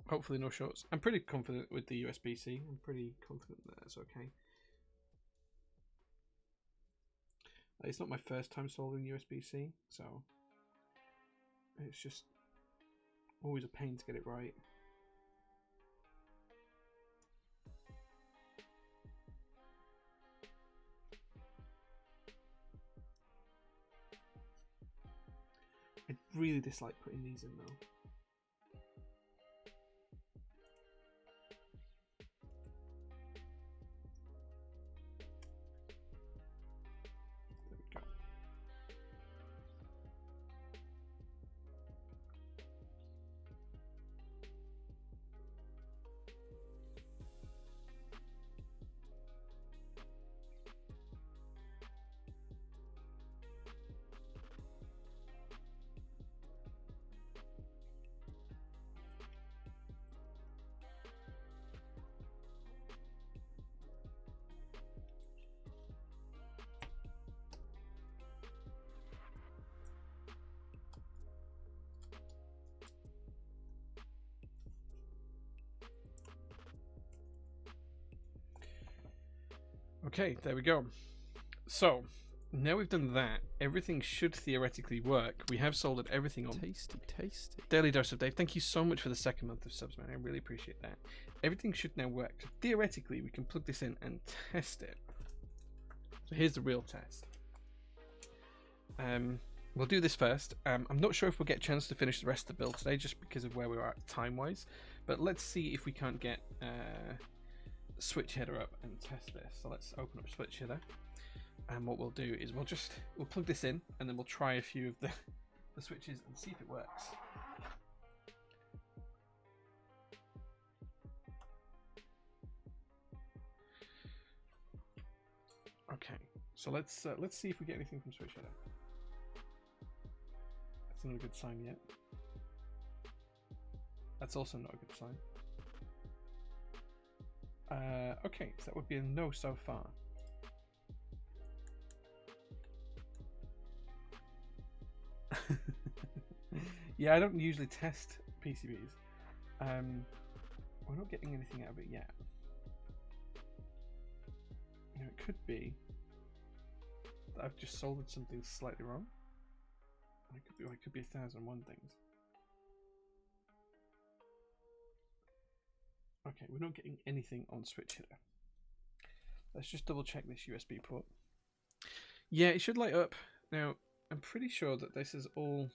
Hopefully no shorts. I'm pretty confident with the USB-C. I'm pretty confident that that's okay. It's not my first time soldering USB-C, so it's just always a pain to get it right. I really dislike putting these in though. Okay, there we go. So, now we've done that, everything should theoretically work. We have soldered everything on.
Tasty, tasty.
Daily Dose of Dave, thank you so much for the second month of subs, man. I really appreciate that. Everything should now work. So theoretically, we can plug this in and test it. So here's the real test. We'll do this first. I'm not sure if we'll get a chance to finish the rest of the build today, just because of where we are at time-wise. But let's see if we can't get switch header up and test this. So let's open up switch header, and what we'll do is we'll plug this in, and then we'll try a few of the switches and see if it works. Okay, so let's see if we get anything from switch header. That's not a good sign yet. That's also not a good sign. Okay, so that would be a no so far. Yeah, I don't usually test PCBs. We're not getting anything out of it yet. Now, it could be that I've just soldered something slightly wrong. It could be 1001 things. Okay, we're not getting anything on switch header. Let's just double check this USB port. Yeah, it should light up. Now, I'm pretty sure that this is all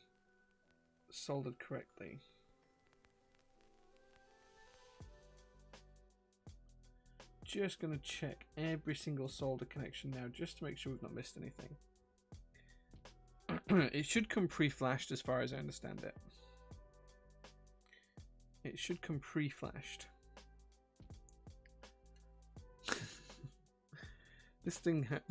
soldered correctly. Just going to check every single solder connection now, just to make sure we've not missed anything. It should come pre-flashed as far as I understand it. It should come pre-flashed. This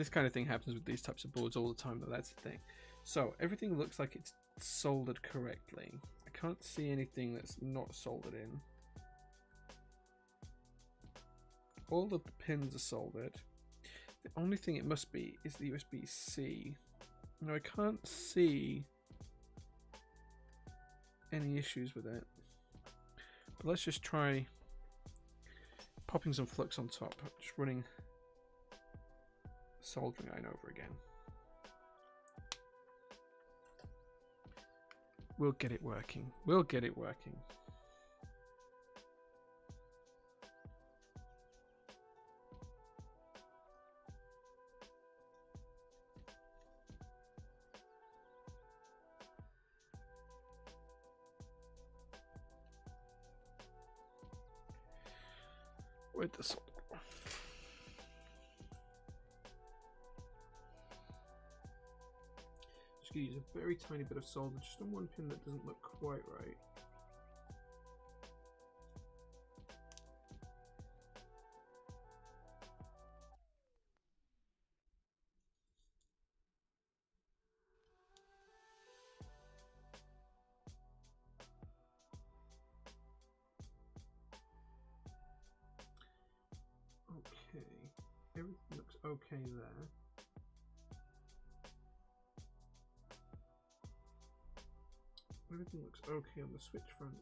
kind of thing happens with these types of boards all the time, though. That's the thing. So everything looks like it's soldered correctly. I can't see anything that's not soldered in. All of the pins are soldered. The only thing it must be is the USB-C. Now I can't see any issues with it. But let's just try popping some flux on top, just running soldering iron over again. We'll get it working. We'll get it working. Where'd the solder go? Just gonna use a very tiny bit of solder just on one pin that doesn't look quite right. Okay, everything looks okay there. Everything looks okay on the switch front.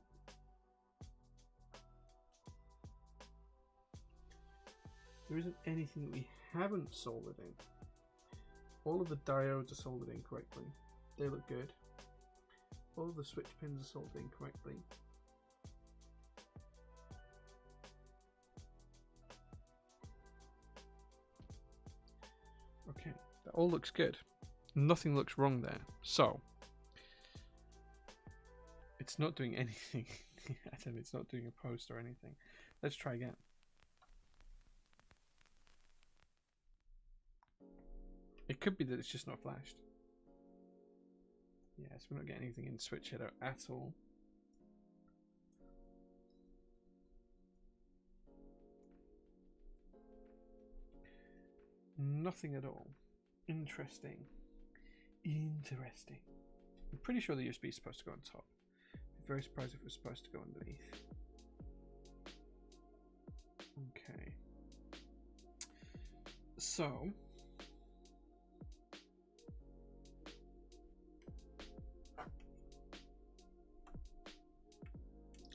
There isn't anything that we haven't soldered in. All of the diodes are soldered in correctly. They look good. All of the switch pins are soldered in correctly. Okay, that all looks good. Nothing looks wrong there. So, it's not doing anything. I said it's not doing a post or anything. Let's try again. It could be that it's just not flashed. Yes, we're not getting anything in switch header at all. Nothing at all. Interesting. Interesting. I'm pretty sure the USB is supposed to go on top. I'm very surprised if it was supposed to go underneath. Okay. So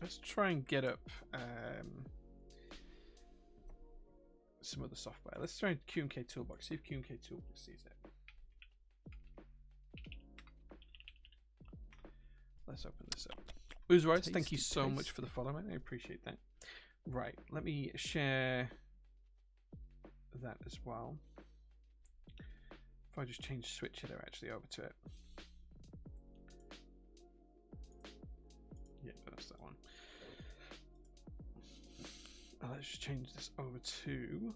let's try and get up some other software. Let's try Q&K Toolbox. See if Q&K Toolbox sees it. Let's open this up. Uzrites, thank you so much for the follow, man. I appreciate that. Right, let me share that as well. If I just change switch header actually over to it. Yeah, that's that one. Let's just change this over to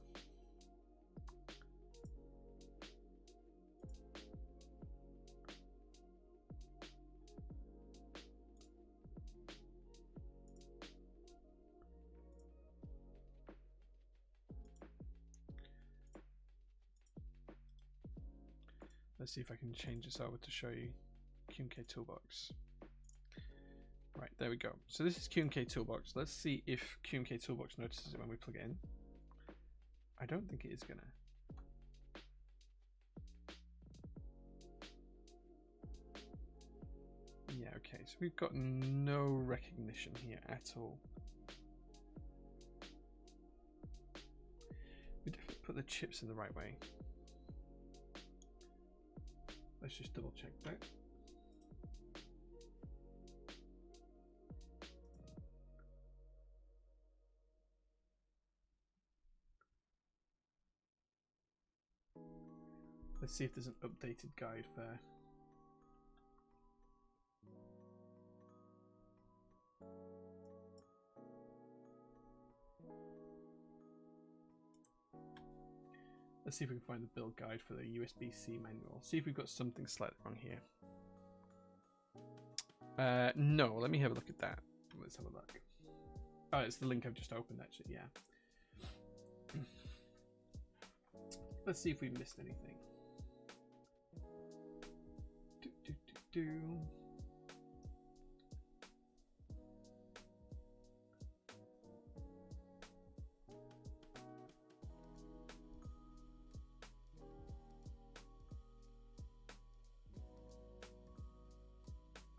let's see if I can change this over to show you Q&K Toolbox. Right, there we go. So this is Q&K Toolbox. Let's see if Q&K Toolbox notices it when we plug it in. I don't think it is gonna. Yeah, okay, so we've got no recognition here at all. We definitely put the chips in the right way. Let's just double check that. Let's see if there's an updated guide there. Let's see if we can find the build guide for the USB-C manual. See if we've got something slightly wrong here. No, let me have a look at that. Let's have a look. Oh, it's the link I've just opened actually, yeah. Let's see if we missed anything.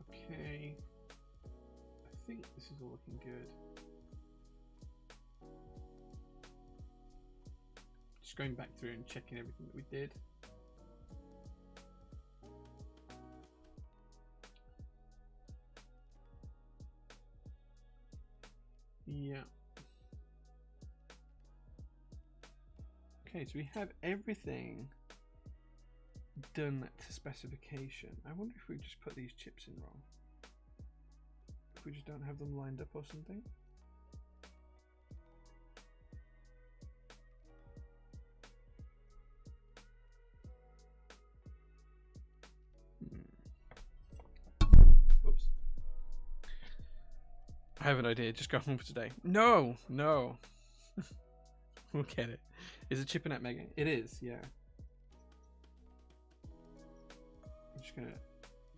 Okay, I think this is all looking good. Just going back through and checking everything that we did. Yeah. Okay, so we have everything done to specification. I wonder if we just put these chips in wrong. If we just don't have them lined up or something. Oops. I have an idea. Just go home for today. No, no. We'll get it. Is it chipping at Mega? It is, yeah. I'm just gonna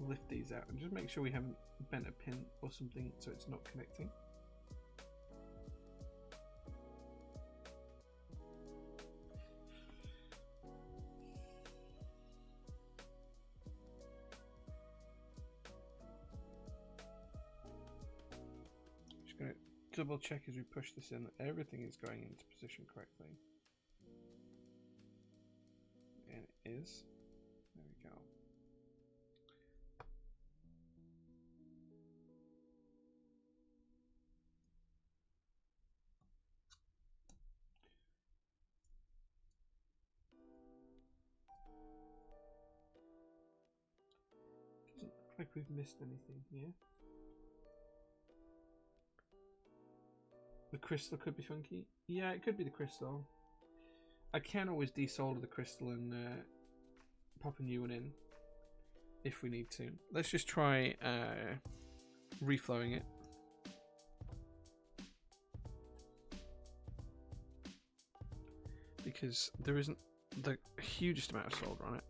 lift these out and just make sure we haven't bent a pin or something so it's not connecting. Just gonna double check as we push this in that everything is going into position correctly. And it is. There we go. Doesn't look like we've missed anything here. The crystal could be funky. Yeah, it could be the crystal. I can always desolder the crystal and pop a new one in if we need to. Let's just try reflowing it. Because there isn't the hugest amount of solder on it.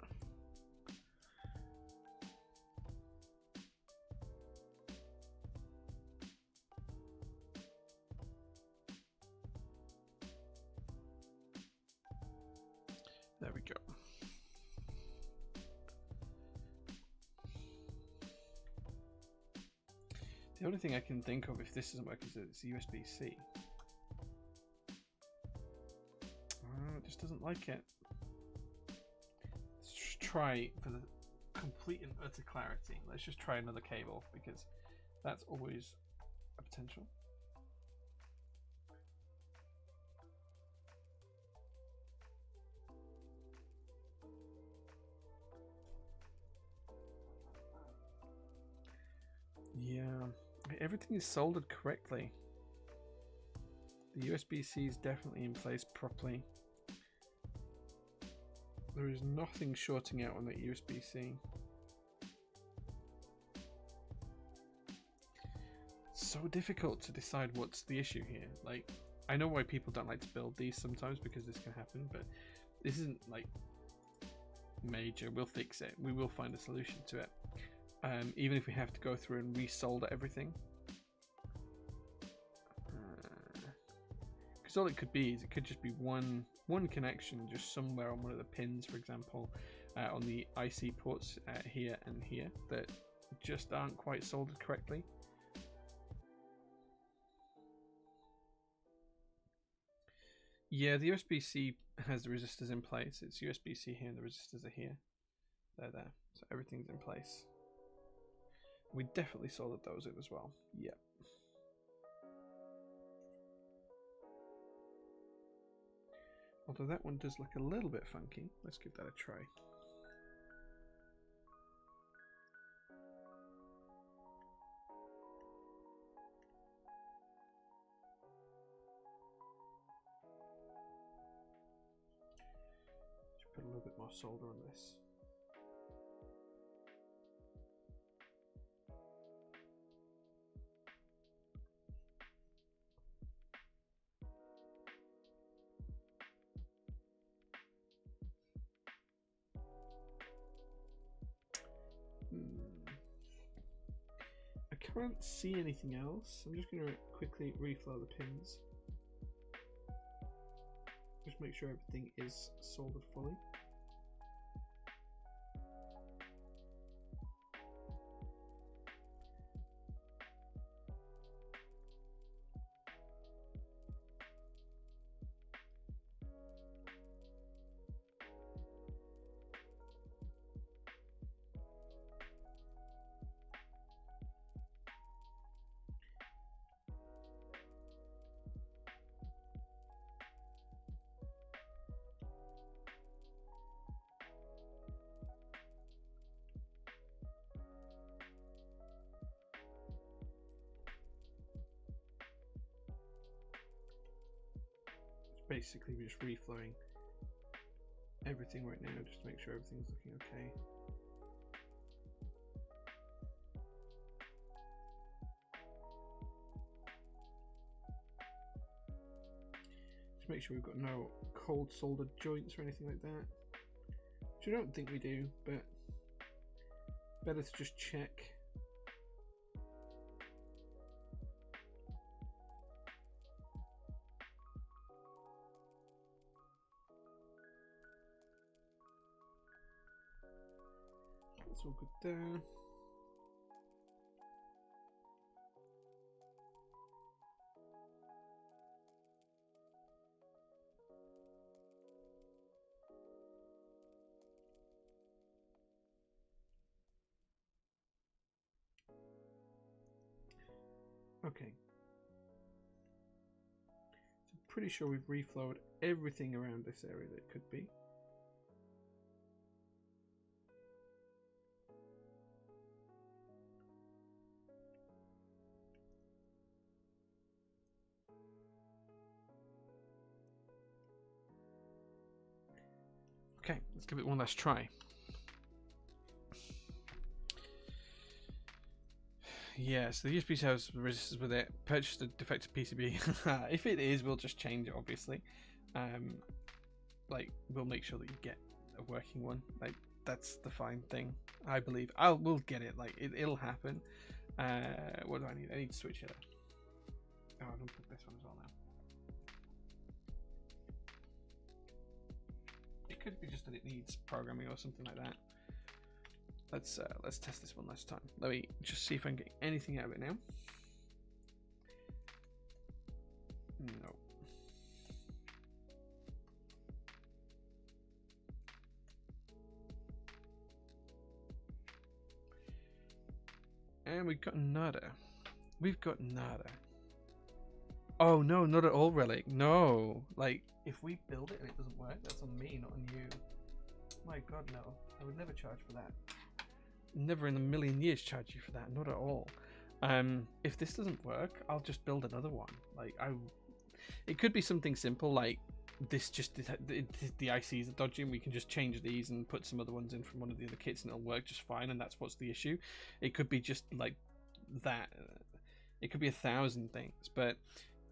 There we go. The only thing I can think of if this doesn't work is that it's USB-C. It just doesn't like it. Let's just try for the complete and utter clarity. Let's just try another cable because that's always a potential. Yeah, everything is soldered correctly. The USB-C is definitely in place properly. There is nothing shorting out on that USB-C. It's so difficult to decide what's the issue here. Like, I know why people don't like to build these sometimes because this can happen, but this isn't like major. We'll fix it. We will find a solution to it. Even if we have to go through and resolder everything. Because all it could be is it could just be one connection just somewhere on one of the pins, for example, on the IC ports here and here that just aren't quite soldered correctly. Yeah, the USB-C has the resistors in place. It's USB-C here and the resistors are here. They're there. So everything's in place. We definitely soldered those in as well. Yep. Although that one does look a little bit funky. Let's give that a try. Just put a little bit more solder on this. I can't see anything else. I'm just going to quickly reflow the pins. Just make sure everything is soldered fully. basically we're just reflowing everything right now just to make sure everything's looking okay. Just make sure we've got no cold soldered joints or anything like that, which I don't think we do, but better to just check. That's all good there. Okay. So I'm pretty sure we've reflowed everything around this area that could be. Okay, let's give it one last try. Yeah, so the USB has resistors with it. Purchase the defective PCB. If it is, we'll just change it, obviously. Like, we'll make sure that you get a working one. Like, that's the fine thing, I believe. We'll get it. Like, it'll happen. What do I need? I need to switch it up. Oh, I'm gonna put this one as well now. It could be just that it needs programming or something like that. Let's test this one last time. Let me just see if I can get anything out of it now. No. And we've got nada. We've got nada. Oh no, not at all, Relic. No. Like, if we build it and it doesn't work, that's on me, not on you. My god, no. I would never charge for that. Never in a million years charge you for that, not at all. If this doesn't work, I'll just build another one. Like, it could be something simple like this. Just the ICs are dodgy, and we can just change these and put some other ones in from one of the other kits, and it'll work just fine. And that's what's the issue. It could be just like that. It could be 1,000 things, but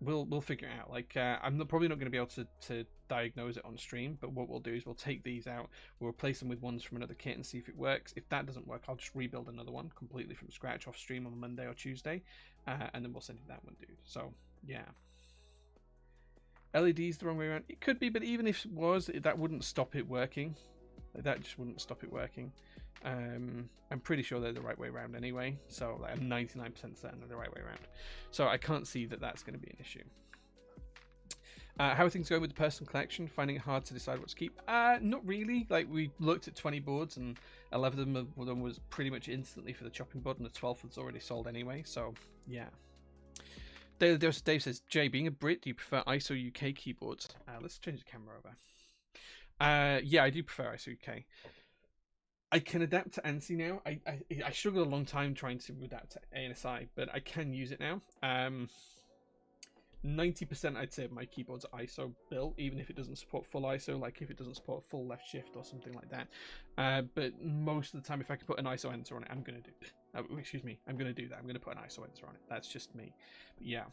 we'll figure it out. Like, I'm probably not going to be able to diagnose it on stream, but what we'll do is we'll take these out, we'll replace them with ones from another kit and see if it works. If that doesn't work, I'll just rebuild another one completely from scratch off stream on Monday or Tuesday, and then we'll send you that one, dude. So yeah, LEDs the wrong way around. It could be, but even if it was, that wouldn't stop it working. Like, that just wouldn't stop it working. I'm pretty sure they're the right way around anyway, so like, I'm 99% certain they're the right way around, so I can't see that that's going to be an issue. How are things going with the personal collection? Finding it hard to decide what to keep? Not really. Like, we looked at 20 boards and 11 of them was pretty much instantly for the chopping board, and the 12th was already sold anyway, so yeah. Dave says, Jay, being a Brit, do you prefer ISO UK keyboards? Let's change the camera over. Yeah, I do prefer ISO UK. I can adapt to ANSI now. I struggled a long time trying to adapt to ANSI, but I can use it now. 90% I'd say of my keyboard's ISO built, even if it doesn't support full ISO, like if it doesn't support full left shift or something like that. But most of the time, if I can put an ISO enter on it, I'm going to do it. Excuse me, I'm going to do that. I'm going to put an ISO enter on it. That's just me. But yeah.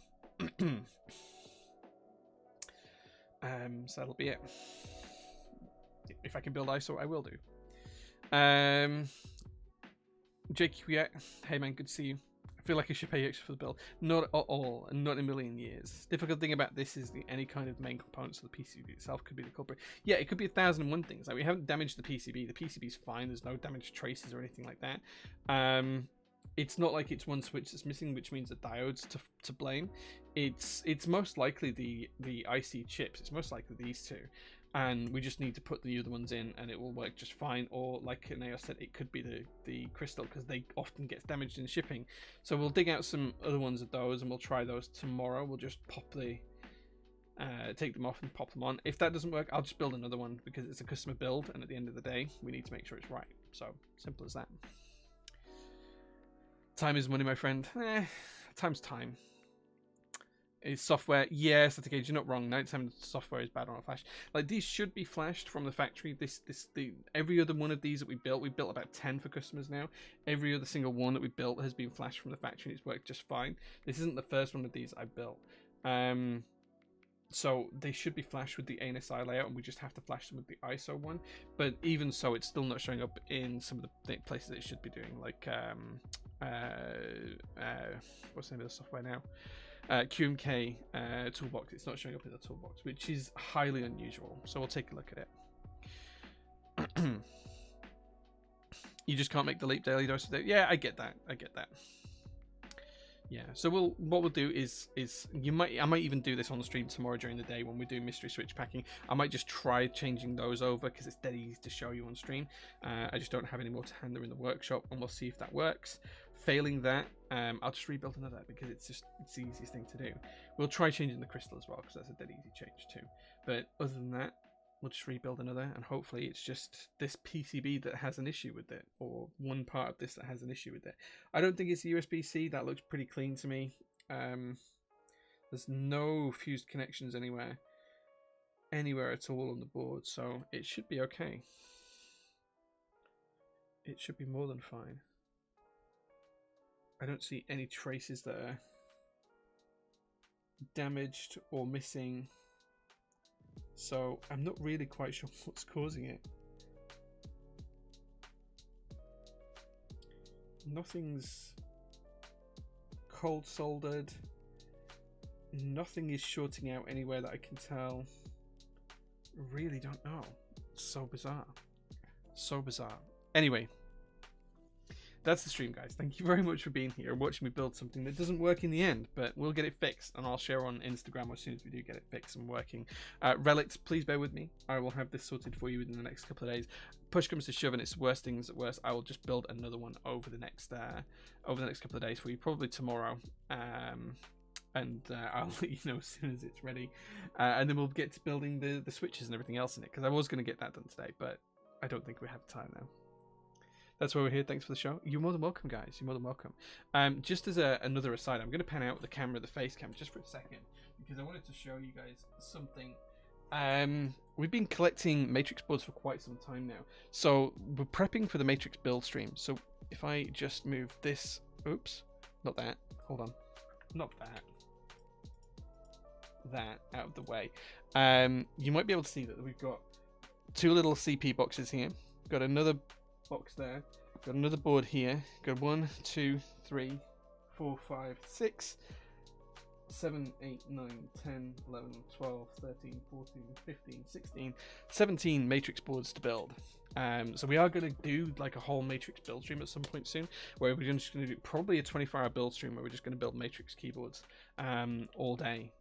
So that'll be it. If I can build ISO, I will do. Jake, yeah. Hey man, good to see you. I feel like I should pay extra for the build. Not at all, and not in a million years. Difficult thing about this is any kind of main components of the PCB itself could be the culprit. Yeah, it could be 1,001 things. Like, we haven't damaged the PCB. The PCB's fine. There's no damaged traces or anything like that. It's not like it's one switch that's missing, which means the diodes to blame. It's most likely the IC chips. It's most likely these two. And we just need to put the other ones in and it will work just fine. Or like Neo said, it could be the crystal, because they often get damaged in shipping. So we'll dig out some other ones of those and we'll try those tomorrow. We'll just pop take them off and pop them on. If that doesn't work, I'll just build another one, because it's a customer build and at the end of the day we need to make sure it's right. So simple as that. Time is money, my friend. Time's time. Is software? Yes, that's okay. You're not wrong. 97 software is bad on a flash. Like, these should be flashed from the factory. Every other one of these that we built about 10 for customers now. Every other single one that we built has been flashed from the factory. It's worked just fine. This isn't the first one of these I built. So they should be flashed with the ANSI layout, and we just have to flash them with the ISO one. But even so, it's still not showing up in some of the places it should be doing. Like, what's the name of the software now? QMK toolbox. It's not showing up in the toolbox, which is highly unusual. So we'll take a look at it. You just can't make the leap daily dose of it. Yeah, I get that. Yeah. So what we'll do is I might even do this on the stream tomorrow during the day when we do mystery switch packing. I might just try changing those over because it's dead easy to show you on stream. I just don't have any more to hand. They're in the workshop, and we'll see if that works. Failing that, I'll just rebuild another because it's the easiest thing to do. We'll try changing the crystal as well because that's a dead easy change too. But other than that, we'll just rebuild another, and hopefully it's just this PCB that has an issue with it, or one part of this that has an issue with it. I don't think it's USB-C. That looks pretty clean to me. There's no fused connections anywhere at all on the board, so it should be okay. It should be more than fine. I don't see any traces that are damaged or missing, so I'm not really quite sure what's causing it. Nothing's cold soldered. Nothing is shorting out anywhere that I can tell. Really don't know. It's so bizarre. So bizarre. Anyway, that's the stream, guys. Thank you very much for being here and watching me build something that doesn't work in the end, but we'll get it fixed, and I'll share on Instagram as soon as we do get it fixed and working. Relics, please bear with me. I will have this sorted for you within the next couple of days. Push comes to shove and it's worst things at worst, I will just build another one over the next couple of days for you, probably tomorrow. And I'll let you know as soon as it's ready. And then we'll get to building the switches and everything else in it, because I was going to get that done today, but I don't think we have time now. That's why we're here. Thanks for the show. You're more than welcome, guys. You're more than welcome. Just as another aside, I'm going to pan out the camera, the face cam, just for a second, because I wanted to show you guys something. We've been collecting matrix boards for quite some time now, so we're prepping for the matrix build stream. So if I just move this, oops, not that, hold on, not that out of the way, you might be able to see that we've got two little CP boxes here, got another box there, got another board here, got 1, 2, 3, 4, 5, 6, 7, 8, 9, 10, 11, 12, 13, 14, 15, 16, 17 matrix boards to build. So we are going to do like a whole matrix build stream at some point soon, where we're just going to do probably a 24-hour build stream where we're just going to build matrix keyboards all day.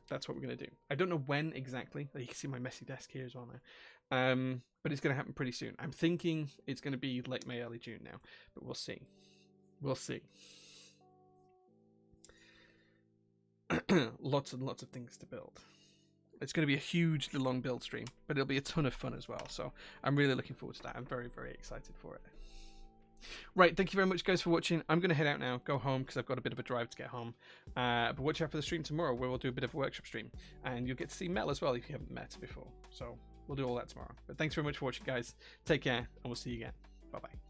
That's what we're going to do. I don't know when exactly. You can see my messy desk here as well now. But it's going to happen pretty soon. I'm thinking it's going to be late May, early June now, but we'll see. We'll see. Lots and lots of things to build. It's going to be a hugely long build stream, but it'll be a ton of fun as well. So I'm really looking forward to that. I'm very, very excited for it. Right, thank you very much, guys, for watching. I'm going to head out now, go home, because I've got a bit of a drive to get home. But watch out for the stream tomorrow, where we'll do a bit of a workshop stream. And you'll get to see Mel as well, if you haven't met before. So we'll do all that tomorrow. But thanks very much for watching, guys. Take care, and we'll see you again. Bye-bye.